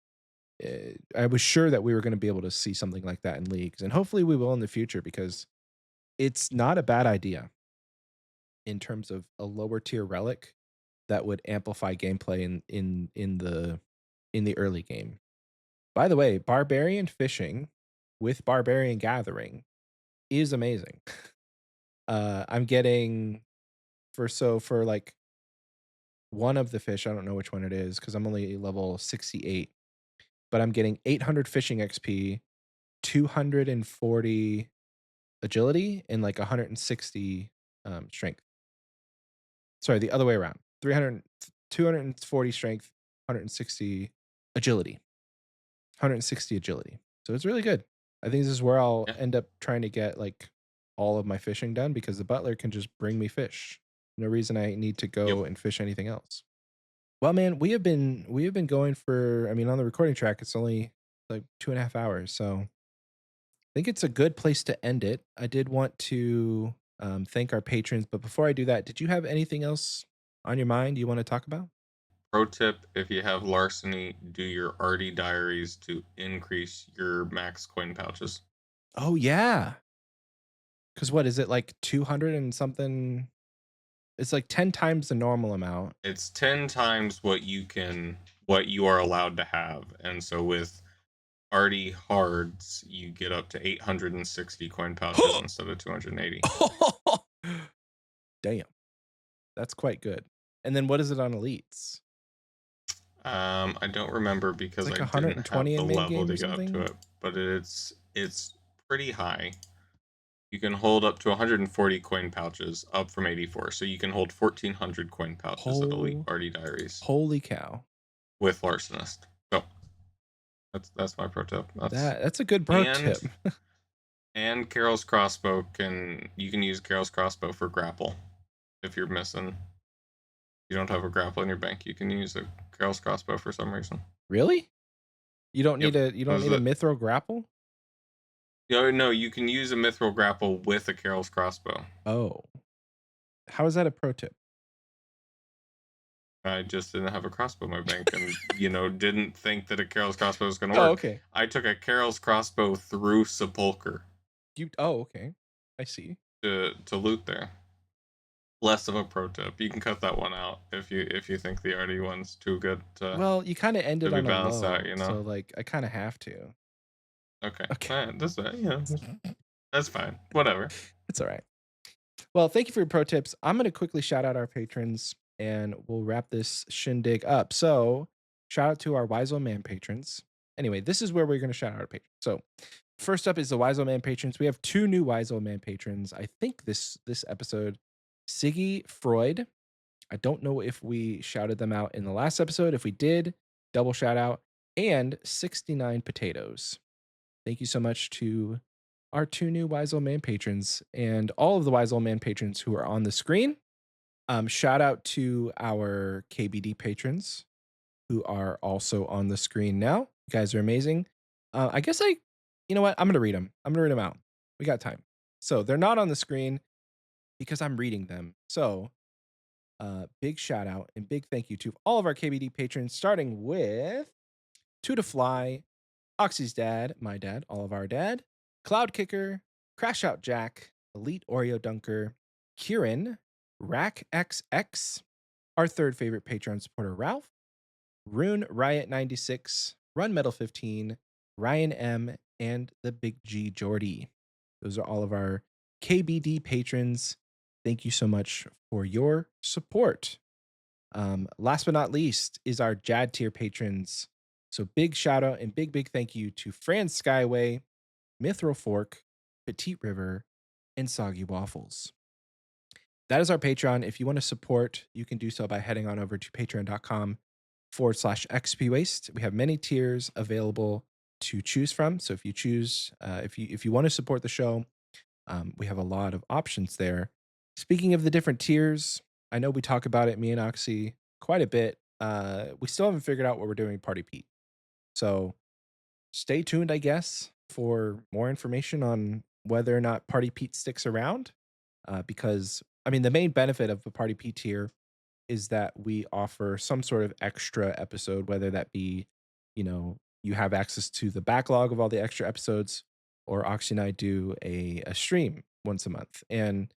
I was sure that we were going to be able to see something like that in leagues, and hopefully we will in the future because it's not a bad idea in terms of a lower tier relic that would amplify gameplay in the early game. By the way, barbarian fishing with barbarian gathering is amazing. I'm getting for like one of the fish, I don't know which one it is because I'm only level 68, but I'm getting 800 fishing XP, 240 agility, and like 160 strength. Sorry, the other way around. 240 strength, 160 agility. 160 agility. So it's really good. I think this is where I'll Yeah. end up trying to get like all of my fishing done because the butler can just bring me fish. No reason I need to Yep. go and fish anything else. Well, man, we have been going for, I mean, on the recording track, it's only like 2.5 hours. So I think it's a good place to end it. I did want to thank our patrons, but before I do that, did you have anything else on your mind you want to talk about? Pro tip: if you have larceny, do your arty diaries to increase your max coin pouches. Oh yeah. Cause what is it like 200 and something? It's like 10 times the normal amount. It's 10 times what you are allowed to have. And so with arty hards, you get up to 860 coin pouches instead of 280. Damn, that's quite good. And then what is it on elites? I don't remember It's because like I didn't have 120 the in main level game or to get up to something? it, but it's pretty high. You can hold up to 140 coin pouches, up from 84. So you can hold 1,400 coin pouches at Elite Whole Arty Diaries holy cow. with Larcenist. So that's my pro tip. That's That's a good pro and tip. and Carol's crossbow you can use Carol's crossbow for grapple if you're missing. You don't have a grapple in your bank. You can use a Carol's crossbow for some reason. Really? Yep. You don't Was need a it? mithril grapple? No, you can use a mithril grapple with a Carol's crossbow. Oh. How is that a pro tip? I just didn't have a crossbow in my bank and, didn't think that a Carol's crossbow was going to Oh, work. okay. I took a Carol's crossbow through Sepulcher Okay. I see. to loot there. Less of a pro tip. You can cut that one out if you think the arty one's too good Well, you kind of to ended be on a balanced out, low, so like I kind of have to. Okay. Okay. That's fine. Whatever. It's all right. Well, thank you for your pro tips. I'm going to quickly shout out our patrons and we'll wrap this shindig up. So, shout out to our Wise Old Man patrons. Anyway, this is where we're going to shout out our patrons. So, first up is the Wise Old Man patrons. We have two new Wise Old Man patrons. I think this episode, Siggy Freud. I don't know if we shouted them out in the last episode. If we did, double shout out, and 69 Potatoes. Thank you so much to our two new Wise Old Man patrons and all of the Wise Old Man patrons who are on the screen. Shout out to our KBD patrons who are also on the screen now. You guys are amazing. You know what? I'm going to read them. I'm going to read them out. We got time. So they're not on the screen because I'm reading them. So big shout out and big thank you to all of our KBD patrons, starting with Two to Fly, Oxie's dad, my dad, all of our dad, Cloud Kicker, Crash Out Jack, Elite Oreo Dunker, Kieran, Rack XX, our third favorite Patreon supporter, Ralph, Rune Riot 96, Run Metal 15, Ryan M, and the Big G Jordy. Those are all of our KBD patrons. Thank you so much for your support. Last but not least is our Jad tier patrons. So big shout out and big thank you to Fran Skyway, Mithril Fork, Petite River, and Soggy Waffles. That is our Patreon. If you want to support, you can do so by heading on over to patreon.com/Xpwaste. We have many tiers available to choose from. So if you choose, if you want to support the show, we have a lot of options there. Speaking of the different tiers, I know we talk about it, me and Oxy, quite a bit. We still haven't figured out what we're doing Party Pete. So stay tuned, I guess, for more information on whether or not Party Pete sticks around. Because, I mean, the main benefit of the Party Pete tier is that we offer some sort of extra episode, whether that be, you have access to the backlog of all the extra episodes, or Oxy and I do a stream once a month. And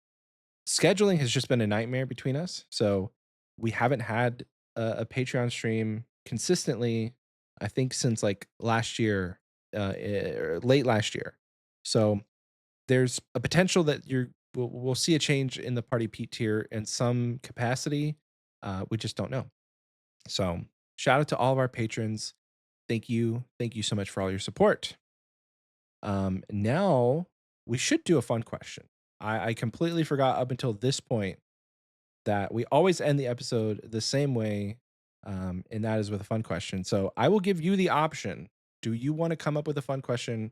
scheduling has just been a nightmare between us. So we haven't had a Patreon stream consistently, I think, since like last year, or late last year. So there's a potential that we'll see a change in the Party Pete tier in some capacity. We just don't know. So shout out to all of our patrons. Thank you so much for all your support. Now we should do a fun question. I completely forgot up until this point that we always end the episode the same way, and that is with a fun question. So I will give you the option. Do you want to come up with a fun question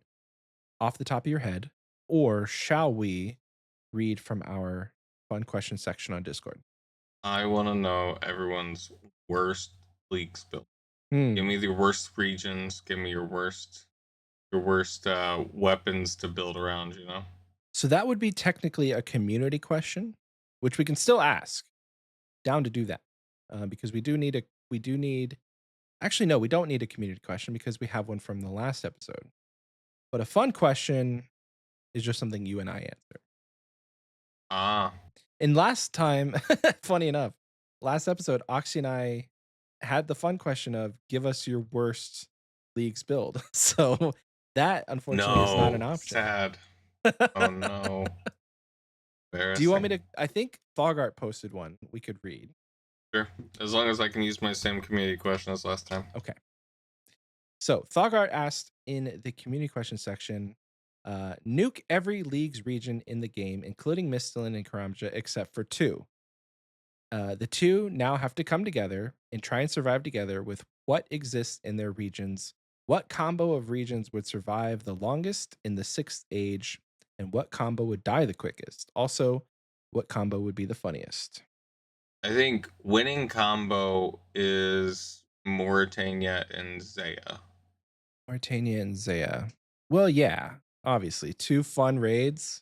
off the top of your head, or shall we read from our fun question section on Discord? I want to know everyone's worst league spill. Give Hmm. me the worst regions. Give me your worst weapons to build around. You know. So that would be technically a community question, which we can still ask. Down to do that, because we do need. Actually, no, we don't need a community question because we have one from the last episode. But a fun question is just something you and I answer. Ah, And last time, funny enough, last episode, Oxy and I had the fun question of give us your worst league's build. So that unfortunately is not an no, option. sad. Oh no, Do you want me embarrassing. to? I think Fogart posted one we could read. Sure, as long as I can use my same community question as last time. Okay. So Thogart asked in the community question section, nuke every league's region in the game, including Mistalin and Karamja, except for two. The two now have to come together and try and survive together with what exists in their regions. What combo of regions would survive the longest in the sixth age, and what combo would die the quickest? Also, what combo would be the funniest? I think winning combo is Mauritania and Zaya. Martania and Zaya. Well, yeah, obviously. Two fun raids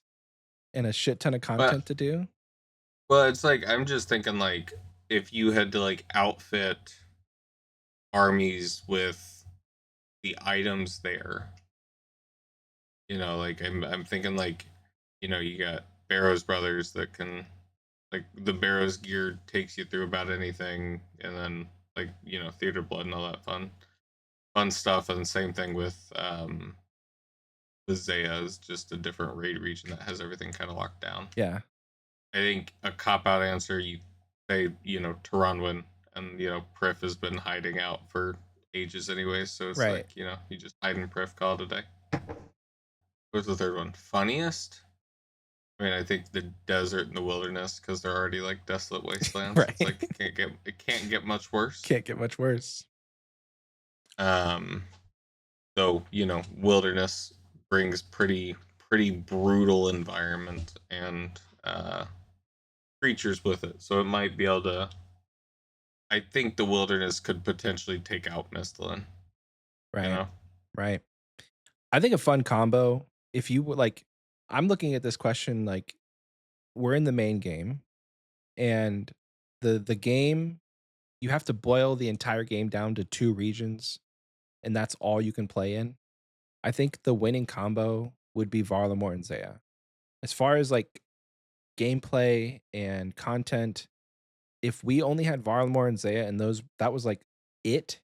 and a shit ton of But content to do. it's like I'm just thinking like if you had to like outfit armies with the items there, like I'm thinking like, you got Barrows brothers that can like the Barrows gear takes you through about anything, and then like theater blood and all that fun stuff, and same thing with Zaya is just a different raid region that has everything kind of locked down. Yeah. I think a cop out answer, you say, Taranwin, and, Prif has been hiding out for ages anyway, so it's Right. like, you just hide in Prif, call it a day. What's the third one? Funniest? I mean, I think the desert and the wilderness, because they're already like desolate wastelands. It's Right. like it can't get much worse. Can't get much worse. Um, though wilderness brings pretty brutal environment and creatures with it, so it might be able to. I think the wilderness could potentially take out Mistalin. You Right. know? Right. I think a fun combo, if you would like, I'm looking at this question like we're in the main game and the game, you have to boil the entire game down to two regions and that's all you can play in. I think the winning combo would be Varlamore and Zaya. As far as like gameplay and content, if we only had Varlamore and Zaya and those that was like it,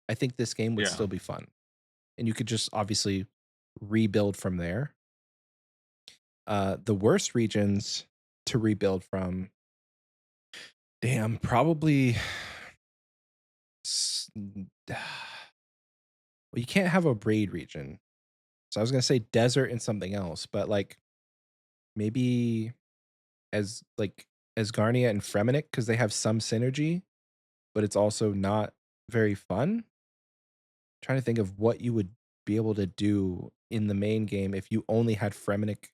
I think this game would Yeah. still be fun. And you could just obviously rebuild from there. The worst regions to rebuild from, damn, probably. Well, you can't have a braid region. So I was gonna say desert and something else, but like maybe as like as Garnia and Fremenic because they have some synergy, but it's also not very fun. Trying to think of what you would be able to do in the main game if you only had Fremenic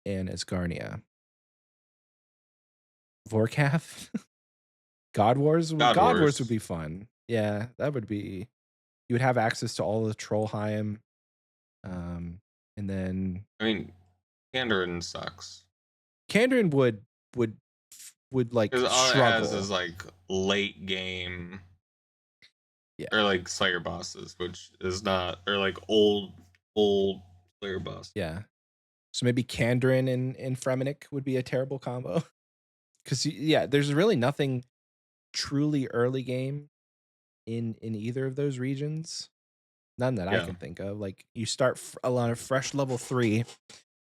and Asgarnia. Vorkath. God Wars. God God Wars would Wars. be fun. Yeah, that would be. You would have access to all the Trollheim, um, and then I mean, Kandarin sucks Kandrin would like because all it has is struggle. like late game or Yeah, like Slayer bosses, which is not, or like old Slayer boss. yeah. So maybe Kandrin and Fremenic would be a terrible combo. Because yeah, there's really nothing truly early game in either of those regions. None that I Yeah. can think of. Like you start on a fresh level 3,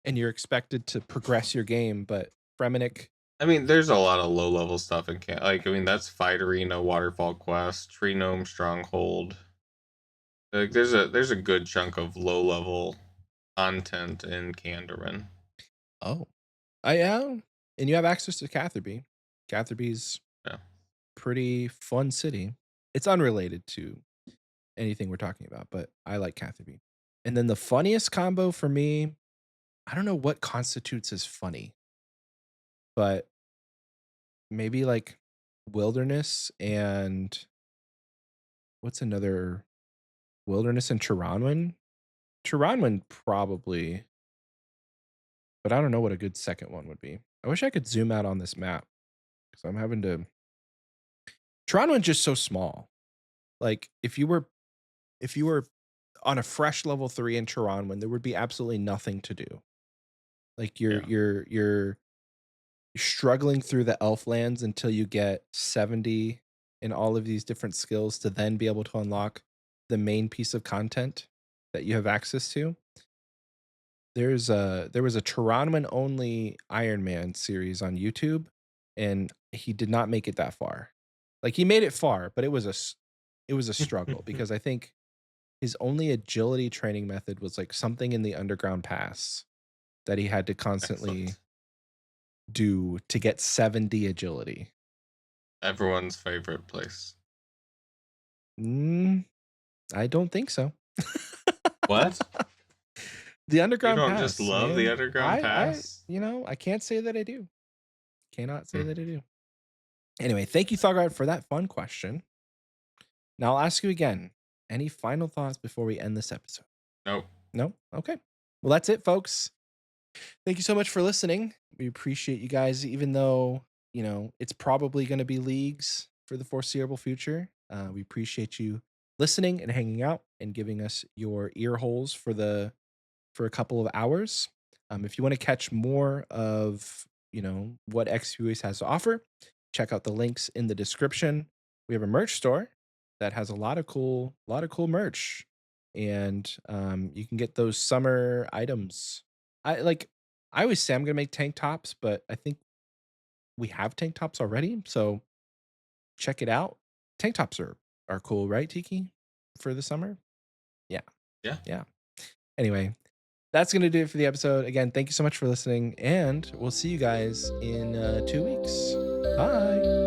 and you're expected to progress your game, but Fremenic, I mean, there's a lot of low level stuff in like I mean that's Fight Arena, Waterfall Quest, Tree Gnome Stronghold. Like there's a good chunk of low level content in Kandarin. oh, I am, and you have access to Catherby. Catherby's Yeah. pretty fun city. It's unrelated to anything we're talking about, but I like Catherby. And then the funniest combo for me, I don't know what constitutes as funny, but maybe like Wilderness and what's another Wilderness and Chiranwan? Chiranwan probably, but I don't know what a good second one would be. I wish I could zoom out on this map because I'm having to. Chiranwan's just so small. Like if you were on a fresh level 3 in Chiranwan, there would be absolutely nothing to do. Like Yeah. you're struggling through the elf lands until you get 70 in all of these different skills to then be able to unlock the main piece of content that you have access to. There was a Torontoman only Iron Man series on YouTube, and he did not make it that far. Like he made it far, but it was a struggle because I think his only agility training method was like something in the underground pass that he had to constantly Excellent. do to get 70 agility. Everyone's favorite place. Mm, I don't think so. What? The You underground don't just pass, love the man. underground I pass? I can't say that I do. Cannot say Hmm. that I do. Anyway, thank you, Thugard, for that fun question. Now I'll ask you again. Any final thoughts before we end this episode? Nope. No? Okay. Well, that's it, folks. Thank you so much for listening. We appreciate you guys, even though, it's probably going to be leagues for the foreseeable future. We appreciate you listening and hanging out and giving us your ear holes for a couple of hours. If you want to catch more of, what Xpwaste has to offer, check out the links in the description. We have a merch store that has a lot of cool merch, and you can get those summer items. I like. I always say I'm gonna make tank tops, but I think we have tank tops already. So check it out. Tank tops are cool, right, Tiki? For the summer? Yeah. Yeah. Yeah. Anyway, that's going to do it for the episode. Again, thank you so much for listening, and we'll see you guys in 2 weeks. Bye.